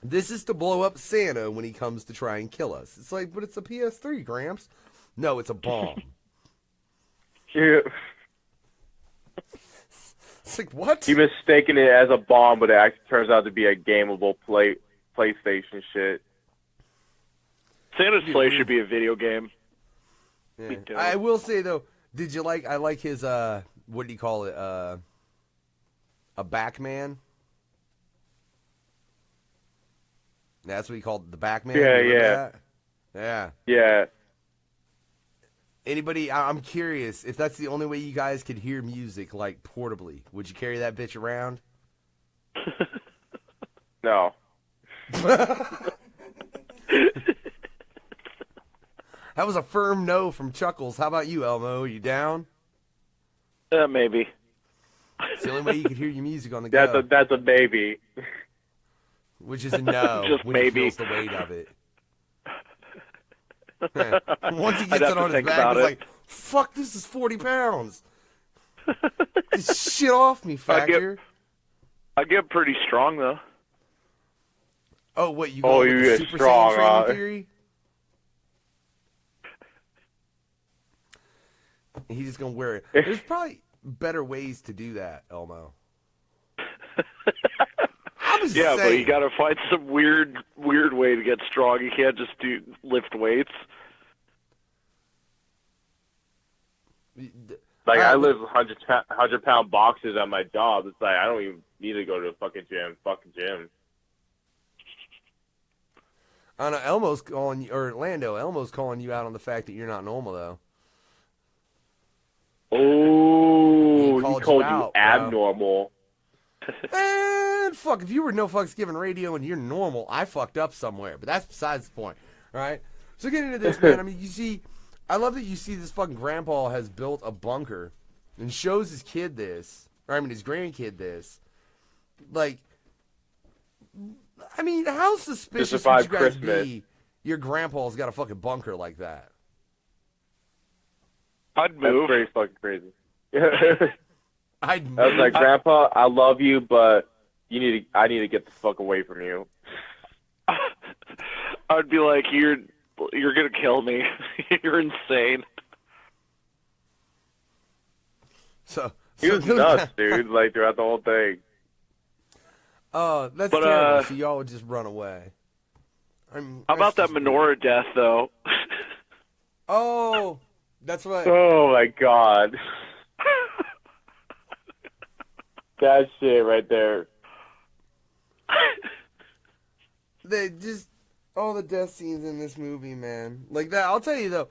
This is to blow up Santa when he comes to try and kill us. It's like, but it's a PS3, Gramps. No, it's a bomb. Yeah. It's like, what? He mistaken it as a bomb, but it actually turns out to be a gameable PlayStation shit. Santa's Sleigh should be a video game. Yeah. I will say though, did you like? I like his what do you call it? A backman. That's what he called the backman. Yeah. Anybody? I'm curious if that's the only way you guys could hear music, like portably. Would you carry that bitch around? No. That was a firm no from Chuckklez. How about you, Elmo? Are you down? Maybe. It's the only way you could hear your music on the go. That's a maybe. Which is a no. Just when maybe. He feels the weight of it. Once he gets I'd have it on to his think back, about he's it. like, fuck, this is 40 pounds. Get shit off me, factor. I get pretty strong, though. Oh, what, you Oh, going you with the get Super strong, Saiyan training huh? theory? He's just going to wear it. There's probably better ways to do that, Elmo. Yeah, but you gotta find some weird way to get strong. You can't just lift weights. Like, I live 100-pound boxes at my job. It's like, I don't even need to go to a fucking gym. I know Elmo's calling you, or Lando, Elmo's calling you out on the fact that you're not normal, though. Oh, he called you out, abnormal. And fuck, if you were no fucks given radio and you're normal, I fucked up somewhere. But that's besides the point, all right? So getting into this, man, I mean, you see, I love that you see this fucking grandpa has built a bunker and shows his kid this, or I mean his grandkid this. Like, I mean, how suspicious would you guys be? Your grandpa's got a fucking bunker like that. I'd move. That's pretty fucking crazy. I was like, Grandpa, I love you, but I need to get the fuck away from you. I'd be like, you're gonna kill me. You're insane. So he was nuts, dude. Like throughout the whole thing. Oh, that's terrible. So y'all would just run away. How about that menorah death, though? Oh, that's what. Oh my god. That shit right there. They just all the death scenes in this movie, man. Like that. I'll tell you though.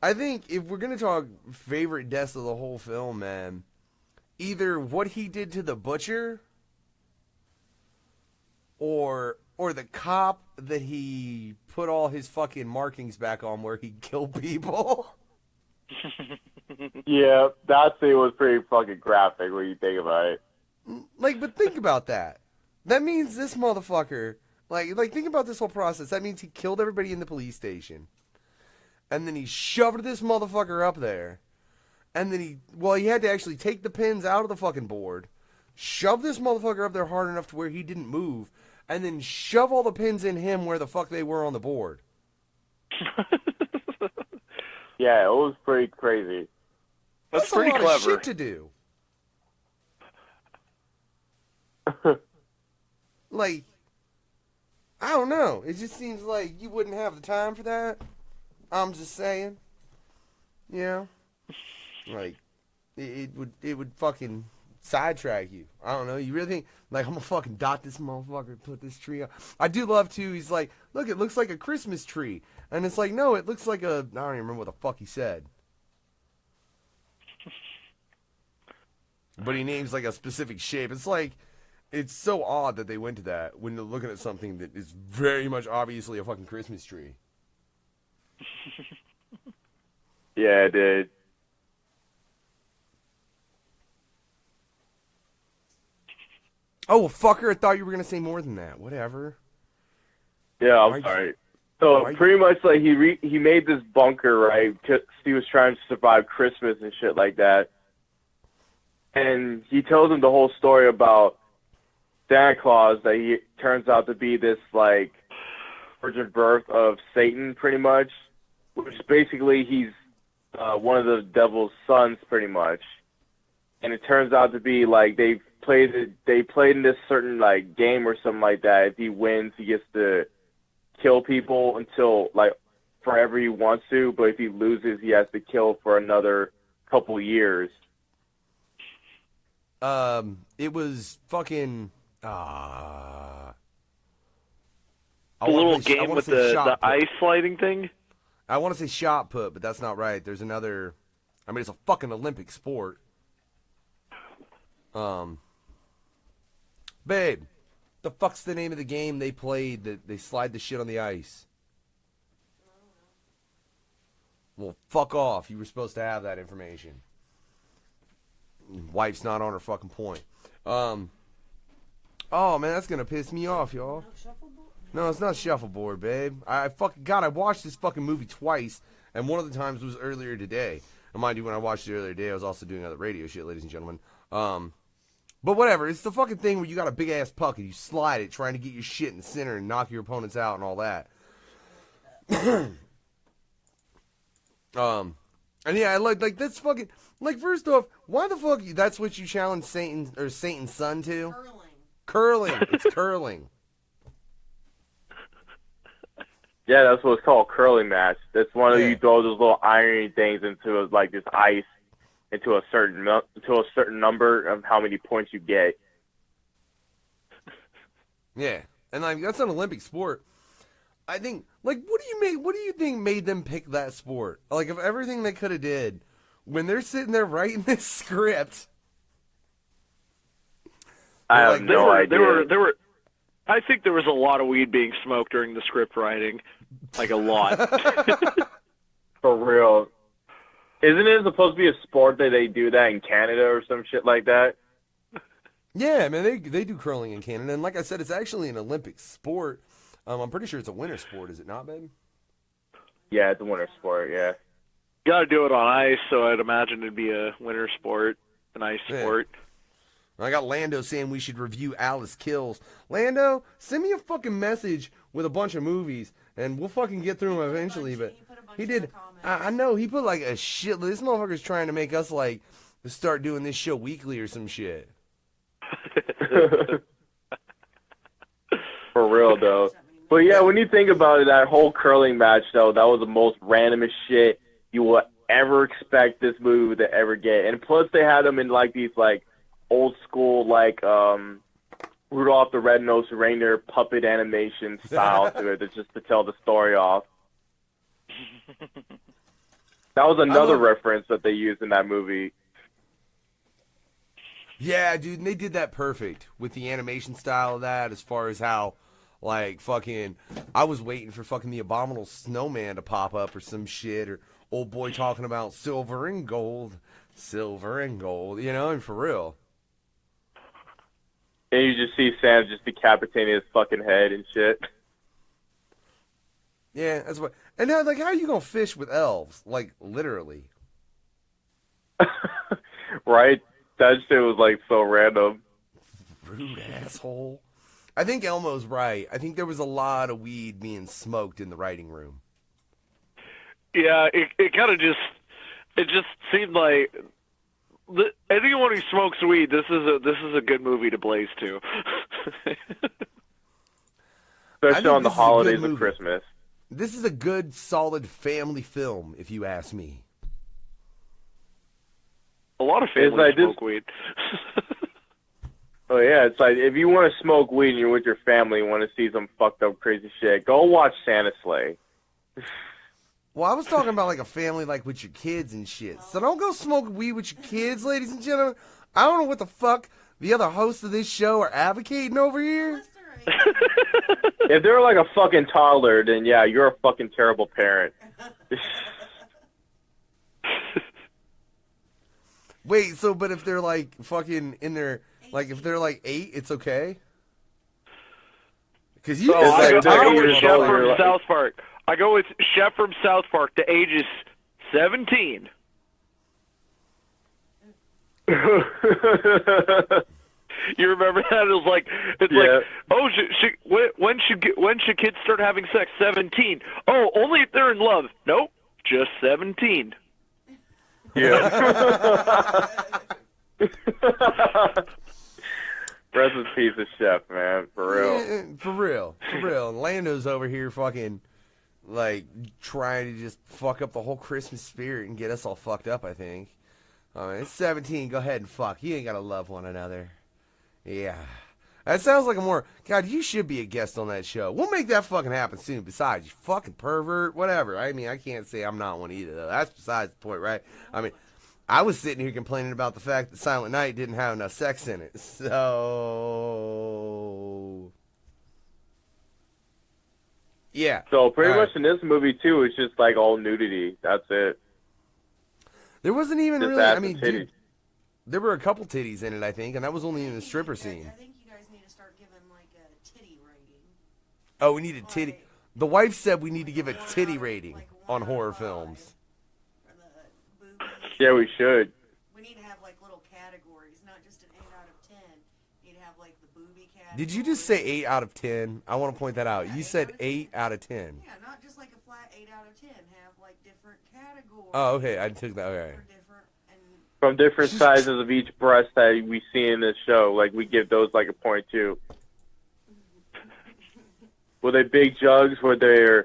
I think if we're gonna talk favorite deaths of the whole film, man, either what he did to the butcher, or the cop that he put all his fucking markings back on where he killed people. Yeah, that scene was pretty fucking graphic when you think about it. Like, but think about that. That means this motherfucker, like think about this whole process. That means he killed everybody in the police station. And then he shoved this motherfucker up there. And then he had to actually take the pins out of the fucking board, shove this motherfucker up there hard enough to where he didn't move, and then shove all the pins in him where the fuck they were on the board. Yeah, it was pretty crazy. That's pretty a lot clever. of shit to do. Like, I don't know. It just seems like you wouldn't have the time for that. I'm just saying. Yeah. Like, it would fucking sidetrack you. I don't know. You really think, like, I'm gonna fucking dot this motherfucker, put this tree up. I do love, too, he's like, look, it looks like a Christmas tree. And it's like, no, it looks like a, I don't even remember what the fuck he said. But he names, like, a specific shape. It's like, it's so odd that they went to that when they're looking at something that is very much obviously a fucking Christmas tree. Yeah, it did. Oh, fucker, I thought you were going to say more than that. Whatever. Yeah, I'm sorry. So pretty much, like, he made this bunker, right? Because he was trying to survive Christmas and shit like that. And he tells him the whole story about Santa Claus that he turns out to be this like virgin birth of Satan, pretty much, which basically he's one of the devil's sons, pretty much. And it turns out to be like they played in this certain like game or something like that. If he wins, he gets to kill people until like forever he wants to, but if he loses, he has to kill for another couple years. It was fucking the little game with the ice sliding thing. I want to say shot put, but that's not right. There's another. I mean, it's a fucking Olympic sport. Babe, the fuck's the name of the game they played that they slide the shit on the ice? Well, fuck off. You were supposed to have that information. Wife's not on her fucking point. Oh man, that's gonna piss me off, y'all. No, it's not shuffleboard, babe. I watched this fucking movie twice, and one of the times was earlier today. And mind you, when I watched it earlier today, I was also doing other radio shit, ladies and gentlemen. But whatever, it's the fucking thing where you got a big ass puck and you slide it, trying to get your shit in the center and knock your opponents out and all that. And yeah, like that's fucking like first off, why the fuck that's what you challenge Satan's son to? Curling. It's curling. Yeah, that's what it's called, curling match. That's one of you throw those little iron things into like this ice into a certain number of how many points you get. Yeah, and like that's an Olympic sport. I think, like, what do you think made them pick that sport? Like, of everything they could have did, when they're sitting there writing this script, I have no idea. There were. I think there was a lot of weed being smoked during the script writing, like a lot. For real. Isn't it supposed to be a sport that they do that in Canada or some shit like that? Yeah, man, they do curling in Canada, and like I said, it's actually an Olympic sport. I'm pretty sure it's a winter sport, is it not, babe? Yeah, it's a winter sport, yeah. You gotta do it on ice, so I'd imagine it'd be a winter sport, an ice sport. I got Lando saying we should review Alice Kills. Lando, send me a fucking message with a bunch of movies, and we'll fucking get through them eventually, but he did. I know, he put like a shit. This motherfucker's trying to make us like start doing this show weekly or some shit. For real, though. But yeah, when you think about it, that whole curling match, though, that was the most randomest shit you will ever expect this movie to ever get. And plus, they had them in like these like old school like Rudolph the Red-Nosed Reindeer puppet animation style to it, just to tell the story off. That was another reference that they used in that movie. Yeah, dude, and they did that perfect with the animation style of that, as far as how, like, fucking, I was waiting for fucking the Abominable Snowman to pop up or some shit, or old boy talking about silver and gold, you know, and for real. And you just see Sam just decapitating his fucking head and shit. Yeah, that's what. And now, like, how are you gonna fish with elves? Like, literally. Right? That shit was, like, so random. Rude asshole. I think Elmo's right. I think there was a lot of weed being smoked in the writing room. Yeah, it kind of just seemed like anyone who smokes weed, this is a good movie to blaze to. Especially on the holidays of Christmas. This is a good, solid family film, if you ask me. A lot of families smoke weed. Oh yeah, it's like if you want to smoke weed and you're with your family and want to see some fucked up crazy shit, go watch Santa Sleigh. Well, I was talking about like a family like with your kids and shit. So don't go smoke weed with your kids, ladies and gentlemen. I don't know what the fuck the other hosts of this show are advocating over here. If they're like a fucking toddler, then yeah, you're a fucking terrible parent. Wait, so but if they're like fucking in their like if they're like 8, it's okay? Because you I go with Chef from South Park. I go with Chef from South Park. The age is 17. You remember that? It was like, it's like, oh, when should kids start having sex? 17. Oh, only if they're in love. Nope, just 17. Yeah. Rest in peace of Chef, man. For real. Yeah, for real. And Lando's over here fucking, like, trying to just fuck up the whole Christmas spirit and get us all fucked up, I think. It's 17. Go ahead and fuck. You ain't got to love one another. Yeah. That sounds like a more... God, you should be a guest on that show. We'll make that fucking happen soon. Besides, you fucking pervert, whatever. I mean, I can't say I'm not one either, though. That's besides the point, right? I mean, I was sitting here complaining about the fact that Silent Night didn't have enough sex in it. So... yeah. So pretty much in this movie, too, it's just like all nudity. That's it. There wasn't even just really... I mean, titties. dude, there were a couple titties in it, I think, and that was only in the stripper scene. I think you guys need to start giving like a titty rating. Oh, we need a titty... The wife said we need to give a titty rating on horror films. Yeah, we should. We need to have like little categories, not just an 8 out of 10. You need to have like the booby category. Did you just say 8 out of 10? I want to point that out. You said 8 out of 10. Yeah, not just like a flat 8 out of 10. Have like different categories. Oh, okay. I took that. Okay. From different sizes of each breast that we see in this show, like we give those like a point too. Were they big jugs? Were they,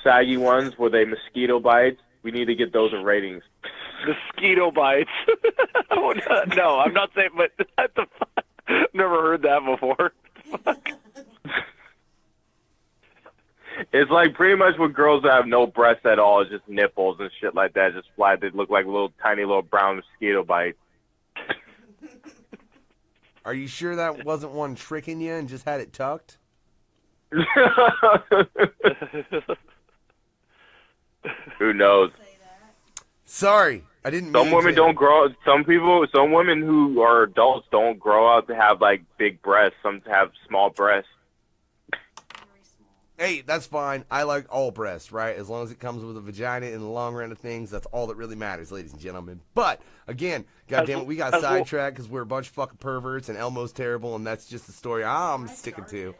saggy ones? Were they mosquito bites? We need to get those in ratings. Mosquito bites. Oh, no, I'm not saying, but never heard that before. It's like pretty much what girls that have no breasts at all, is just nipples and shit like that, just flat. They look like tiny little brown mosquito bites. Are you sure that wasn't one tricking you and just had it tucked? Who knows? Sorry, I didn't mean Some women to. don't grow. Some women who are adults don't grow up to have like big breasts. Some have small breasts. Hey, that's fine. I like all breasts, right? As long as it comes with a vagina in the long run of things, that's all that really matters, ladies and gentlemen. But, again, goddammit, we got sidetracked because we're a bunch of fucking perverts and Elmo's terrible, and that's just the story I'm sticking to.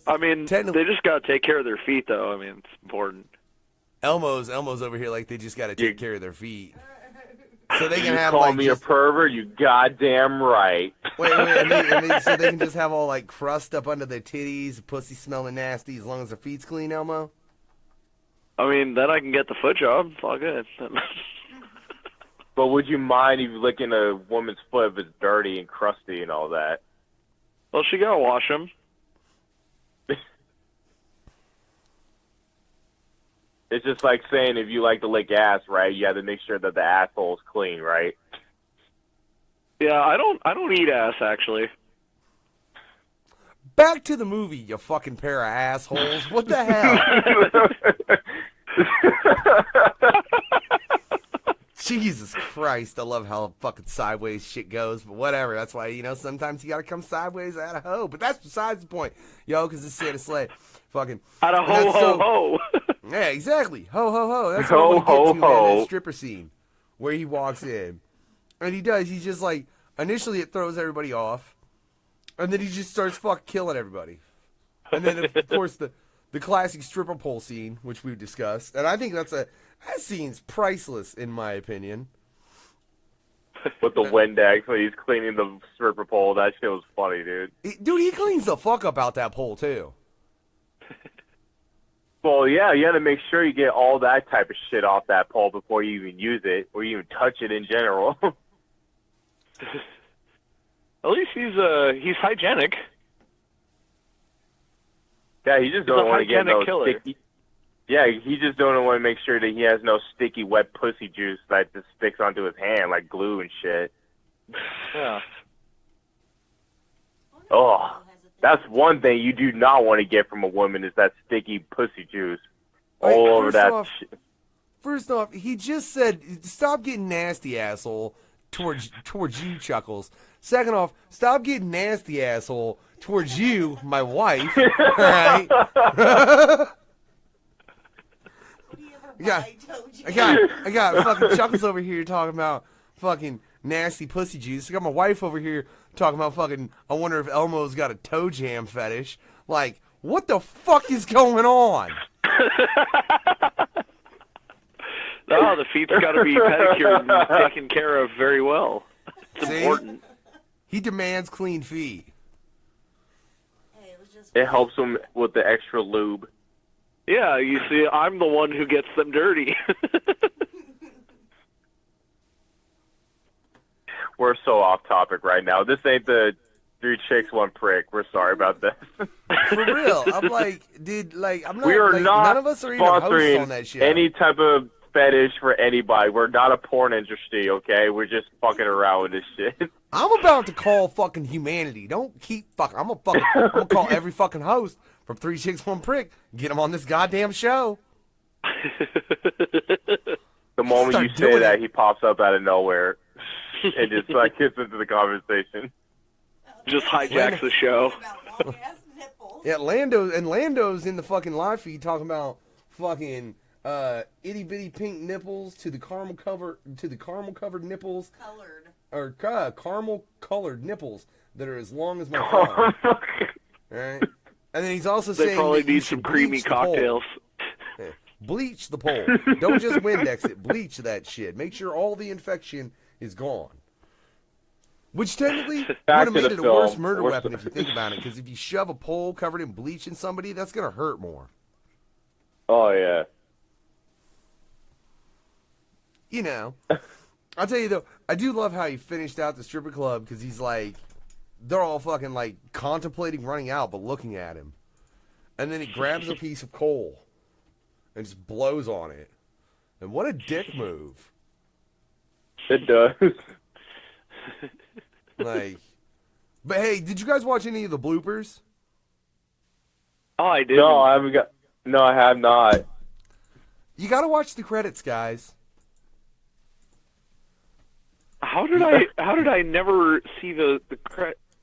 I mean, they just got to take care of their feet, though. I mean, it's important. Elmo's over here like they just got to take care of their feet. So they can have call like me a pervert, you goddamn right. Wait, so they can just have all like crust up under their titties, pussy smelling nasty, as long as their feet's clean, Elmo? I mean, then I can get the foot job. It's all good. But would you mind if you licking a woman's foot if it's dirty and crusty and all that? Well, she gotta wash them. It's just like saying if you like to lick ass, right? You have to make sure that the asshole's clean, right? Yeah, I don't eat ass actually. Back to the movie, you fucking pair of assholes. What the hell? Jesus Christ, I love how fucking sideways shit goes, but whatever. That's why, sometimes you gotta come sideways out of hoe. But that's besides the point. Yo, because it's Santa Sled. Fucking. Out of ho, ho, ho. Yeah, exactly. Ho, ho, ho. That's ho, what I ho, want to get to ho. in that stripper scene where he walks in. And he does. He's just like, initially it throws everybody off. And then he just starts fucking killing everybody. And then, of course, the classic stripper pole scene, which we've discussed. And I think that scene's priceless, in my opinion. With the Windex when he's cleaning the stripper pole, that shit was funny, dude. Dude, he cleans the fuck up out that pole, too. Well, yeah, you got to make sure you get all that type of shit off that pole before you even use it, or you even touch it in general. At least he's hygienic. Yeah, he just don't want to get no killer. sticky. Yeah, he just don't want to make sure that he has no sticky, wet pussy juice that just sticks onto his hand like glue and shit. Yeah. Oh, that's one thing you do not want to get from a woman is that sticky pussy juice all over that shit. First off, he just said, stop getting nasty, asshole, towards you, Chuckles. Second off, stop getting nasty, asshole, towards you, my wife. Right? I got fucking Chuckles over here talking about fucking nasty pussy juice. I got my wife over here talking about fucking, I wonder if Elmo's got a toe jam fetish. Like, what the fuck is going on? Oh, the feet's got to be pedicured and taken care of very well. It's important. He demands clean feet. It helps him with the extra lube. Yeah, you see, I'm the one who gets them dirty. We're so off topic right now. This ain't the 3 chicks, 1 prick. We're sorry about this. For real. I'm like, dude, like, I'm not, we are like, not none of us are even hosts on that sponsoring shit. any type of fetish for anybody. We're not a porn industry, okay? We're just fucking around with this shit. I'm about to call fucking humanity. Don't keep fucking. I'm gonna call every fucking host from 3 Chicks 1 Prick. Get them on this goddamn show. The moment you say that, he pops up out of nowhere and just like gets into the conversation. Just hijacks the show. Yeah, Lando's in the fucking live feed talking about fucking itty bitty pink nipples to the caramel covered nipples. Or caramel colored nipples that are as long as my thumb. Alright? And then he's also saying they probably that you need some should creamy bleach the pole. cocktails. Yeah. Bleach the pole. Don't just Windex it. Bleach that shit. Make sure all the infection is gone. Which technically would have made it a worse murder weapon if you think about it. Because if you shove a pole covered in bleach in somebody, that's going to hurt more. Oh, yeah. You know. I'll tell you though, I do love how he finished out the stripper club because he's like, they're all fucking like contemplating running out but looking at him. And then he grabs a piece of coal and just blows on it. And what a dick move. It does. Like, but hey, did you guys watch any of the bloopers? Oh, I did. No, I haven't got. No, I have not. You gotta watch the credits, guys. How did I never see the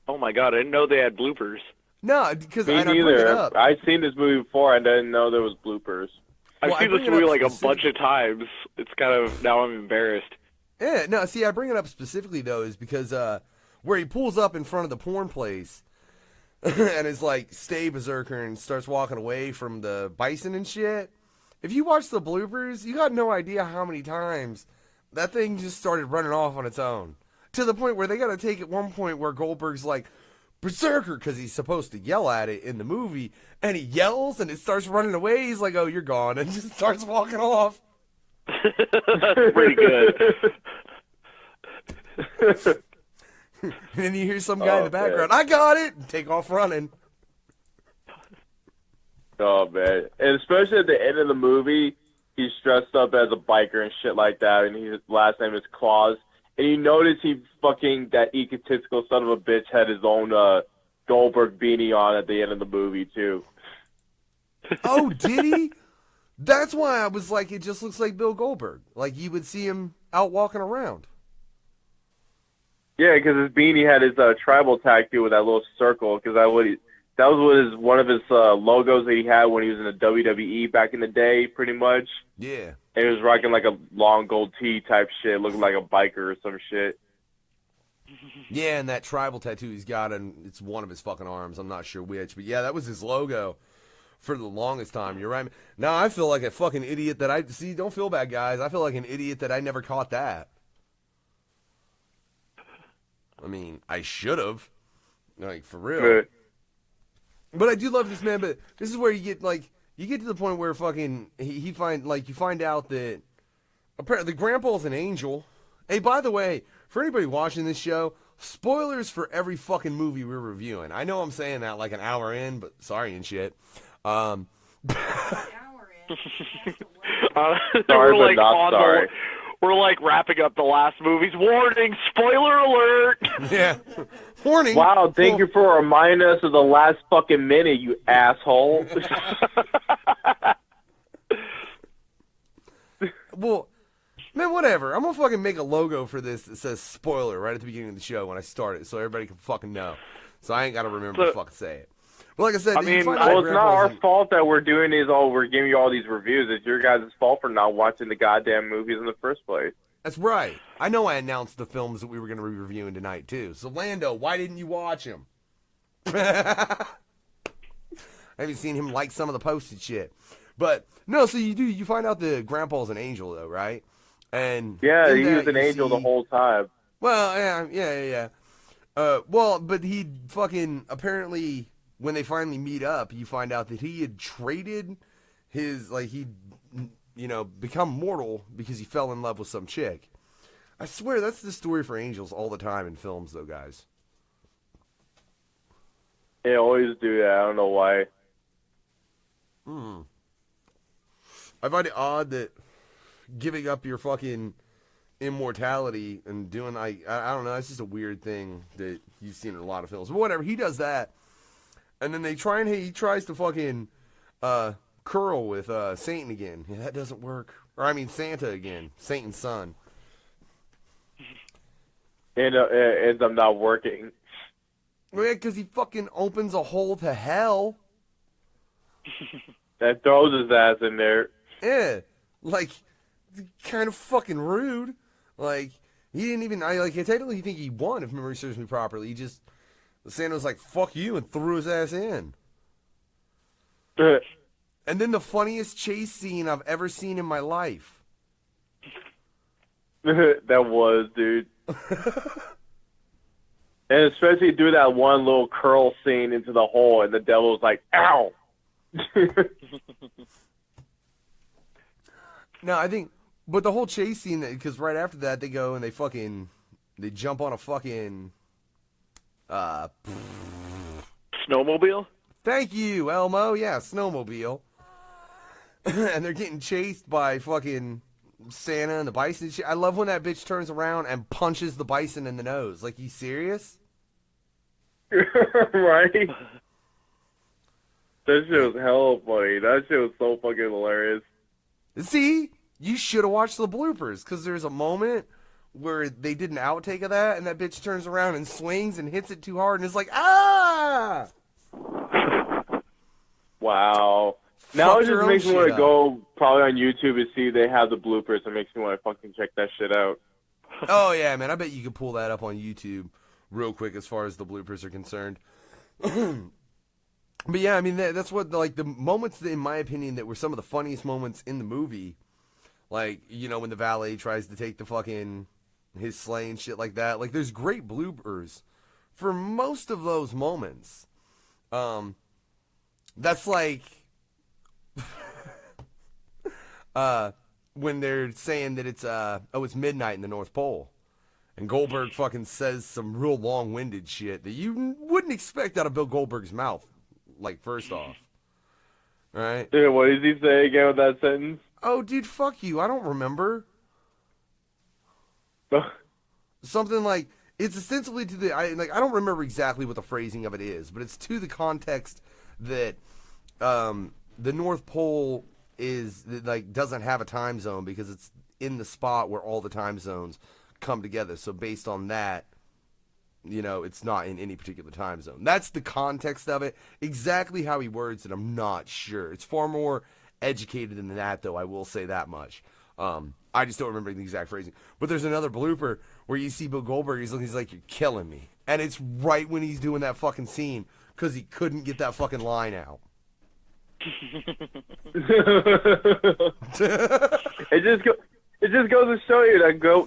Oh my god, I didn't know they had bloopers. No, because Me I bring it neither. up. I'd seen this movie before. I didn't know there was bloopers. I've seen this movie like a bunch of times. It's kind of, now I'm embarrassed. Yeah, no, see, I bring it up specifically, though, is because where he pulls up in front of the porn place and is like, stay berserker, and starts walking away from the bison and shit. If you watch the bloopers, you got no idea how many times that thing just started running off on its own. To the point where they got to take at one point where Goldberg's like, berserker, because he's supposed to yell at it in the movie, and he yells and it starts running away. He's like, oh, you're gone, and just starts walking off. That's pretty good. And then you hear some guy in the background, I got it, and take off running. Oh, man. And especially at the end of the movie, he's dressed up as a biker and shit like that, and his last name is Claus. And you notice that egotistical son of a bitch had his own Goldberg beanie on at the end of the movie, too. Oh, did he? That's why I was like, it just looks like Bill Goldberg. Like, you would see him out walking around. Yeah, because his beanie had his tribal tattoo with that little circle, because that was one of his logos that he had when he was in the WWE back in the day, pretty much. Yeah. And he was rocking like a long gold tee type shit, looking like a biker or some shit. Yeah, and that tribal tattoo he's got, and it's one of his fucking arms. I'm not sure which, but yeah, that was his logo for the longest time. You're right. Now I feel like a fucking idiot that don't feel bad, guys. I feel like an idiot that I never caught that. I mean, I should have. Like, for real. Right. But I do love this man, but this is where you get to the point where fucking you find out that apparently Grandpa's an angel. Hey, by the way, for anybody watching this show, spoilers for every fucking movie we're reviewing. I know I'm saying that like an hour in, but sorry and shit. Sorry, we're but like not sorry. We're like wrapping up the last movies. Warning! Spoiler alert! Yeah. Warning! Wow, thank you for reminding us of the last fucking minute, you asshole. Well, man, whatever. I'm gonna fucking make a logo for this that says spoiler right at the beginning of the show when I start it, so everybody can fucking know. So I ain't gotta remember to fucking say it. But like I said, it's not our fault that we're doing we're giving you all these reviews. It's your guys' fault for not watching the goddamn movies in the first place. That's right. I know I announced the films that we were going to be reviewing tonight, too. So, Lando, why didn't you watch them? I haven't seen him like some of the posted shit. But, no, so you find out that Grandpa's an angel, though, right? And yeah, he was an angel the whole time. Well, yeah. Well, but he fucking, apparently, when they finally meet up, you find out that he had traded his, like, he'd, become mortal because he fell in love with some chick. I swear, that's the story for angels all the time in films, though, guys. They always do that. I don't know why. I find it odd that giving up your fucking immortality and doing, I don't know, that's just a weird thing that you've seen in a lot of films. But whatever, he does that. And then he tries to fucking curl with Satan again. Yeah, that doesn't work. Or, I mean, Santa again. Satan's son. And ends up not working. Well, yeah, because he fucking opens a hole to hell. That throws his ass in there. Yeah. Like, kind of fucking rude. Like, he didn't even, I technically think he won, if memory serves me properly. Santa was like, fuck you, and threw his ass in. And then the funniest chase scene I've ever seen in my life. That was, dude. And especially do that one little curl scene into the hole, and the devil was like, ow! No, I think, but the whole chase scene, because right after that, they go and they jump on a fucking, snowmobile? Thank you, Elmo. Yeah, snowmobile. And they're getting chased by fucking Santa and the bison. I love when that bitch turns around and punches the bison in the nose. Like, you serious? Right? That shit was hella funny. That shit was so fucking hilarious. See? You should have watched the bloopers, because there's a moment where they did an outtake of that, and that bitch turns around and swings and hits it too hard, and it's like, ah! Wow. Now it just makes me want to go probably on YouTube and see if they have the bloopers. It makes me want to fucking check that shit out. Oh, yeah, man. I bet you could pull that up on YouTube real quick as far as the bloopers are concerned. But, yeah, I mean, that's what, like, the moments, in my opinion, that were some of the funniest moments in the movie. Like, when the valet tries to take the fucking, his sleigh and shit like that. Like, there's great bloopers for most of those moments. That's like, when they're saying that it's midnight in the North Pole. And Goldberg fucking says some real long-winded shit that you wouldn't expect out of Bill Goldberg's mouth, like, first off. Right? Dude, what does he say again with that sentence? Oh, dude, fuck you. I don't remember. Something like, it's essentially to the, I don't remember exactly what the phrasing of it is, but it's to the context that the North Pole doesn't have a time zone because it's in the spot where all the time zones come together. So based on that, it's not in any particular time zone. That's the context of it. Exactly how he words it, I'm not sure. It's far more educated than that, though, I will say that much. I just don't remember the exact phrasing. But there's another blooper where you see Bill Goldberg, he's like, you're killing me. And it's right when he's doing that fucking scene, because he couldn't get that fucking line out. It just goes to show you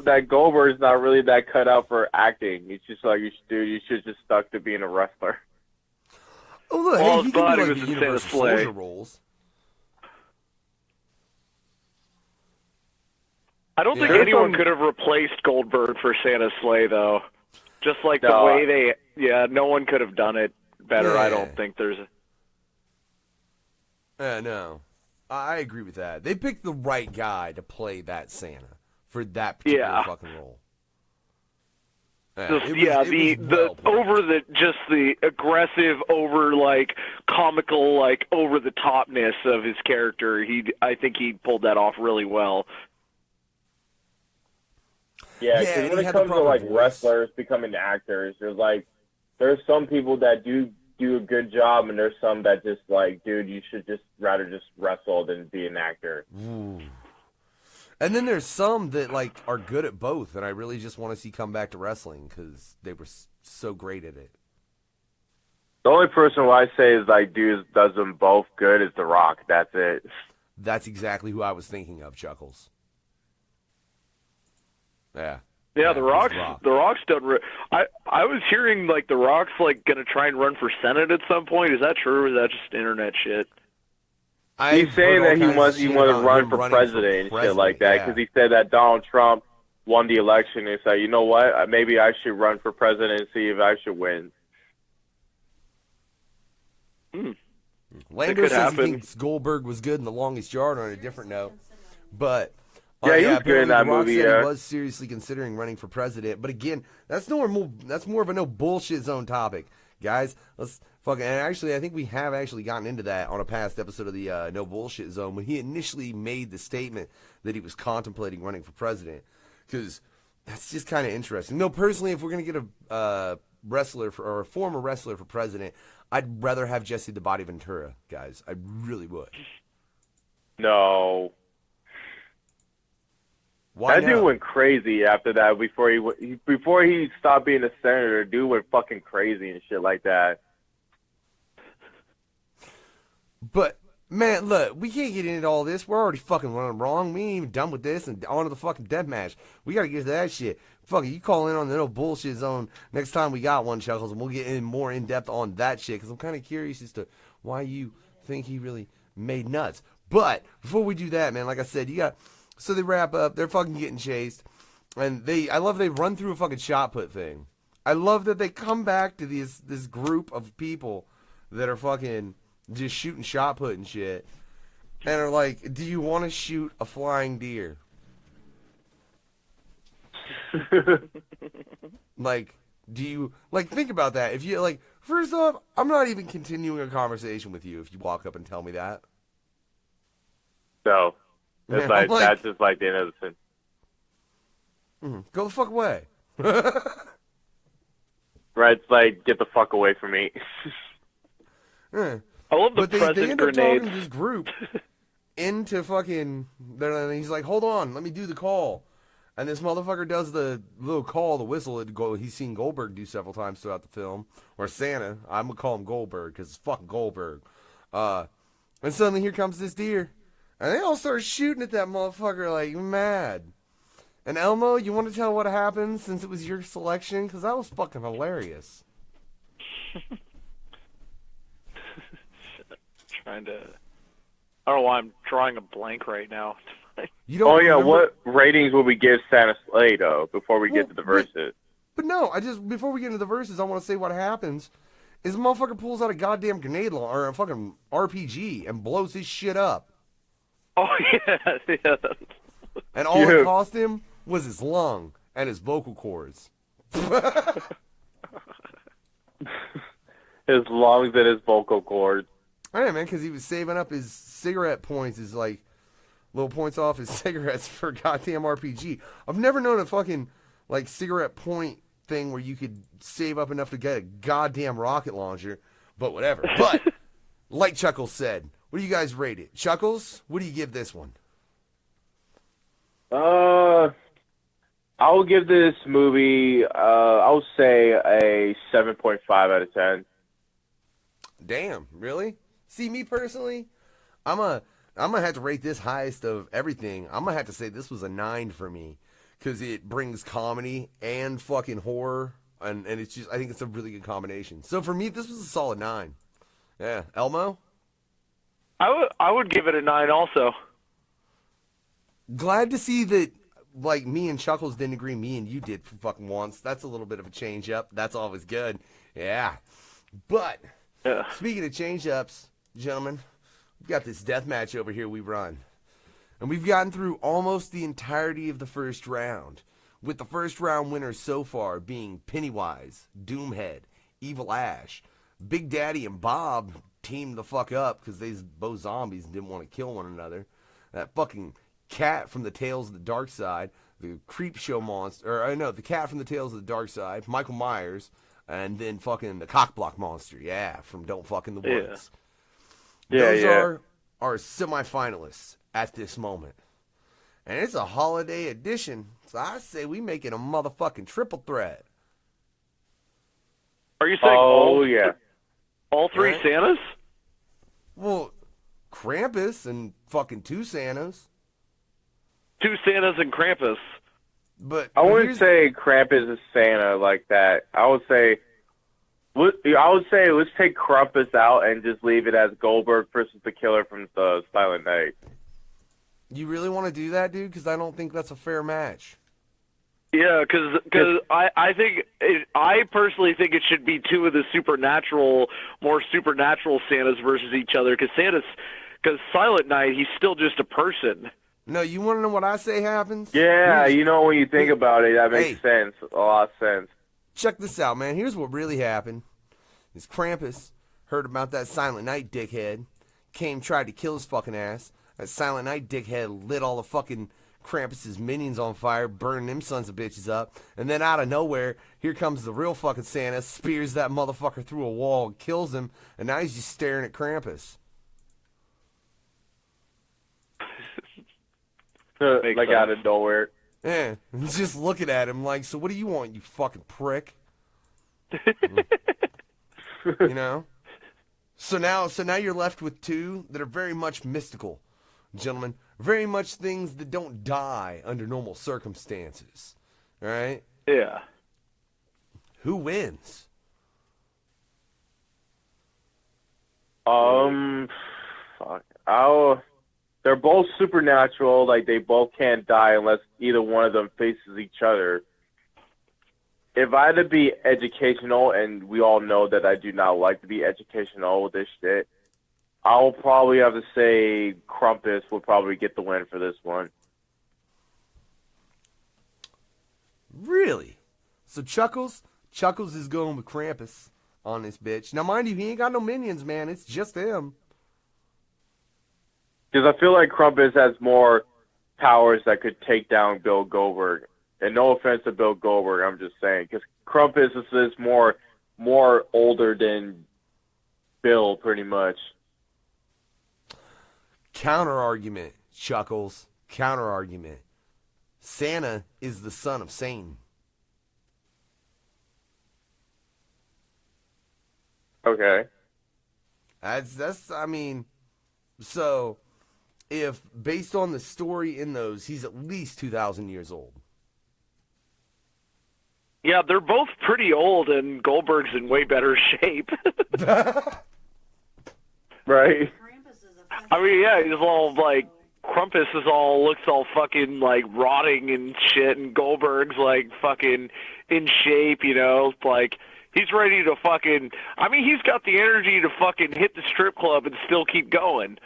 that Goldberg's not really that cut out for acting. It's just like, you should just stuck to being a wrestler. Oh, look, hey, he can do like the Universal Soldier roles. I don't think anyone could have replaced Goldberg for Santa's sleigh, though. Just like the way no one could have done it better. I don't think there's no. I agree with that. They picked the right guy to play that Santa for that particular fucking role. The aggressive, comical, over the topness of his character. I think he pulled that off really well. Yeah, because when it comes to wrestlers becoming actors, there's some people that do a good job, and there's some that just dude, you should just rather just wrestle than be an actor. Ooh. And then there's some that like are good at both, and I really just want to see come back to wrestling because they were so great at it. The only person who I say is like does them both good is The Rock. That's it. That's exactly who I was thinking of, Chuckles. Yeah. Yeah, The Rock's done. I was hearing like The Rock's like gonna try and run for Senate at some point. Is that true, or is that just internet shit? He's saying that he want to run for president and shit like that because he said that Donald Trump won the election. And he said, you know what? Maybe I should run for president and see if I should win. Lando says he thinks Goldberg was good in The Longest Yard on a different note, but yeah, he was good in that movie. He was seriously considering running for president, but again, that's more of a no bullshit zone topic, guys. Let's fucking. And actually, I think we have actually gotten into that on a past episode of the No Bullshit Zone when he initially made the statement that he was contemplating running for president, because that's just kind of interesting. No, personally, if we're gonna get a wrestler or a former wrestler for president, I'd rather have Jesse the Body Ventura, guys. I really would. No. Why that dude went crazy after that. Before he stopped being a senator, dude went fucking crazy and shit like that. But man, look, we can't get into all this. We're already fucking running wrong. We ain't even done with this and on to the fucking death match. We gotta get to that shit. Fuck it, you call in on the No Bullshit Zone next time we got one, Chuckles, and we'll get in more in depth on that shit because I'm kind of curious as to why you think he really made nuts. But before we do that, man, like I said, so they wrap up. They're fucking getting chased, and I love they run through a fucking shot put thing. I love that they come back to this group of people that are fucking just shooting shot put and shit, and are like, "Do you want to shoot a flying deer?" Like, do you think about that? If you first off, I'm not even continuing a conversation with you if you walk up and tell me that. No. It's that's just like the end of the sentence. Go the fuck away. Right, it's like, get the fuck away from me. I love the present they end grenades. up talking this group into fucking. And he's like, "Hold on, let me do the call." And this motherfucker does the little call, the whistle that he's seen Goldberg do several times throughout the film, or Santa. I'm gonna call him Goldberg because it's fucking Goldberg. And suddenly here comes this deer. And they all start shooting at that motherfucker like mad. And Elmo, you want to tell what happened since it was your selection? Because that was fucking hilarious. I don't know why I'm drawing a blank right now. You don't remember? What ratings would we give Santa Slay, though, before we get to the verses? But no, before we get into the verses, I want to say what happens is the motherfucker pulls out a goddamn grenade or a fucking RPG and blows his shit up. Oh, yeah. And all it cost him was his lung and his vocal cords. His lungs and his vocal cords. I know, man, because he was saving up his cigarette points, his, little points off his cigarettes for a goddamn RPG. I've never known a fucking, cigarette point thing where you could save up enough to get a goddamn rocket launcher, but whatever. But, like Chuckles said, what do you guys rate it? Chuckles, what do you give this one? I will give this movie, I'll say a 7.5 out of 10. Damn, really? See, me personally, I'm gonna have to rate this highest of everything. I'm gonna have to say this was a 9 for me because it brings comedy and fucking horror, and it's just, I think it's a really good combination. So for me, this was a solid 9. Yeah, Elmo? I would give it a 9 also. Glad to see that, me and Chuckles didn't agree. Me and you did for fucking once. That's a little bit of a change up. That's always good. Yeah. But, speaking of change ups, gentlemen, we've got this death match over here we run. And we've gotten through almost the entirety of the first round, with the first round winners so far being Pennywise, Doomhead, Evil Ash, Big Daddy and Bob teamed the fuck up because they's both zombies and didn't want to kill one another. That fucking cat from the Tales of the Dark Side, the creep show monster, the cat from the Tales of the Dark Side, Michael Myers, and then fucking the cockblock monster, from Don't Fuck in the Woods. Those are our semifinalists at this moment. And it's a holiday edition. So I say we make it a motherfucking triple threat. Are you saying all three Right? Santas? Well, Krampus and fucking 2 Santas. 2 Santas and Krampus. But I wouldn't say Krampus is Santa like that. I would say let's take Krampus out and just leave it as Goldberg versus the Killer from the Silent Night. You really want to do that, dude? Because I don't think that's a fair match. Yeah, because I personally think it should be 2 of the more supernatural Santas versus each other. Because Silent Night, he's still just a person. No, you want to know what I say happens? Yeah, when you think about it, that makes sense. A lot of sense. Check this out, man. Here's what really happened. Is Krampus heard about that Silent Night dickhead, tried to kill his fucking ass. That Silent Night dickhead lit all the fucking Krampus's minions on fire, burning them sons of bitches up. And then out of nowhere, here comes the real fucking Santa, spears that motherfucker through a wall and kills him. And now he's just staring at Krampus. Like out of nowhere. Yeah, he's just looking at him like, so what do you want, you fucking prick? You know? So now you're left with 2 that are very much mystical, gentlemen. Very much things that don't die under normal circumstances. All right? Yeah. Who wins? Fuck. They're both supernatural. Like, they both can't die unless either one of them faces each other. If I had to be educational, and we all know that I do not like to be educational with this shit, I will probably have to say Krampus will probably get the win for this one. Really? So Chuckles is going with Krampus on this bitch. Now, mind you, he ain't got no minions, man. It's just him. Because I feel like Krampus has more powers that could take down Bill Goldberg. And no offense to Bill Goldberg, I'm just saying. Because Krampus is more older than Bill, pretty much. Counter-argument, Chuckles. Counter-argument. Santa is the son of Satan. Okay. So if based on the story in those, he's at least 2,000 years old. Yeah, they're both pretty old, and Goldberg's in way better shape. Right. I mean, yeah, he's all like, Krampus looks all fucking like rotting and shit, and Goldberg's like fucking in shape, like he's ready to fucking. I mean, he's got the energy to fucking hit the strip club and still keep going.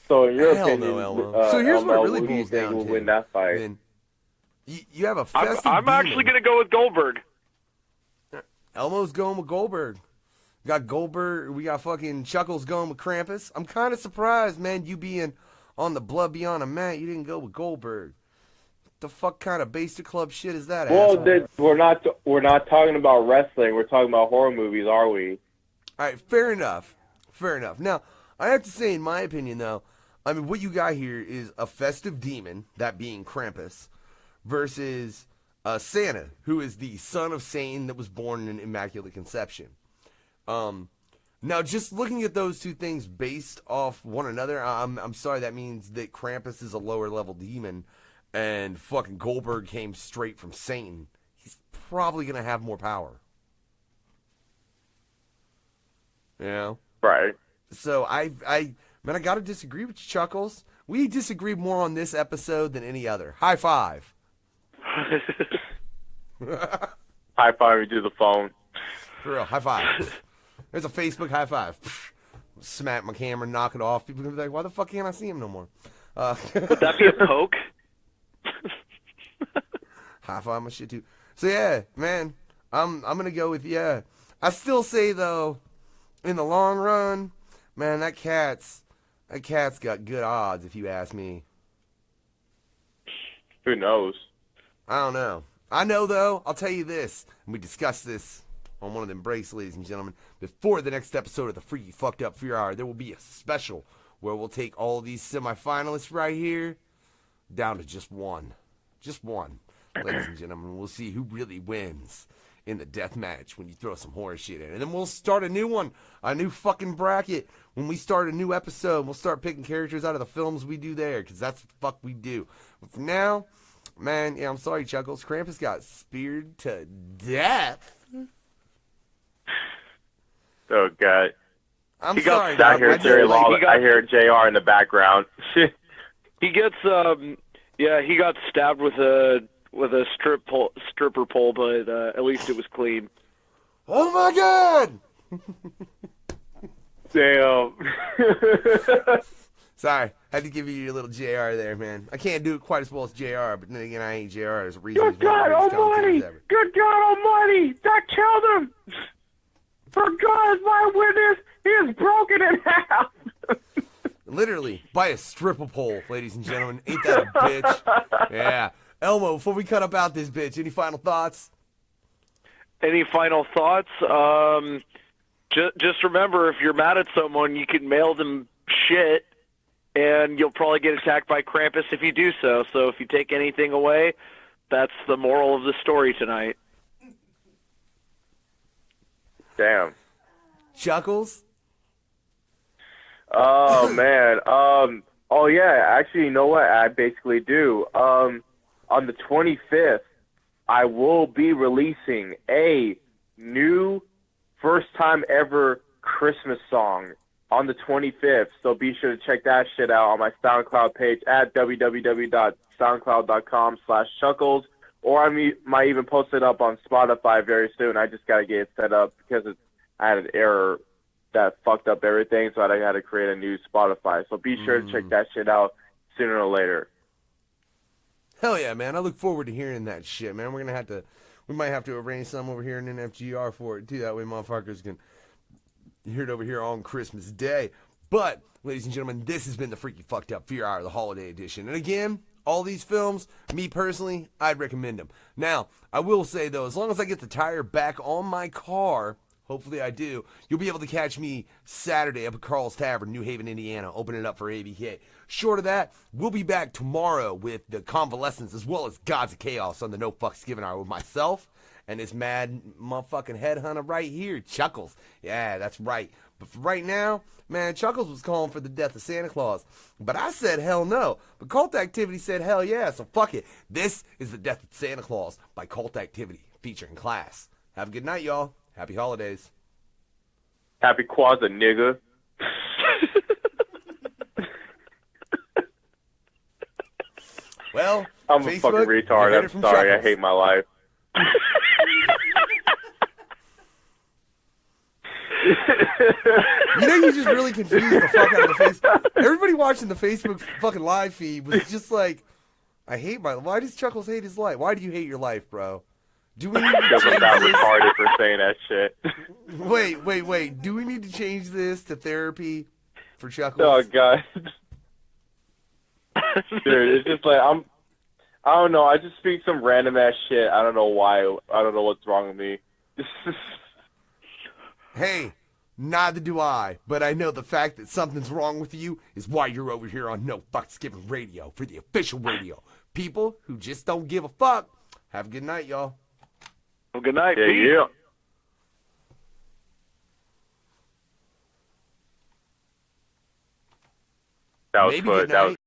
So in your Hell opinion, no, Elmo. So here's what it really who do you boils think down will to. win that fight? Then you have a festive I'm actually going to go with Goldberg. Elmo's going with Goldberg. We got Goldberg. We got fucking Chuckles going with Krampus. I'm kind of surprised, man, you being on the Blood Beyond a Mat, you didn't go with Goldberg. What the fuck kind of basic club shit is that? Well, asshole? we're not talking about wrestling. We're talking about horror movies, are we? All right, fair enough. Fair enough. Now, I have to say, in my opinion, though, I mean, what you got here is a festive demon, that being Krampus, versus Santa, who is the son of Satan that was born in an immaculate conception. Now, just looking at those two things based off one another, I'm sorry, that means that Krampus is a lower level demon, and fucking Goldberg came straight from Satan. He's probably gonna have more power. You know? Right. So I gotta disagree with you, Chuckles. We disagree more on this episode than any other. High five. High five me to the phone. For real, high five. There's a Facebook high five. Smack my camera, knock it off. People are gonna be like, why the fuck can't I see him no more? Would that be a poke? High five my shit too. So yeah, man, I'm gonna go with yeah. I still say though, in the long run, man, that cat's got good odds if you ask me. Who knows? I don't know. I know though, I'll tell you this, and we discussed this on one of them breaks, ladies and gentlemen. Before the next episode of the Freaky Fucked Up Fear Hour, there will be a special where we'll take all these semifinalists right here down to just one. Just one. Ladies and gentlemen, we'll see who really wins in the death match when you throw some horror shit in. And then we'll start a new one, a new fucking bracket. When we start a new episode, we'll start picking characters out of the films we do there, because that's what the fuck we do. But for now, man, yeah, I'm sorry, Chuckles. Krampus got speared to death. Oh, God. I'm sorry, I hear I hear JR in the background. He gets, he got stabbed with a stripper pole, but at least it was clean. Oh my God! Damn. Sorry, had to give you your little JR there, man. I can't do it quite as well as JR, but then again, I ain't JR. There's a reason. Good God Almighty! Good God Almighty! That killed him! For God is my witness, he is broken in half! Literally, by a stripper pole, ladies and gentlemen. Ain't that a bitch? Yeah. Elmo, before we cut up out this bitch, any final thoughts? Any final thoughts? Just remember, if you're mad at someone, you can mail them shit, and you'll probably get attacked by Krampus if you do so. So if you take anything away, that's the moral of the story tonight. Damn. Chuckles? Oh, man. Oh, yeah. Actually, you know what? I basically do. On the 25th, I will be releasing a new first-time ever Christmas song on the 25th. So be sure to check that shit out on my SoundCloud page at www.soundcloud.com/chuckles. Or I might even post it up on Spotify very soon. I just got to get it set up because I had an error that fucked up everything, so I had to create a new Spotify. So be sure to check that shit out sooner or later. Hell yeah, man. I look forward to hearing that shit, man. We might have to arrange some over here in NFGR for it, too. That way motherfuckers can hear it over here on Christmas Day. But, ladies and gentlemen, this has been the Freaky Fucked Up Fear Hour, the holiday edition. And again, all these films, me personally, I'd recommend them. Now, I will say, though, as long as I get the tire back on my car, hopefully I do, you'll be able to catch me Saturday up at Carl's Tavern, New Haven, Indiana, opening it up for ABK. Short of that, we'll be back tomorrow with the Convalescence as well as Gods of Chaos on the No Fucks Given Hour with myself and this mad motherfucking headhunter right here, Chuckles. Yeah, that's right. But for right now, man, Chuckles was calling for the death of Santa Claus. But I said hell no. But Cult Activity said hell yeah, so fuck it. This is the Death of Santa Claus by Cult Activity featuring Class. Have a good night, y'all. Happy holidays. Happy Kwanzaa, nigga. Well, I'm Facebook, a fucking retard. I'm sorry. Chuckles. I hate my life. You know, you just really confused the fuck out of the Facebook. Everybody watching the Facebook fucking live feed was just like, I hate my life. Why does Chuckles hate his life? Why do you hate your life, bro? Do we need to Because I'm change not this? retarded for saying that shit. Wait. Do we need to change this to therapy for Chuckles? Oh, God. Dude, it's just like, I don't know. I just speak some random ass shit. I don't know why. I don't know what's wrong with me. Hey, neither do I, but I know the fact that something's wrong with you is why you're over here on No Fucks Given Radio for the official radio. People who just don't give a fuck. Have a good night, y'all. Well, good night. Yeah, Pete. yeah. That was Maybe good. good That was night.